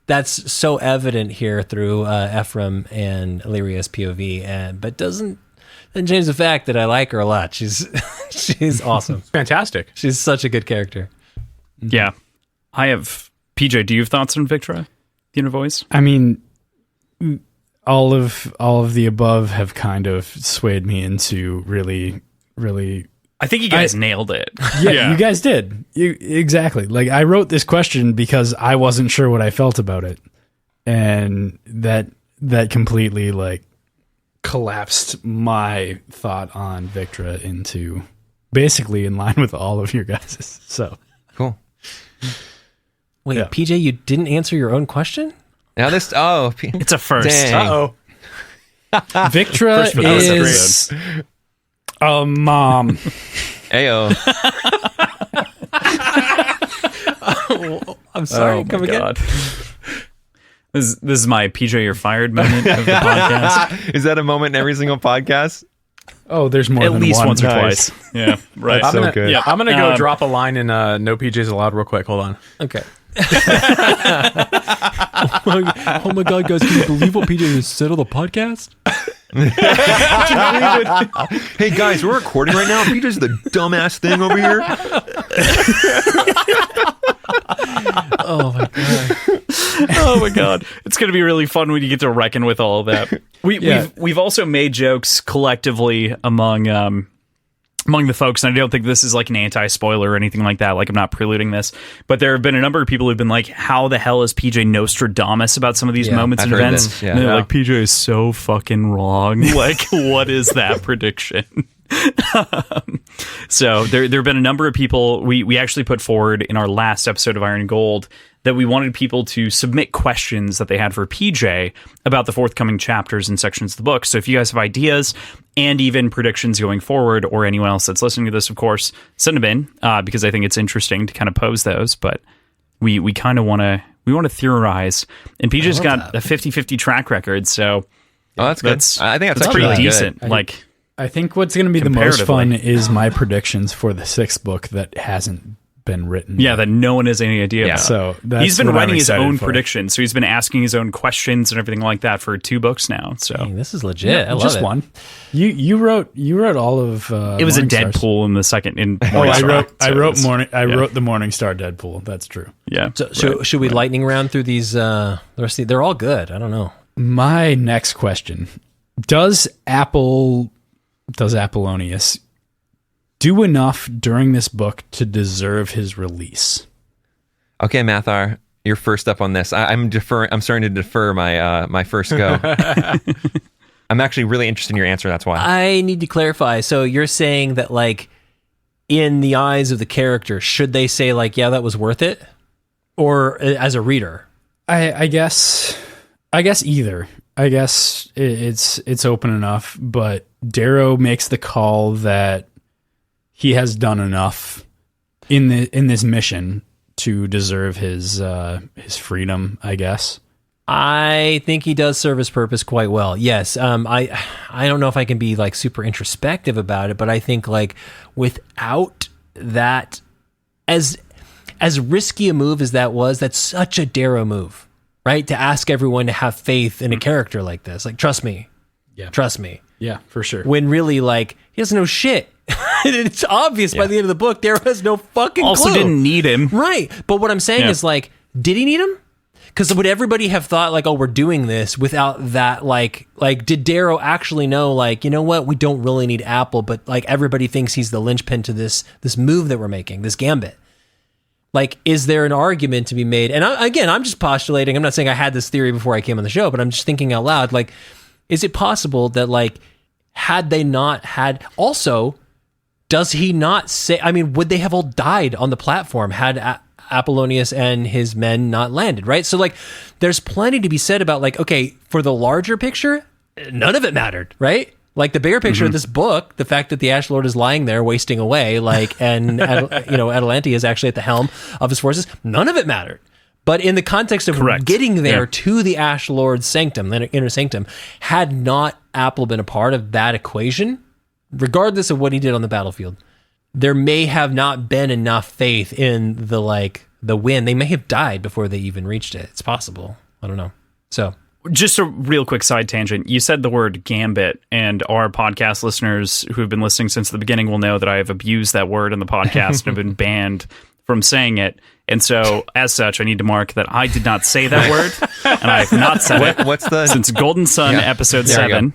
that's so evident here through Ephraim and Illyria's POV, but doesn't change the fact that I like her a lot. She's awesome.
Fantastic.
She's such a good character.
Yeah. I have... PJ, do you have thoughts on Victra, the inner voice?
I mean, all of the above have kind of swayed me into really, really
I think you guys nailed it.
Yeah, you guys did. Exactly. Like, I wrote this question because I wasn't sure what I felt about it. And that completely, like, collapsed my thought on Victra into basically in line with all of your guys'. So
Cool.
Wait, PJ, you didn't answer your own question?
Now this. Oh,
it's a first.
Dang.
Uh-oh.
Victra is a mom.
Ayo.
I'm sorry. Come again.
This is my PJ, you're fired moment of the podcast.
Is that a moment in every single podcast?
Oh, there's more
At
than
least
one.
once or
Nice.
twice. Yeah, right.
I'm gonna,
good.
I'm gonna go drop a line in No PJs Allowed real quick. Hold on.
Okay. Oh my God, guys! Can you believe what PJ just said on the podcast?
Hey guys, we're recording right now. PJ's the dumbass thing over here.
Oh my God!
Oh my God, it's going to be really fun when you get to reckon with all of that. We've also made jokes collectively among the folks, and I don't think this is like an anti-spoiler or anything like that. Like, I'm not preluding this, but there have been a number of people who've been like, "How the hell is PJ Nostradamus about some of these moments
I've
and
heard
events?"
this, yeah.
And they're
Yeah.
like, "PJ is so fucking wrong. Like, what is that prediction?" So there have been a number of people we actually put forward in our last episode of Iron and Gold that we wanted people to submit questions that they had for PJ about the forthcoming chapters and sections of the book. So if you guys have ideas and even predictions going forward, or anyone else that's listening to this, of course, send them in because I think it's interesting to kind of pose those. But we kind of want to theorize, and PJ's got a 50-50 track record, so
that's good. I think that's
pretty
really
decent.
Good.
I think what's going to be the most fun is my predictions for the 6th book that hasn't been written.
Yeah, that no one has any idea about.
So that's
he's been
what I'm
writing his
excited
own
for.
predictions, so he's been asking his own questions and everything like that for 2 books now. So
Dang, this is legit. I love
just
it.
one. You wrote all of.
it was a
Morningstar's.
Deadpool in the second. In
Oh,
Morningstar,
I wrote
so
wrote the Morningstar Deadpool. That's true.
Yeah.
So should we lightning round through these? The rest of they're all good. I don't know.
My next question: Does Apollonius do enough during this book to deserve his release?
Okay, Mathar, you're first up on this. I'm starting to defer my first go. I'm actually really interested in your answer. That's why.
I need to clarify. So you're saying that, like, in the eyes of the character, should they say like, "Yeah, that was worth it," or as a reader?
I guess either. I guess it's open enough, but Darrow makes the call that he has done enough in this mission to deserve his freedom, I guess.
I think he does serve his purpose quite well. Yes. I don't know if I can be like super introspective about it, but I think like without that, as risky a move as that was, that's such a Darrow move, right? To ask everyone to have faith in a character like this, like, trust me.
Yeah.
Trust me.
Yeah, for sure.
When really, like, he doesn't know shit. It's obvious by the end of the book, Darrow has no fucking
Also
clue.
didn't need him.
Right. But what I'm saying is, like, did he need him? Because would everybody have thought, like, oh, we're doing this without that, like, did Darrow actually know, like, you know what, we don't really need Apple, but, like, everybody thinks he's the linchpin to this move that we're making, this gambit. Like, is there an argument to be made? And I'm just postulating. I'm not saying I had this theory before I came on the show, but I'm just thinking out loud. Like, is it possible that, like, had they not had... Also, does he not say... I mean, would they have all died on the platform had Apollonius and his men not landed, right? So, like, there's plenty to be said about, like, okay, for the larger picture, none of it mattered, right? Like, the bigger picture of this book, the fact that the Ash Lord is lying there wasting away, like, and Atalante is actually at the helm of his forces, none of it mattered. But in the context of getting there to the Ash Lord's sanctum, the inner sanctum, had not Apple been a part of that equation, regardless of what he did on the battlefield, there may have not been enough faith in the win. They may have died before they even reached it. It's possible. I don't know. So...
Just a real quick side tangent. You said the word gambit, and our podcast listeners who have been listening since the beginning will know that I have abused that word in the podcast and have been banned from saying it. And so, as such, I need to mark that I did not say that word, and I have not said it
What's the
since Golden Sun episode 7.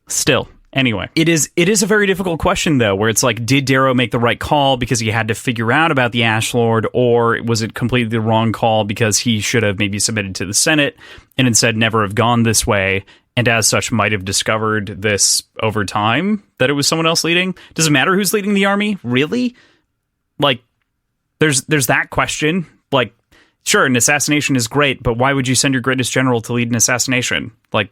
Still. Anyway, it is a very difficult question, though, where it's like, did Darrow make the right call because he had to figure out about the Ash Lord, or was it completely the wrong call because he should have maybe submitted to the Senate and instead never have gone this way, and as such might have discovered this over time, that it was someone else leading? Does it matter who's leading the army? Really? Like, there's that question. Like, sure, an assassination is great, but why would you send your greatest general to lead an assassination? Like,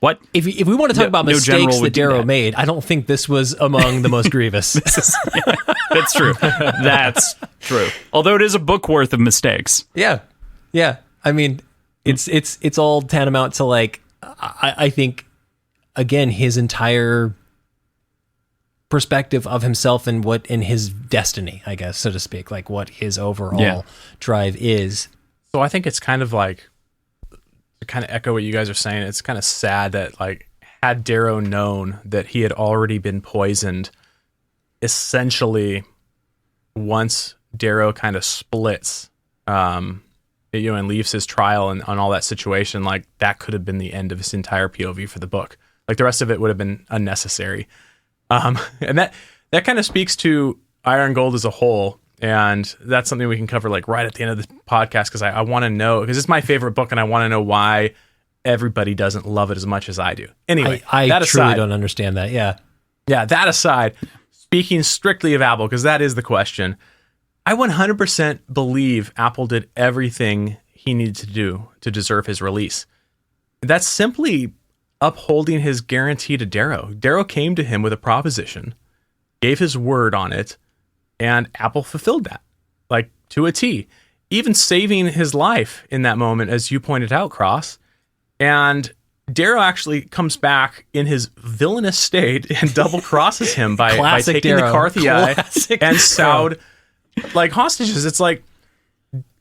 what?
If we want to talk about mistakes that Darrow made, I don't think this was among the most grievous.
That's true. That's true. Although it is a book worth of mistakes.
Yeah. I mean, it's all tantamount to, like, I think, again, his entire perspective of himself and what in his destiny, I guess, so to speak, like what his overall drive is.
So I think it's kind of like, to kind of echo what you guys are saying, it's kind of sad that, like, had Darrow known that he had already been poisoned, essentially once Darrow kind of splits, and leaves his trial and on all that situation, like, that could have been the end of his entire POV for the book. Like, the rest of it would have been unnecessary. And that kind of speaks to Iron Gold as a whole. And that's something we can cover, like, right at the end of the podcast, because I want to know, because it's my favorite book and I want to know why everybody doesn't love it as much as I do. Anyway,
I
that
truly
aside,
don't understand that. Yeah,
that aside, speaking strictly of Apple, because that is the question, I 100% believe Apple did everything he needed to do to deserve his release. That's simply upholding his guarantee to Darrow. Darrow came to him with a proposition, gave his word on it, and Apple fulfilled that, like, to a T, even saving his life in that moment, as you pointed out, Cross. And Darrow actually comes back in his villainous state and double crosses him by taking
Darrow.
the Carthii and Saud, like, hostages. It's like,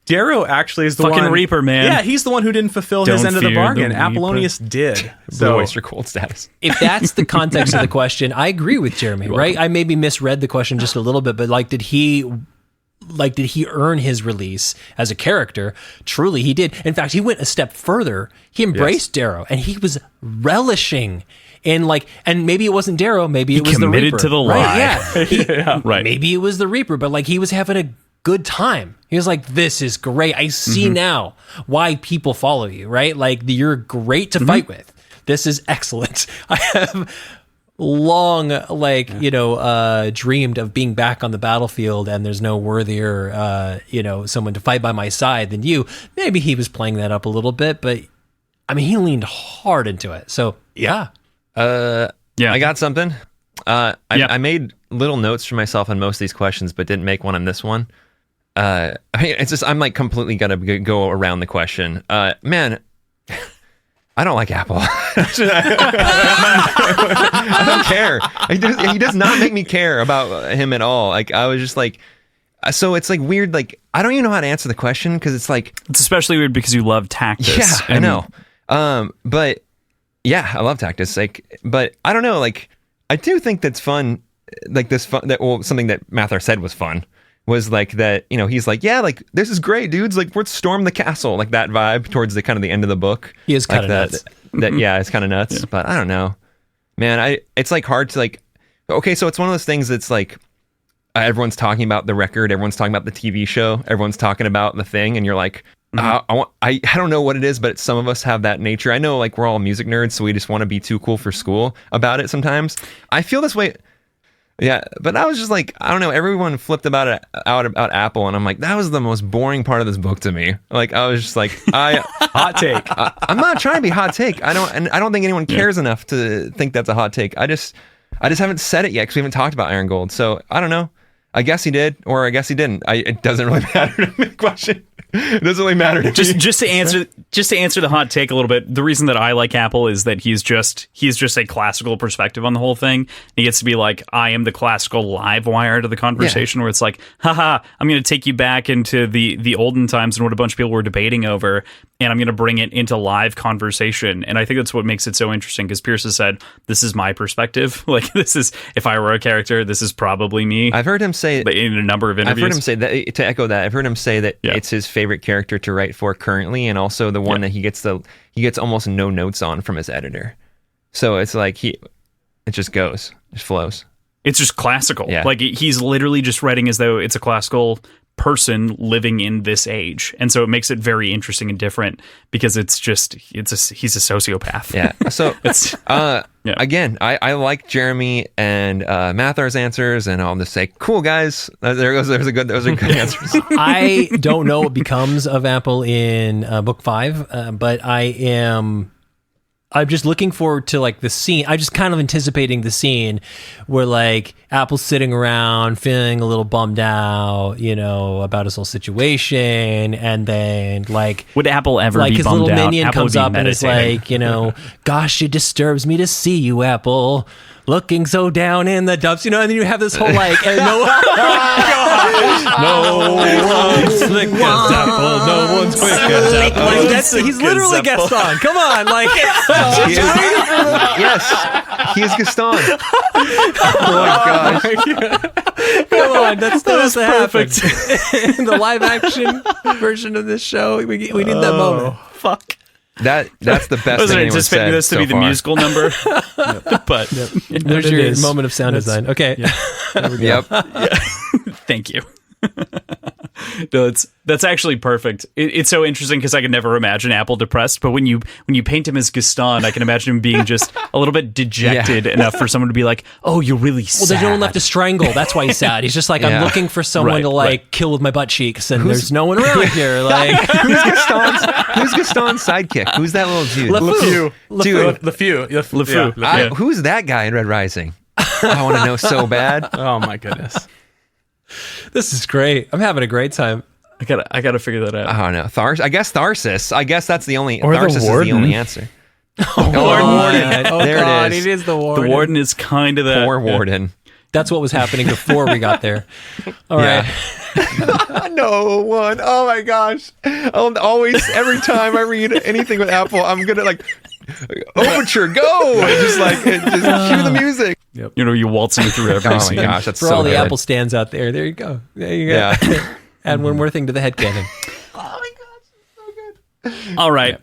Darrow actually is the
fucking
one.
Reaper, man.
Yeah, he's the one who didn't fulfill his end of the bargain. Apollonius did.
Blue oyster cult status.
if that's the context of the question, I agree with Jeremy, right? I maybe misread the question just a little bit, but, like, did he earn his release as a character? Truly, he did. In fact, he went a step further. He embraced Darrow, and he was relishing in, like, and maybe it wasn't Darrow, maybe it was the Reaper.
Committed to the lie.
Right? Yeah,
right.
Maybe it was the Reaper, but, like, he was having a good time. He was like, this is great. I see now why people follow you, right? Like, you're great to fight with. This is excellent. I have long, dreamed of being back on the battlefield, and there's no worthier, someone to fight by my side than you. Maybe he was playing that up a little bit, but I mean, he leaned hard into it. So yeah.
I got something. I made little notes for myself on most of these questions, but didn't make one on this one. I mean, it's just, I'm, like, completely gonna go around the question. Man, I don't like Apple. I don't care. He does not make me care about him at all. Like, I was just like, so it's, like, weird. Like, I don't even know how to answer the question, because it's like,
it's especially weird because you love Tactus.
Yeah, I know. But yeah, I love Tactus. Like, but I don't know. Like, I do think that's fun. Like, something that Mathar said was fun. Was like that, he's like, yeah, like, this is great, dudes. Like, let's storm the castle, like that vibe towards the kind of the end of the book.
He is kind of nuts.
Yeah, it's kind of nuts. Yeah. But I don't know, man. It's, like, hard to, like. Okay, so it's one of those things that's like, everyone's talking about the record, everyone's talking about the TV show, everyone's talking about the thing, and you're like, I don't know what it is, but some of us have that nature. I know, like, we're all music nerds, so we just want to be too cool for school about it. Sometimes I feel this way. Yeah, but I was just like, I don't know. Everyone flipped out about Apple, and I'm like, that was the most boring part of this book to me. Like, I was just like, hot take. I'm not trying to be hot take. I don't think anyone cares enough to think that's a hot take. I just haven't said it yet because we haven't talked about Iron Gold. So I don't know. I guess he did, or I guess he didn't. It doesn't really matter to me. Question. It doesn't really matter to me.
Just to answer the hot take a little bit. The reason that I like Apple is that he's just a classical perspective on the whole thing. He gets to be like, I am the classical live wire to the conversation, where it's like, haha, I'm going to take you back into the olden times and what a bunch of people were debating over, and I'm going to bring it into live conversation. And I think that's what makes it so interesting, because Pierce has said, this is my perspective. Like, this is, if I were a character, this is probably me.
I've heard him say
in a number of interviews.
I've heard him say that, to echo that, I've heard him say that it's his favorite character to write for currently, and also the one that he gets almost no notes on from his editor. So it's like it just goes, it flows.
It's just classical.
Yeah.
Like he's literally just writing as though it's a classical person living in this age, and so it makes it very interesting and different because he's a sociopath.
Yeah. So
It's
again, I like Jeremy and Mathar's answers, and I'll just say, cool guys. Those are good answers.
I don't know what becomes of Apple in book 5, but I'm just looking forward to like the scene. I'm just kind of anticipating the scene where like Apple's sitting around feeling a little bummed out, about his whole situation, and then like
would Apple ever
like
be
his
bummed
little
out?
minion
Apple
comes
would be
up and is
meditating.
like, gosh, it disturbs me to see you, Apple, looking so down in the dumps, and then you have this whole like, and no one's slick as Apple, no one's quick as Apple. Like, he's literally Gaston. Come on, like,
Yes, he is Gaston. Oh my gosh.
come on, that's perfect. In the live action version of this show, we need that moment.
Fuck.
That's the best
I wasn't
thing anyone
anticipating
said
this to
so
be the
far.
musical number, but
There's your moment of sound design. Okay.
Yep.
thank you. No, that's actually perfect. It's so interesting because I can never imagine Apple depressed, but when you paint him as Gaston, I can imagine him being just a little bit dejected enough for someone to be like, "Oh, you're really sad."
Well, there's no one left to strangle. That's why he's sad. He's just like, I'm
Yeah.
looking for someone
Right,
to like
right.
kill with my butt cheeks, and there's no one around here. Like,
Who's Gaston's sidekick? Who's that little dude?
LeFou.
Dude,
LeFou. Yeah.
who's that guy in Red Rising? I want to know so bad.
Oh my goodness.
this is great. I'm having a great time.
I gotta figure that out.
I don't know. I guess Tharsis. I guess that's the only.
Or the
Tharsis is the
warden.
only answer.
Warden. Oh,
There it
God,
is.
It is the
The
warden.
warden is kind of that.
Poor warden.
That's what was happening before we got there. All right.
No one. Oh my gosh. I'll always, every time I read anything with Apple, I'm gonna like overture, go, and just cue the music.
You waltzing through every
Oh my
scene.
gosh, that's
For
so
all the
good.
Apple stands out there, there you go. There you go.
Yeah.
Add one more thing to the headcanon.
All right.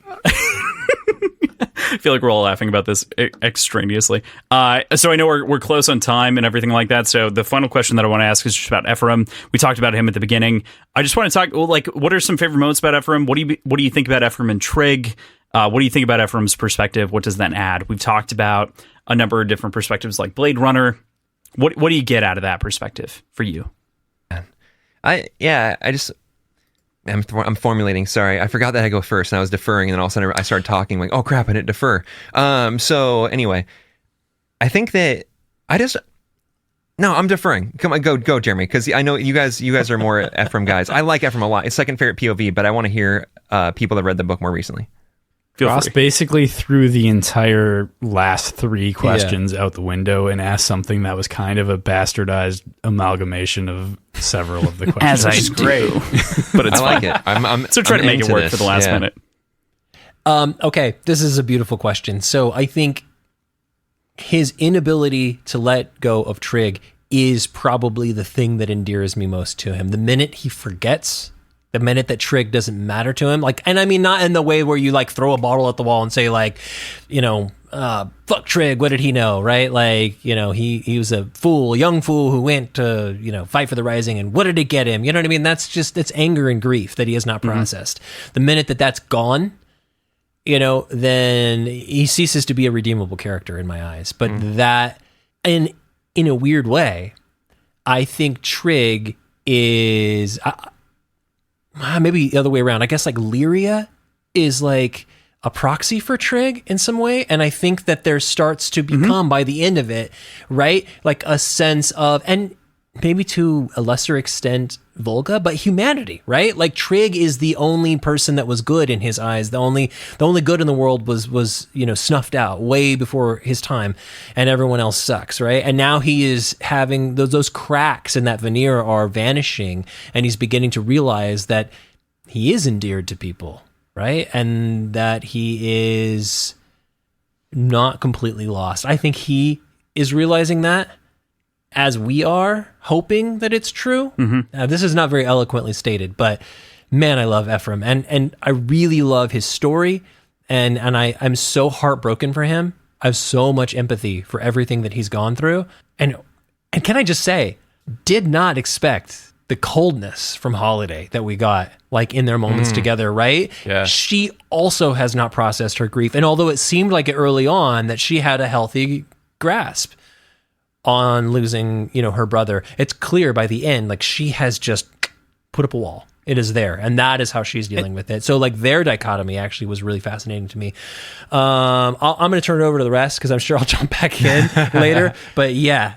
I feel like we're all laughing about this extraneously. So I know we're close on time and everything like that. So the final question that I want to ask is just about Ephraim. We talked about him at the beginning. I just want to talk, what are some favorite moments about Ephraim? What do you think about Ephraim and Trig? What do you think about Ephraim's perspective? What does that add? We've talked about a number of different perspectives like Blade Runner. What do you get out of that perspective for you?
I'm formulating. Sorry, I forgot that I go first, and I was deferring, and then all of a sudden I started talking. Like, oh crap, I didn't defer. So anyway, I think that I'm deferring. Come on, go, Jeremy, because I know you guys are more Ephraim guys. I like Ephraim a lot. It's second favorite POV, but I want to hear people that read the book more recently.
Ross basically threw the entire last 3 questions out the window and asked something that was kind of a bastardized amalgamation of several of the questions.
As I do. But it's
I like
fun.
it. I'm
So try to make it
into
work
this.
for the last
Yeah.
minute.
Okay, this is a beautiful question. So I think his inability to let go of Trig is probably the thing that endears me most to him. The minute he forgets, the minute that Trig doesn't matter to him, like, and I mean, not in the way where you like throw a bottle at the wall and say like, fuck Trig, what did he know, right? Like, he was a young fool who went to, fight for the Rising, and what did it get him? You know what I mean? It's anger and grief that he has not processed. The minute that that's gone, then he ceases to be a redeemable character in my eyes. But that, in a weird way, I think Trig is... maybe the other way around. I guess like Lyria is like a proxy for Trig in some way. And I think that there starts to become by the end of it, right? Like a sense of, and maybe to a lesser extent, Volga, but humanity, right? Like Trig is the only person that was good in his eyes. The only good in the world was snuffed out way before his time, and everyone else sucks, right? And now he is having those cracks in that veneer are vanishing, and he's beginning to realize that he is endeared to people, right? And that he is not completely lost. I think he is realizing that, as we are hoping that it's true. This is not very eloquently stated, but man, I love Ephraim, and I really love his story, and I'm so heartbroken for him I have so much empathy for everything that he's gone through. And can I just say, did not expect the coldness from Holiday that we got, like in their moments together, right?
Yeah.
She also has not processed her grief. And although it seemed like it early on that she had a healthy grasp on losing, her brother, it's clear by the end, like she has just put up a wall. It is there. And that is how she's dealing with it. So like their dichotomy actually was really fascinating to me. I'm going to turn it over to the rest because I'm sure I'll jump back in later. But yeah,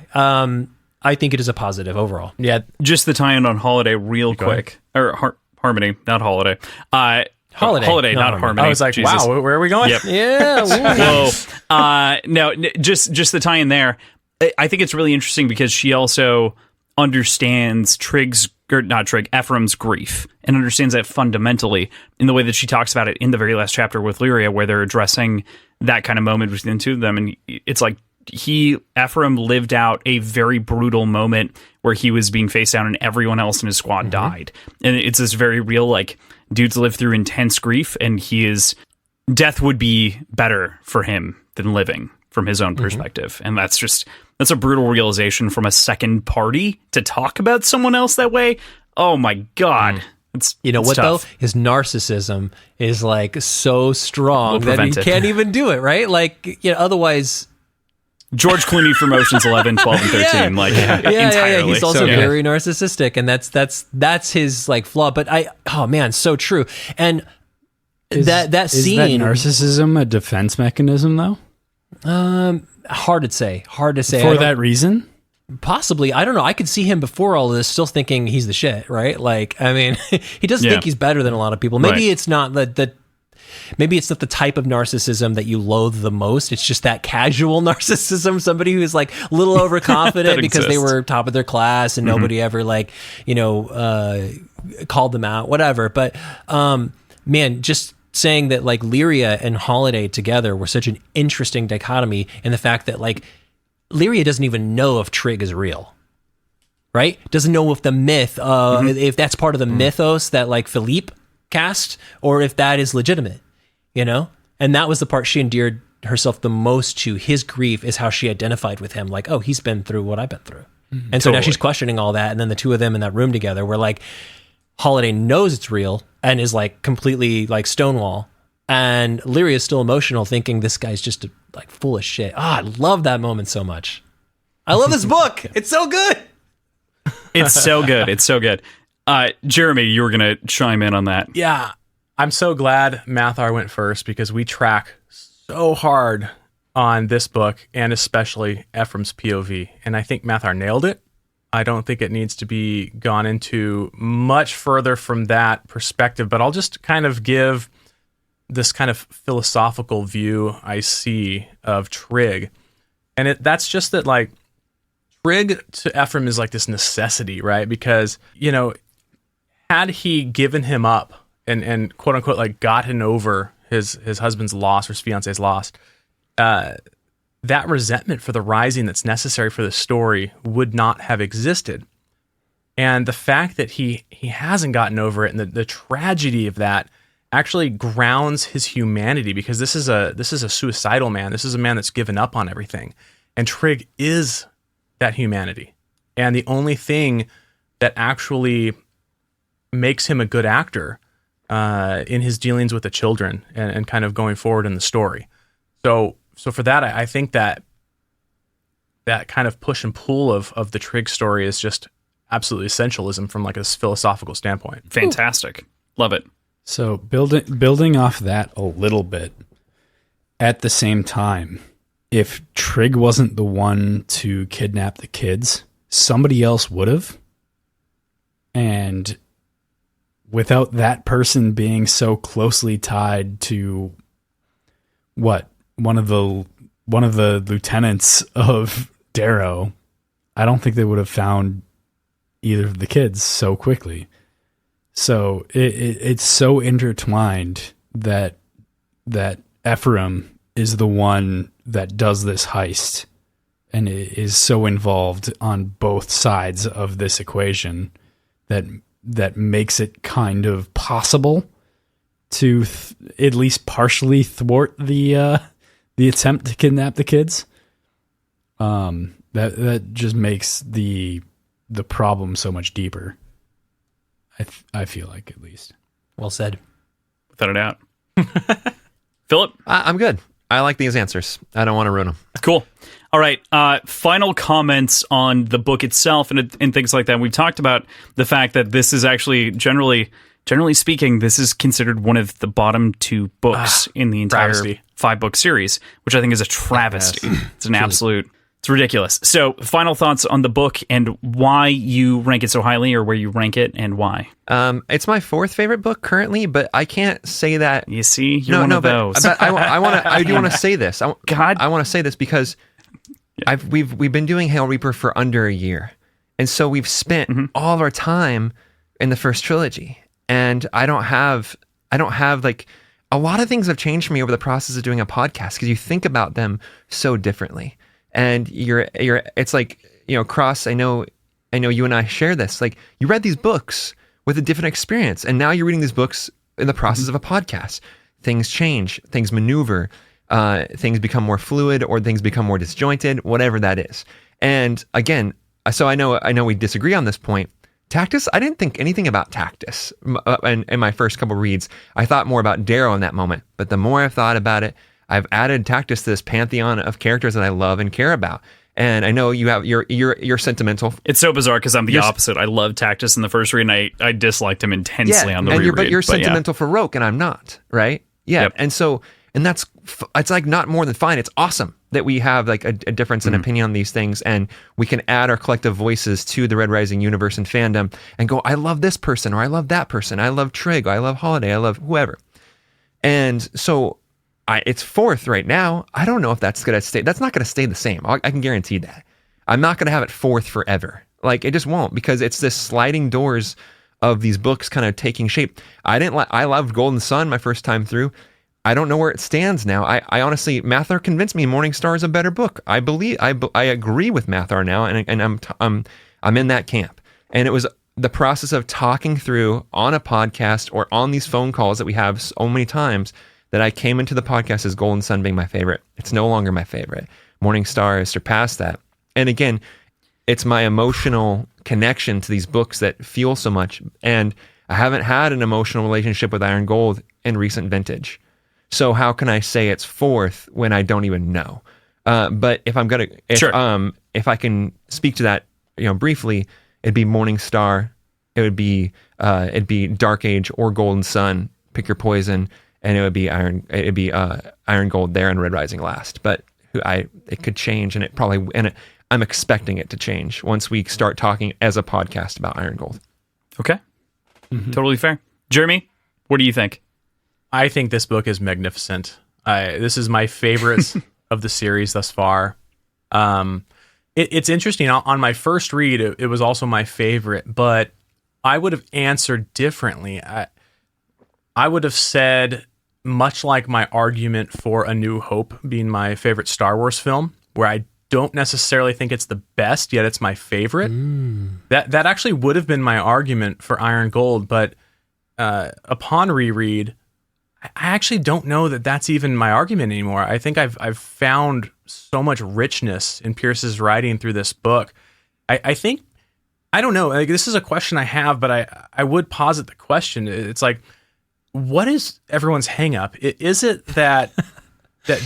I think it is a positive overall.
Yeah, just the tie-in on Holiday real quick. Or Harmony, not Holiday. Holiday, not Harmony.
I was like,
Jesus.
wow, where are we going?
Yep.
Yeah.
Whoa. No, just the tie-in there. I think it's really interesting because she also understands Ephraim's grief and understands that fundamentally in the way that she talks about it in the very last chapter with Lyria, where they're addressing that kind of moment between the two of them. And it's like Ephraim lived out a very brutal moment where he was being faced down and everyone else in his squad died. And it's this very real, like, dude's lived through intense grief and death would be better for him than living from his own perspective. And that's a brutal realization from a second party to talk about someone else that way. Oh my God. It's
what
tough.
though? His narcissism is like so strong that he can't even do it, right? Like, otherwise...
George Clooney from Ocean's 11, 12, and 13. Entirely.
He's also very narcissistic, and that's his like flaw. But so true. And that scene,
is that narcissism a defense mechanism though?
Hard to say.
For that reason?
Possibly. I don't know. I could see him before all of this still thinking he's the shit, right? Like, I mean, he doesn't think he's better than a lot of people. Maybe it's not maybe it's not the type of narcissism that you loathe the most. It's just that casual narcissism, somebody who's like a little overconfident because they were top of their class and nobody ever called them out, whatever. But man, just saying that like Lyria and Holiday together were such an interesting dichotomy in the fact that like Lyria doesn't even know if Trig is real, right? Doesn't know if the myth, if that's part of the mythos that like Philippe cast or if that is legitimate, And that was the part she endeared herself the most to. His grief is how she identified with him. Like, oh, he's been through what I've been through. And so now she's questioning all that. And then the two of them in that room together were like, Holiday knows it's real and is like completely like Stonewall. And Lyria is still emotional thinking this guy's just like full of shit. I love that moment so much. I love this book. It's so good.
It's so good. It's so good. Jeremy, you were going to chime in on that.
Yeah. I'm so glad Mathar went first because we track so hard on this book and especially Ephraim's POV. And I think Mathar nailed it. I don't think it needs to be gone into much further from that perspective, but I'll just kind of give this kind of philosophical view I see of Trig. And that's just that like Trig to Ephraim is like this necessity, right? Because, had he given him up and quote unquote like gotten over his husband's loss or his fiance's loss, that resentment for the rising that's necessary for the story would not have existed. And the fact that he hasn't gotten over it and the tragedy of that actually grounds his humanity, because this is a suicidal man. This is a man that's given up on everything. And Trig is that humanity. And the only thing that actually makes him a good actor in his dealings with the children and kind of going forward in the story. So for that, I think that kind of push and pull of the Trig story is just absolutely essentialism from like a philosophical standpoint.
Fantastic. Ooh. Love it.
So building off that a little bit, at the same time, if Trig wasn't the one to kidnap the kids, somebody else would have. And without that person being so closely tied to one of the lieutenants of Darrow, I don't think they would have found either of the kids so quickly. So it's so intertwined that Ephraim is the one that does this heist and is so involved on both sides of this equation that makes it kind of possible to at least partially thwart the the attempt to kidnap the kids, that just makes the problem so much deeper. I feel like, at least.
Well said.
Without a doubt. Philip?
I'm good. I like these answers. I don't want to ruin them.
Cool. All right. Final comments on the book itself and things like that. We've talked about the fact that this is actually generally speaking, this is considered one of the bottom 2 books in the entire
travesty.
5-book series, which I think is a travesty. It's an absolute, it's ridiculous. So final thoughts on the book and why you rank it so highly, or where you rank it and why.
It's my 4th favorite book currently, but I can't say that.
You see, you're one of those.
But I do want to say this. I want to say this because we've been doing Hail Reaper for under a year. And so we've spent all of our time in the first trilogy. And I don't have like, a lot of things have changed for me over the process of doing a podcast because you think about them so differently. And it's like, Cross, I know you and I share this. Like, you read these books with a different experience, and now you're reading these books in the process of a podcast. Things change, things maneuver, things become more fluid, or things become more disjointed, whatever that is. And again, so I know we disagree on this point. Tactus, I didn't think anything about Tactus in my first couple reads. I thought more about Darrow in that moment. But the more I've thought about it, I've added Tactus to this pantheon of characters that I love and care about. And I know you're sentimental.
It's so bizarre because I'm the opposite. I loved Tactus in the first read, and I disliked him intensely on the reread.
But you're sentimental for Roke, and I'm not, right? Yeah,
Yep.
And it's like not more than fine. It's awesome that we have like a difference in opinion on these things, and we can add our collective voices to the Red Rising universe and fandom and go, I love this person, or I love that person. I love Trig, or I love Holiday, I love whoever. And so it's 4th right now. I don't know if that's going to stay. That's not going to stay the same. I can guarantee that. I'm not going to have it 4th forever. Like, it just won't, because it's this sliding doors of these books kind of taking shape. I loved Golden Sun my first time through. I don't know where it stands now. I honestly, Mathar convinced me Morningstar is a better book. I agree with Mathar now, and I'm in that camp. And it was the process of talking through on a podcast or on these phone calls that we have so many times that I came into the podcast as Golden Sun being my favorite. It's no longer my favorite. Morningstar has surpassed that. And again, it's my emotional connection to these books that fuel so much. And I haven't had an emotional relationship with Iron Gold in recent vintage. So how can I say it's 4th when I don't even know? But if I'm gonna, if I can speak to that, briefly, it'd be Morningstar, it'd be Dark Age or Golden Sun. Pick your poison, and it would be Iron Gold there and Red Rising last. But it could change, and I'm expecting it to change once we start talking as a podcast about Iron Gold.
Okay, totally fair. Jeremy, what do you think?
I think this book is magnificent. This is my favorite of the series thus far. It's interesting. On my first read, it was also my favorite, but I would have answered differently. I would have said, much like my argument for A New Hope being my favorite Star Wars film, where I don't necessarily think it's the best, yet it's my favorite. That actually would have been my argument for Iron Gold, but upon reread, I actually don't know that that's even my argument anymore. I think I've found so much richness in Pierce's writing through this book. I think, I don't know, like, this is a question I have, but I would posit the question. It's like, what is everyone's hang up? Is it that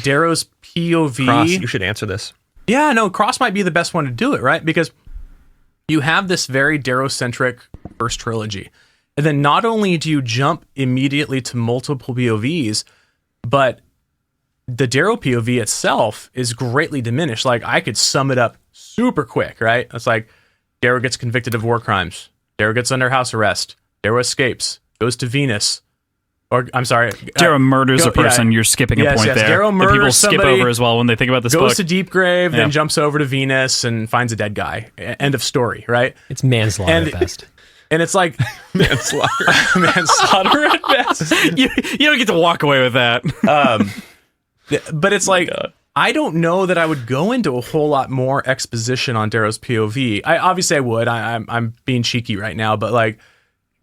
Darrow's POV...
Cross, you should answer this.
Yeah, no, Cross might be the best one to do it, right? Because you have this very Darrow-centric first trilogy. And then not only do you jump immediately to multiple POVs, but the Darrow POV itself is greatly diminished. Like, I could sum it up super quick, right? It's like, Darrow gets convicted of war crimes. Darrow gets under house arrest. Darrow escapes, goes to Venus. Or, I'm sorry.
Darrow murders a person. You're skipping a point there.
Darrow murders
that people
somebody,
skip over as well when they think about this book.
Goes to Deep Grave, then jumps over to Venus and finds a dead guy. End of story, right?
It's manslaughter at best.
And it's like
manslaughter
at best. You don't get to walk away with that.
But it's like, I don't know that I would go into a whole lot more exposition on Darrow's POV. Obviously I would. I'm being cheeky right now, but like,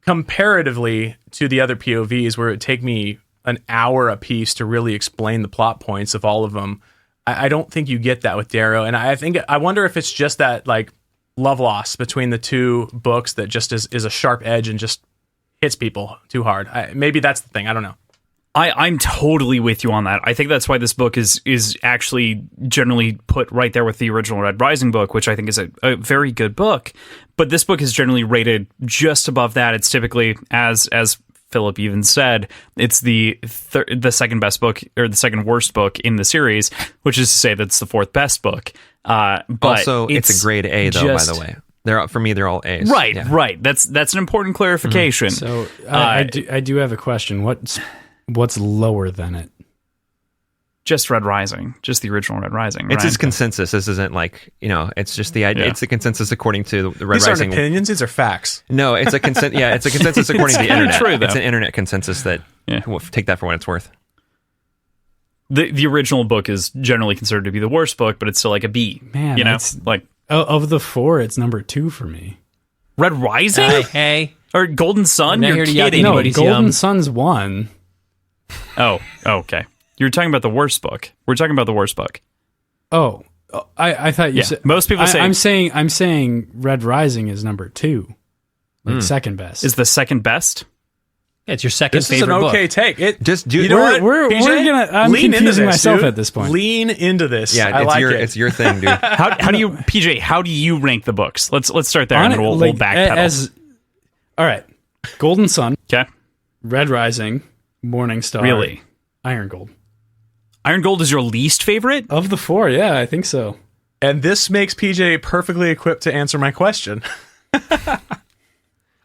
comparatively to the other POVs where it would take me an hour a piece to really explain the plot points of all of them. I don't think you get that with Darrow. And I wonder if it's just that like love loss between the two books that just is a sharp edge and just hits people too hard. Maybe that's the thing. I don't know.
I'm totally with you on that. I think that's why this book is actually generally put right there with the original Red Rising book, which I think is a very good book. But this book is generally rated just above that. It's typically, as Philip even said, it's the second best book, or the second worst book in the series, which is to say that's the fourth best book. But
also, it's a grade A, though, by the way. For me, they're all A's.
Right,
yeah.
right. That's an important clarification.
So I do have a question. What's lower than it?
Just Red Rising, just the original Red Rising.
It's
right?
his consensus. This isn't like, it's just the idea.
Yeah.
It's the consensus according to the Red
These
Rising.
aren't opinions; these are facts.
No, it's a it's a consensus according to the internet.
True, though.
It's an internet consensus that we'll take that for what it's worth.
The original book is generally considered to be the worst book, but it's still like a B.
Man,
it's like
of the 4, it's number 2 for me.
Red Rising
Hey.
or Golden Sun.
I'm not
You're
here to yuck
kidding.
No,
anybody's
Golden
yum.
Sun's 1.
Oh, okay. You're talking about the worst book. We're talking about the worst book.
Oh, I thought you said.
Most people say
I'm saying Red Rising is number 2, like second best.
is the second best.
Yeah, it's your second
This is an
favorite
okay
book.
take.
Just do.
You know what?
We're
PJ?
gonna. I'm
Lean into
confusing
this,
myself
dude.
at this point.
Lean into this.
Yeah,
I
it's
like
your
it.
it's your thing, dude.
How do you, PJ? How do you rank the books? Let's start there, and then we'll backpedal.
All right, Golden Sun,
Okay,
Red Rising, Morning Star,
really.
Iron Gold.
Iron Gold is your least favorite?
Of the 4, yeah, I think so.
And this makes PJ perfectly equipped to answer my question.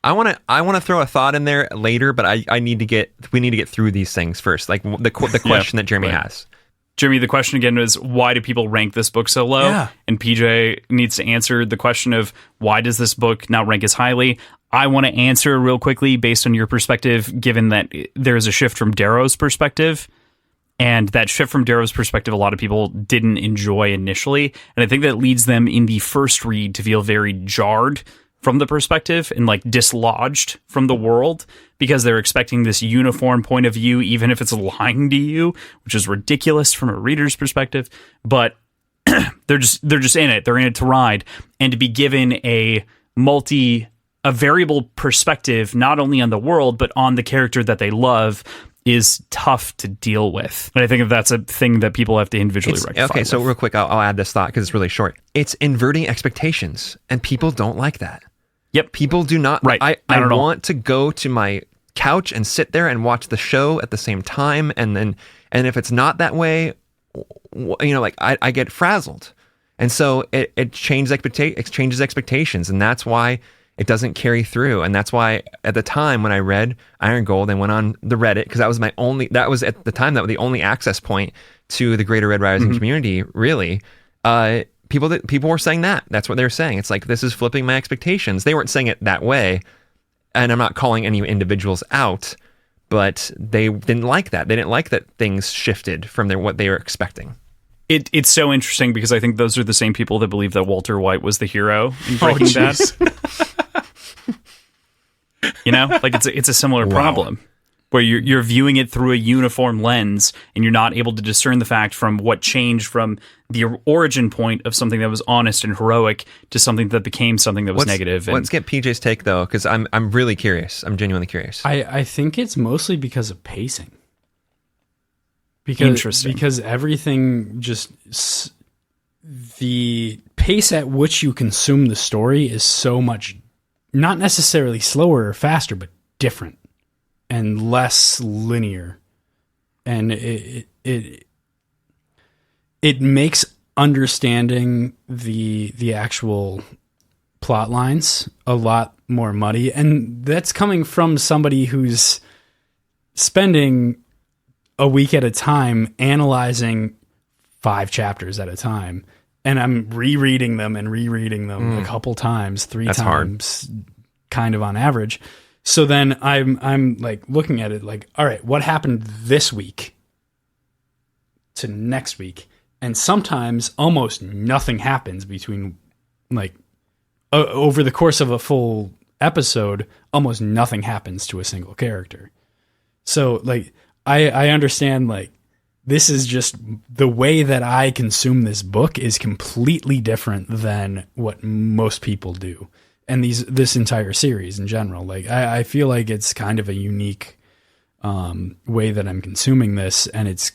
I want to throw a thought in there later, but we need to get through these things first. Like the question that Jeremy has.
Jeremy, the question again is, why do people rank this book so low?
Yeah.
And PJ needs to answer the question of, why does this book not rank as highly? I want to answer real quickly based on your perspective, given that there is a shift from Darrow's perspective. And that shift from Darrow's perspective, a lot of people didn't enjoy initially. And I think that leads them in the first read to feel very jarred from the perspective and like dislodged from the world, because they're expecting this uniform point of view, even if it's lying to you, which is ridiculous from a reader's perspective. But they're just in it. They're in it to ride, and to be given a variable perspective, not only on the world, but on the character that they love, is tough to deal with. And I think that's a thing that people have to individually rectify.
Okay, so
with.
real quick, I'll add this thought because it's really short. It's inverting expectations, and people don't like that.
Yep.
People do not.
Right.
I
Not at all.
want to go to my couch and sit there and watch the show at the same time, and if it's not that way, like I get frazzled, and so it changes expectations, and that's why it doesn't carry through. And that's why at the time when I read Iron Gold and went on the Reddit, because that was at the time that was the only access point to the greater Red Rising community, really. People were saying that's what they were saying. It's like, this is flipping my expectations. They weren't saying it that way, and I'm not calling any individuals out, but they didn't like that. They didn't like that things shifted from what they were expecting.
It's so interesting, because I think those are the same people that believe that Walter White was the hero in Breaking Bad. Like it's a similar problem, where you're viewing it through a uniform lens, and you're not able to discern the fact from what changed from the origin point of something that was honest and heroic to something that became something that was negative. And
let's get PJ's take, though, because I'm really curious. I'm genuinely curious.
I think it's mostly because of pacing.
Interesting.
Because everything just the pace at which you consume the story is so much, not necessarily slower or faster, but different and less linear, and it makes understanding the actual plot lines a lot more muddy. And that's coming from somebody who's spending a week at a time analyzing 5 chapters at a time, and I'm rereading them a couple times, 3
That's
times kind of on average. So then I'm like looking at it like, all right, what happened this week to next week? And sometimes almost nothing happens between, like, over the course of a full episode, almost nothing happens to a single character. So, like, I understand, like, this is just the way that I consume this book is completely different than what most people do. And this entire series in general, like, I feel like it's kind of a unique way that I'm consuming this, and it's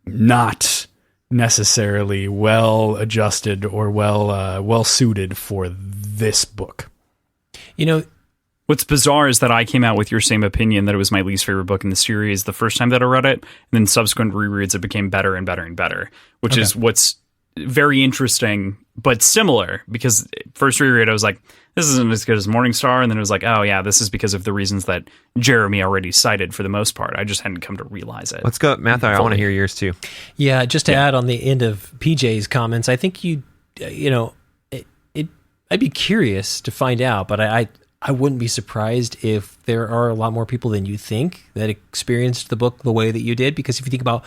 not necessarily well adjusted or well suited for this book.
You know,
what's bizarre is that I came out with your same opinion that it was my least favorite book in the series the first time that I read it, and then subsequent rereads it became better and better and better, which is what's very interesting but similar, because first reread I was like, this isn't as good as Morningstar, and then it was like, oh yeah, this is because of the reasons that Jeremy already cited for the most part. I just hadn't come to realize it.
Let's go, Matthew. I want to hear yours too.
Yeah, just to add on the end of PJ's comments, I think I'd be curious to find out, but I wouldn't be surprised if there are a lot more people than you think that experienced the book the way that you did, because if you think about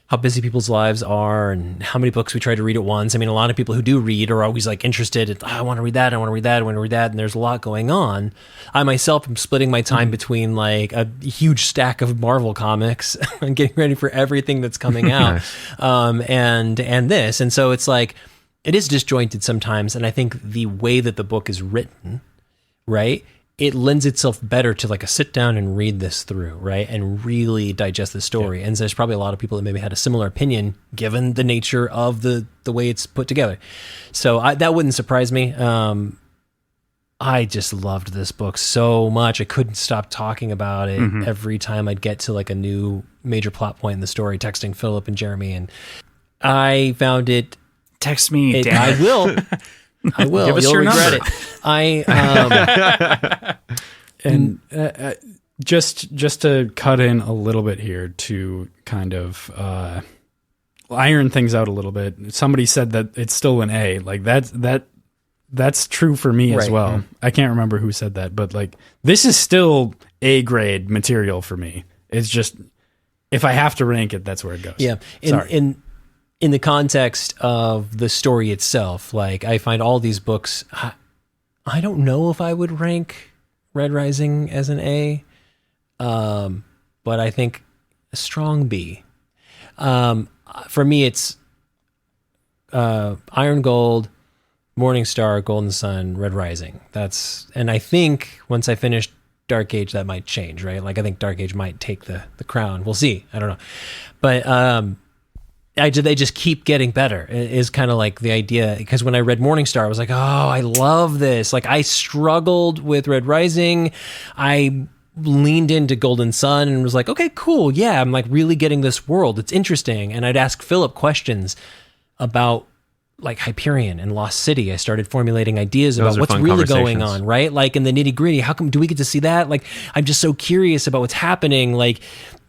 how busy people's lives are and how many books we try to read at once. I mean, a lot of people who do read are always like interested in, I want to read that, I want to read that, I want to read that, and there's a lot going on. I myself am splitting my time between like a huge stack of Marvel comics and getting ready for everything that's coming out, and this. And so it's like, it is disjointed sometimes, and I think the way that the book is written, right, it lends itself better to like a sit down and read this through, right, and really digest the story. Yeah. And so there's probably a lot of people that maybe had a similar opinion given the nature of the way it's put together. So that wouldn't surprise me. I just loved this book so much. I couldn't stop talking about it every time I'd get to like a new major plot point in the story, texting Philip and Jeremy. And I found it...
Text me, Dan.
I will. I will.
Give us
You'll
your
regret
number.
it.
Just to cut in a little bit here to kind of iron things out a little bit. Somebody said that it's still an A. Like that's true for me as well. I can't remember who said that, but like this is still A grade material for me. It's just if I have to rank it, that's where it goes.
Yeah. In the context of the story itself, like I find all these books, I don't know if I would rank Red Rising as an A, but I think a strong B. For me, it's Iron Gold, Morningstar, Golden Sun, Red Rising. And I think once I finish Dark Age, that might change, right? Like I think Dark Age might take the crown. We'll see. I don't know, but they just keep getting better is kind of like the idea, because when I read Morningstar, I was like, oh, I love this. Like I struggled with Red Rising. I leaned into Golden Sun and was like, okay, cool. Yeah. I'm like really getting this world. It's interesting. And I'd ask Philip questions about like Hyperion and Lost City. I started formulating ideas about what's really going on, right? Like in the nitty gritty, how come do we get to see that? Like, I'm just so curious about what's happening. Like,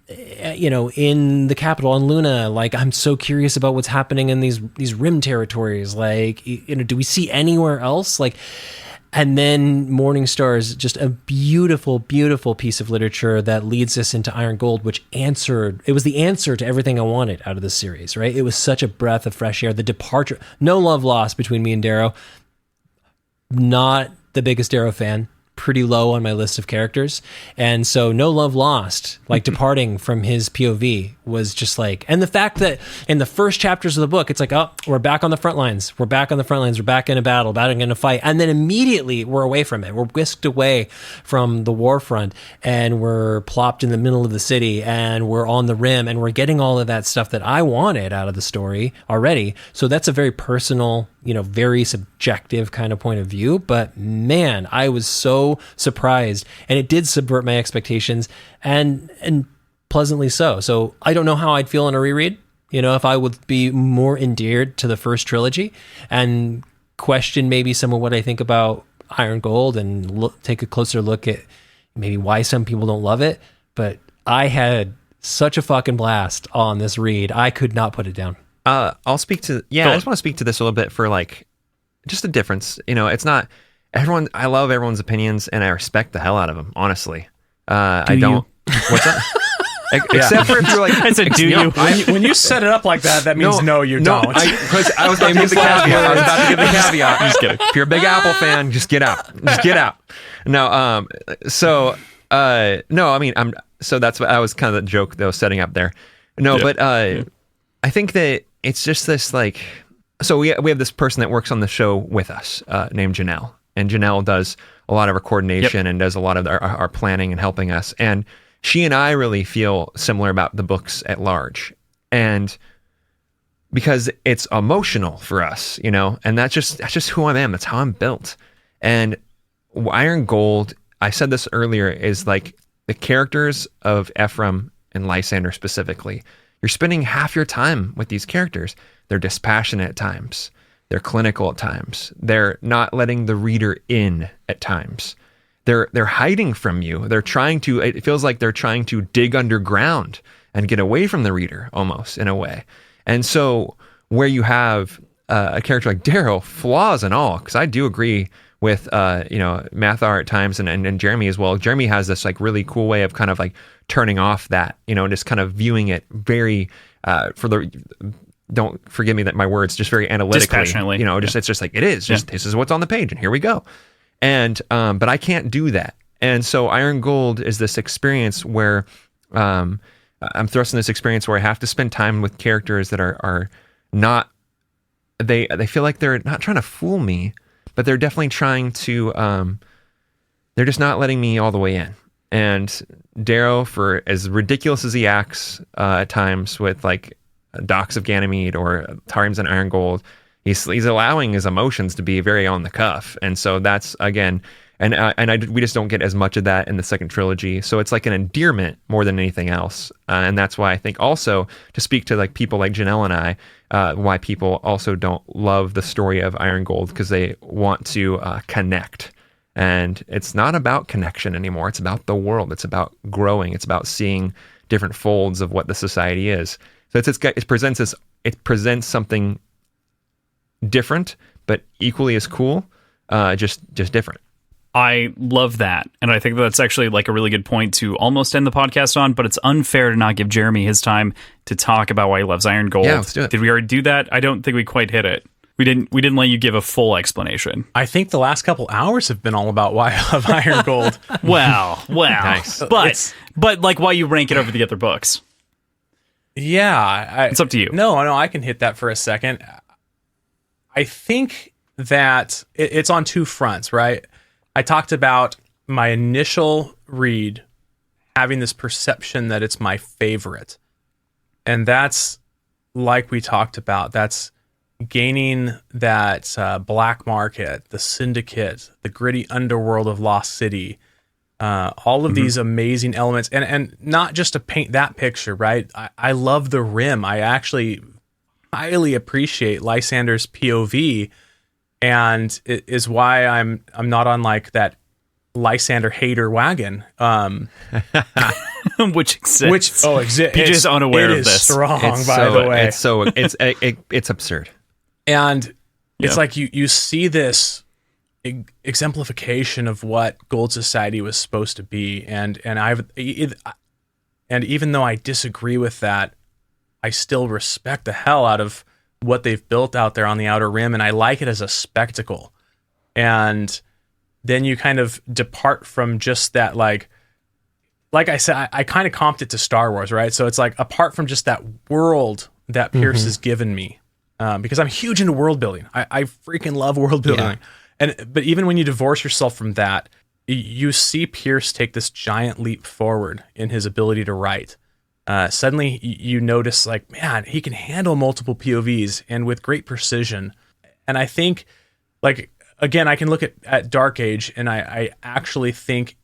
in the capital on Luna, like I'm so curious about what's happening in these rim territories. Like, do we see anywhere else? Like, and then Morningstar is just a beautiful, beautiful piece of literature that leads us into Iron Gold, which it was the answer to everything I wanted out of this series, right? It was such a breath of fresh air. The departure, no love lost between me and Darrow. Not the biggest Darrow fan. Pretty low on my list of characters, and so no love lost, like departing from his POV was just like, and the fact that in the first chapters of the book it's like, oh, we're back on the front lines, we're back in a battle, back in a fight, and then immediately we're away from it, we're whisked away from the war front, and we're plopped in the middle of the city, and we're on the rim, and we're getting all of that stuff that I wanted out of the story already. So that's a very personal, very subjective kind of point of view, but man, I was so surprised, and it did subvert my expectations, and pleasantly so. So I don't know how I'd feel in a reread, if I would be more endeared to the first trilogy and question maybe some of what I think about Iron Gold and take a closer look at maybe why some people don't love it. But I had such a fucking blast on this read. I could not put it down.
I'll speak to, I just want to speak to this a little bit for like, just a difference. It's not everyone, I love everyone's opinions and I respect the hell out of them, honestly. I don't, what's that? Except for if you're like,
I said, do you?
When you set it up like that, that means no, you don't.
I was about to give the caveat. Just kidding. If you're a Big Apple fan, just get out. Just get out. No, so No, I mean, so that was kind of the joke that I was setting up there. No, but I think that it's just this like, so we have this person that works on the show with us named Janelle, and Janelle does a lot of our coordination and does a lot of our planning and helping us. And she and I really feel similar about the books at large, and because it's emotional for us, and that's just who I am. That's how I'm built. And Iron Gold, I said this earlier, is like the characters of Ephraim and Lysander specifically. You're spending half your time with these characters. They're dispassionate at times. They're clinical at times. They're not letting the reader in at times. They're hiding from you. It feels like they're trying to dig underground and get away from the reader almost in a way. And so where you have a character like Darrow, flaws and all, because I do agree with Mathar at times and Jeremy as well. Jeremy has this like really cool way of kind of like turning off that, just kind of viewing it very don't forgive me that my words, just very analytically,
dispassionately.
It's just like it is. Just this is what's on the page, and here we go. And but I can't do that. And so Iron Gold is this experience where I'm thrust in this experience where I have to spend time with characters that are not. They feel like they're not trying to fool me, but they're definitely trying to. They're just not letting me all the way in. And Darrow, for as ridiculous as he acts at times with like Docks of Ganymede or times in Iron Gold, he's allowing his emotions to be very on the cuff. And so that's again, we just don't get as much of that in the second trilogy. So it's like an endearment more than anything else. And that's why I think also to speak to like people like Janelle and I, why people also don't love the story of Iron Gold, because they want to connect. And it's not about connection anymore. It's about the world. It's about growing. It's about seeing different folds of what the society is. So it presents something different, but equally as cool, just different.
I love that. And I think that's actually like a really good point to almost end the podcast on, but it's unfair to not give Jeremy his time to talk about why he loves Iron Gold.
Yeah, let's do it.
Did we already do that? I don't think we quite hit it. We didn't let you give a full explanation.
I think the last couple hours have been all about why I love Iron Gold.
Well,
Nice.
But like why you rank it over the other books.
Yeah.
It's up to you.
No, I can hit that for a second. I think that it's on two fronts, right? I talked about my initial read having this perception that it's my favorite. And that's, like we talked about, that's gaining that black market, the syndicate, the gritty underworld of Lost City, all of these amazing elements. And not just to paint that picture, right? I love the Rim. I actually highly appreciate Lysander's POV, and it is why I'm not on like that Lysander hater wagon.
Which exists.
Exists.
PJ's unaware of
this.
this.
Strong, by the way.
It's absurd.
And it's like you see this exemplification of what Gold Society was supposed to be, and even though I disagree with that, I still respect the hell out of what they've built out there on the Outer Rim, and I like it as a spectacle. And then you kind of depart from just that, like I said, I kind of comped it to Star Wars, right? So it's like, apart from just that world that Pierce has given me, because I'm huge into world building. I freaking love world building. Yeah. But even when you divorce yourself from that, you see Pierce take this giant leap forward in his ability to write. Suddenly you notice, like, man, he can handle multiple POVs and with great precision. And I think, like, again, I can look at Dark Age, and I actually think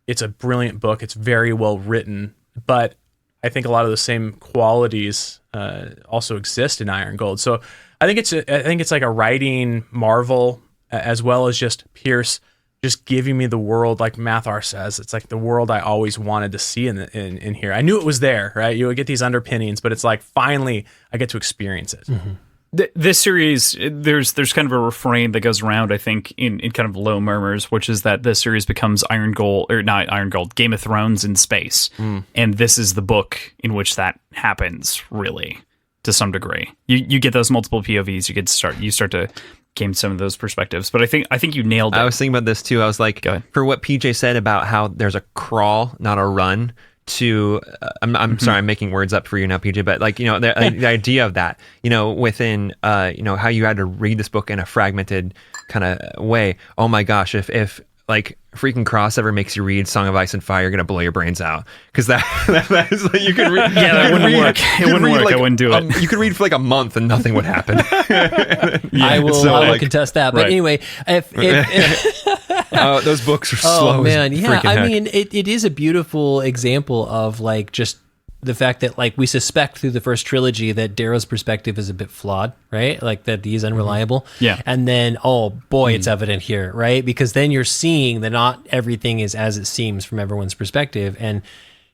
it's a brilliant book. It's very well written, but I think a lot of the same qualities also exist in Iron Gold. So I think it's like a writing marvel, as well as just Pierce just giving me the world, like Mathar says. It's like the world I always wanted to see in here. I knew it was there, right? You would get these underpinnings, but it's like finally I get to experience it.
This series, there's kind of a refrain that goes around, I think, in kind of low murmurs, which is that this series becomes Game of Thrones in space. And this is the book in which that happens, really, to some degree. You get those multiple POVs, you start to came to some of those perspectives. But I think you nailed it.
I was thinking about this too. I was like,
Go ahead.
for what PJ said about how there's a crawl, not a run. To I'm sorry, I'm making words up for you now, PJ, but like, the idea of that, within how you had to read this book in a fragmented kind of way. Oh my gosh, if like freaking Cross ever makes you read Song of Ice and Fire, you're gonna blow your brains out, because that is like, you can read.
Yeah, that wouldn't work. It wouldn't work. I wouldn't do it.
You could read for like a month and nothing would happen.
I will contest that. But
right.
anyway, if
those books are slow.
Oh man,
as
yeah.
freaking
I
heck.
mean, it is a beautiful example of like just the fact that like we suspect through the first trilogy that Darrow's perspective is a bit flawed, right? Like that he's unreliable.
Yeah.
And then, oh boy, it's evident here, right? Because then you're seeing that not everything is as it seems from everyone's perspective. And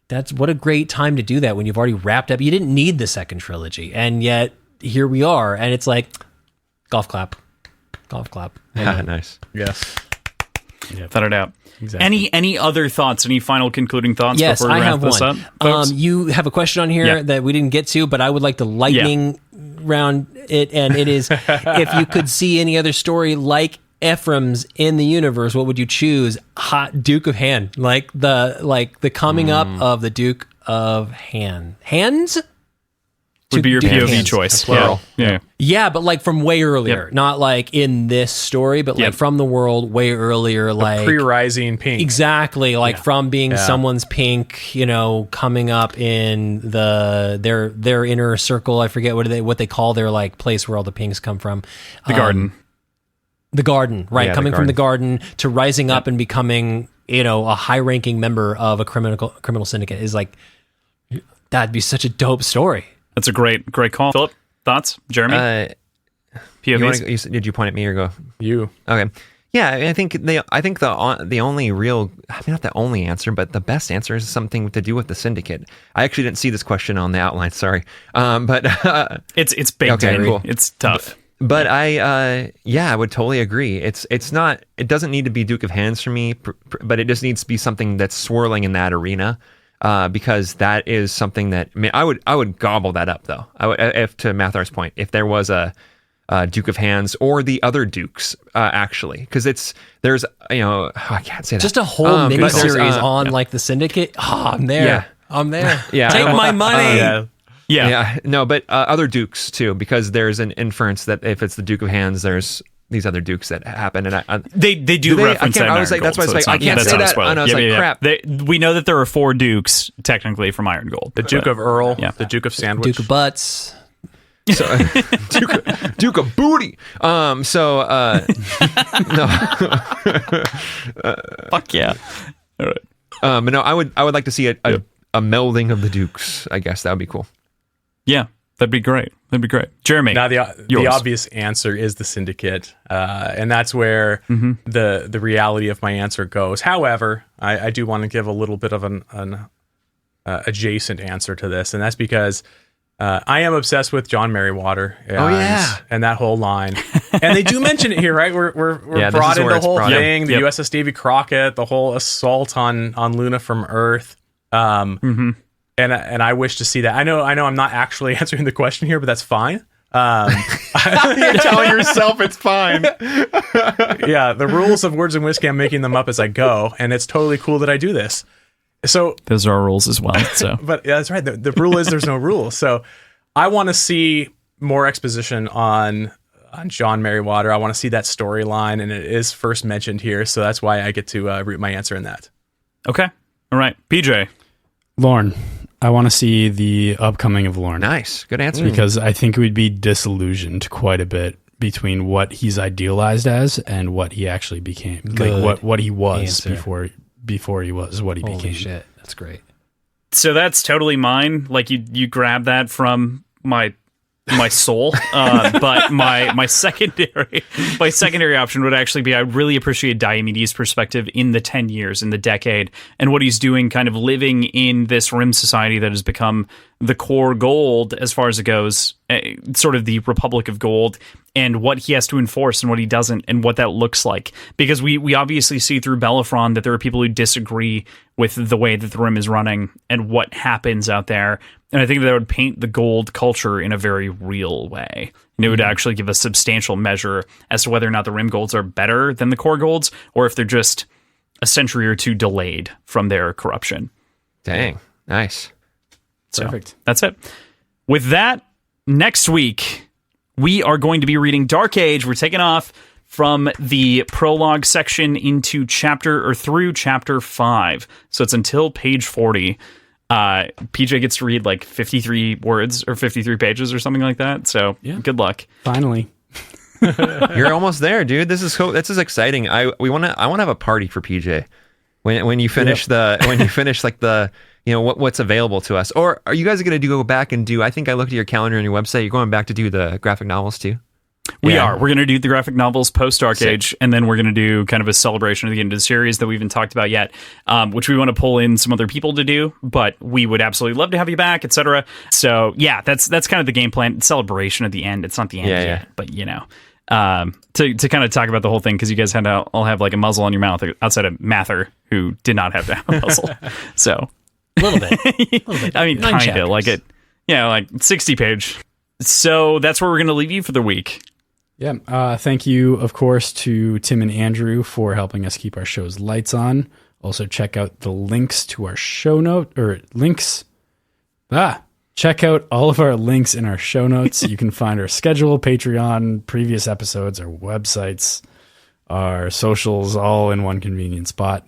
that's what a great time to do that when you've already wrapped up. You didn't need the second trilogy. And yet here we are. And it's like, golf clap.
Nice.
Yes.
Without a doubt.
Exactly.
Any other thoughts? Any final concluding thoughts
Yes,
before we
I
wrap
have
this
one.
up? Folks?
You have a question on here
Yeah.
that we didn't get to, but I would like to lightning round it, and it is: if you could see any other story like Ephraim's in the universe, what would you choose? Hot Duke of Han, like the coming up of the Duke of Hands.
Would be your
Duke of
POV
Hands.
choice.
Plural.
Yeah.
Yeah, but like from way earlier, not like in this story, but like
Yep.
from the world way earlier, like
Pre-rising pink.
exactly, like from being someone's pink, coming up in their inner circle. I forget what they call their like place where all the pinks come from.
The garden.
The garden, right?
Yeah,
Coming
the
from the garden to rising up and becoming, a high-ranking member of a criminal syndicate is like, that'd be such a dope story.
That's a great call. Philip, thoughts? Jeremy? POVs?
Did you point at me or go?
You.
Okay. Yeah, I think the only real, not the only answer, but the best answer is something to do with the syndicate. I actually didn't see this question on the outline. Sorry, but
it's baked
okay,
in.
cool.
It's tough.
But I would totally agree. It doesn't need to be Duke of Hands for me, but it just needs to be something that's swirling in that arena. Because that is something that I would gobble that up though. If to Mathar's point, if there was a Duke of Hands or the other Dukes, actually, because there's I can't say that.
Just a whole
but there's,
miniseries on like the syndicate. Oh, I'm there.
Yeah.
I'm there.
Yeah.
Take my money.
Yeah.
No, but other Dukes too, because there's an inference that if it's the Duke of Hands, there's these other Dukes that happen, and
They do reference that.
I was like, that's why I was like, I can't say that. And I was like, crap.
We know that there are 4 Dukes technically from Iron Gold.
The Duke of Earl.
Yeah.
The Duke of Sandwich.
Duke of Butts.
So, Duke of Booty. No.
Fuck yeah. All right.
But no, I would like to see a melding of the Dukes. I guess that would be cool.
Yeah, that'd be great. Jeremy,
Now the
yours.
obvious answer is the Syndicate, and that's where the reality of my answer goes. However, I do want to give a little bit of an adjacent answer to this, and that's because I am obsessed with John Merriwater. And that whole line, and they do mention it here, right? We're brought in the whole thing, the USS Davy Crockett, the whole assault on Luna from Earth. And I wish to see that. I know I'm not actually answering the question here, but that's fine.
You're telling yourself it's fine.
Yeah, the rules of Words and Whiskey, I'm making them up as I go, and it's totally cool that I do this. So
those are our rules as well. So,
but yeah, that's right. The rule is there's no rule. So I want to see more exposition on John Merriwater. I want to see that storyline, and it is first mentioned here, so that's why I get to root my answer in that.
Okay, all right, PJ.
Lorne. I want to see the upcoming of Lorne.
Nice. Good answer.
Because I think we'd be disillusioned quite a bit between what he's idealized as and what he actually became.
Good
like what he was
answer.
before he was what he
Holy
became.
shit, that's great.
So that's totally mine. Like you grab that from my soul. But my secondary option would actually be, I really appreciate Diomedes' perspective in the 10 years, in the decade, and what he's doing, kind of living in this Rim society that has become the core gold as far as it goes, sort of the Republic of Gold, and what he has to enforce and what he doesn't, and what that looks like. Because we obviously see through Bellerophon that there are people who disagree with the way that the Rim is running and what happens out there. And I think that would paint the gold culture in a very real way. And it would actually give a substantial measure as to whether or not the Rim golds are better than the core golds, or if they're just a century or two delayed from their corruption.
Dang. Nice.
So,
Perfect.
that's it. With that, next week, we are going to be reading Dark Age. We're taking off from the prologue section into through chapter 5. So it's until page 40. PJ gets to read like 53 words or 53 pages or something like that. So good luck.
Finally.
You're almost there, dude. This is exciting. I want to have a party for PJ when you finish like the what's available to us. Or are you guys going to go back and do? I think I looked at your calendar on your website. You're going back to do the graphic novels too.
We are. We're going to do the graphic novels post Dark Age, and then we're going to do kind of a celebration of the end of the series that we haven't talked about yet, which we want to pull in some other people to do, but we would absolutely love to have you back, etc. So yeah, that's kind of the game plan. Celebration at the end. It's not the end yet, but to kind of talk about the whole thing, because you guys had to all have like a muzzle on your mouth outside of Mather, who did not have to have a muzzle. So
A little bit.
I mean, kind of like it. Yeah, like 60 page. So that's where we're going to leave you for the week.
Yeah. Thank you, of course, to Tim and Andrew for helping us keep our show's lights on. Also, check out the links to our links. Check out all of our links in our show notes. You can find our schedule, Patreon, previous episodes, our websites, our socials, all in one convenient spot.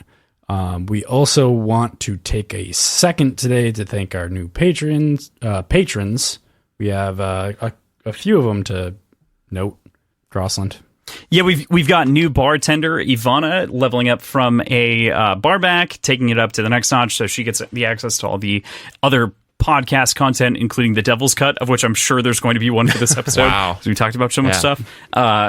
We also want to take a second today to thank our new patrons. We have a few of them to note. Crossland.
Yeah, we've got new bartender Ivana leveling up from a bar back, taking it up to the next notch, so she gets the access to all the other podcast content, including the Devil's Cut, of which I'm sure there's going to be one for this episode.
Wow.
So we talked about so much stuff.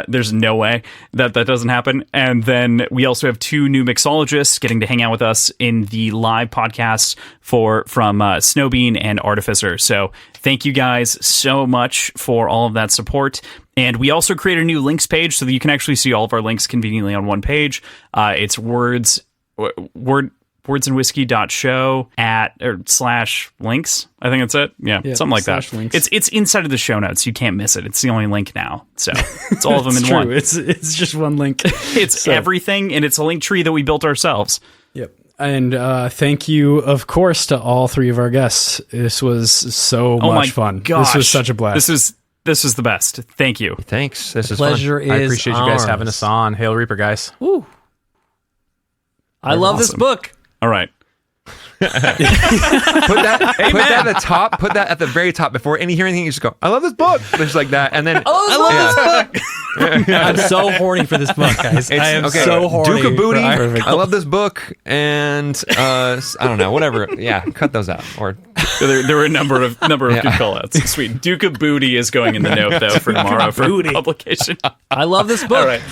There's no way that doesn't happen. And then we also have 2 new mixologists getting to hang out with us in the live podcasts from Snowbean and Artificer. So thank you guys so much for all of that support. And we also created a new links page so that you can actually see all of our links conveniently on one page. It's wordsandwhiskey.show /links. I think that's it. Yeah, something like that.
Links.
It's inside of the show notes. You can't miss it. It's the only link now. So it's all of them in
true.
one.
It's just one link.
It's everything, and it's a link tree that we built ourselves.
Yep. And thank you, of course, to all 3 of our guests. This was so much fun.
Gosh.
This was such a blast.
This is the best. Thank you.
Thanks. This is
Pleasure
fun.
is
I appreciate you guys
ours.
having us on. Hail Reaper, guys.
Woo. I love this
Awesome.
book.
All right.
Put that at the top. Put that at the very top before any hear anything. You just go, I love this book. Just like that, and then
I love this book. I'm so horny for this book, guys. I am so horny.
Duke of Booty.
for Iron.
I love this book, and I don't know, whatever. Yeah, cut those out. Or
There were a number of good call-outs. Sweet. Duke of Booty is going in the note, though, for tomorrow for publication.
I love this book.
All right.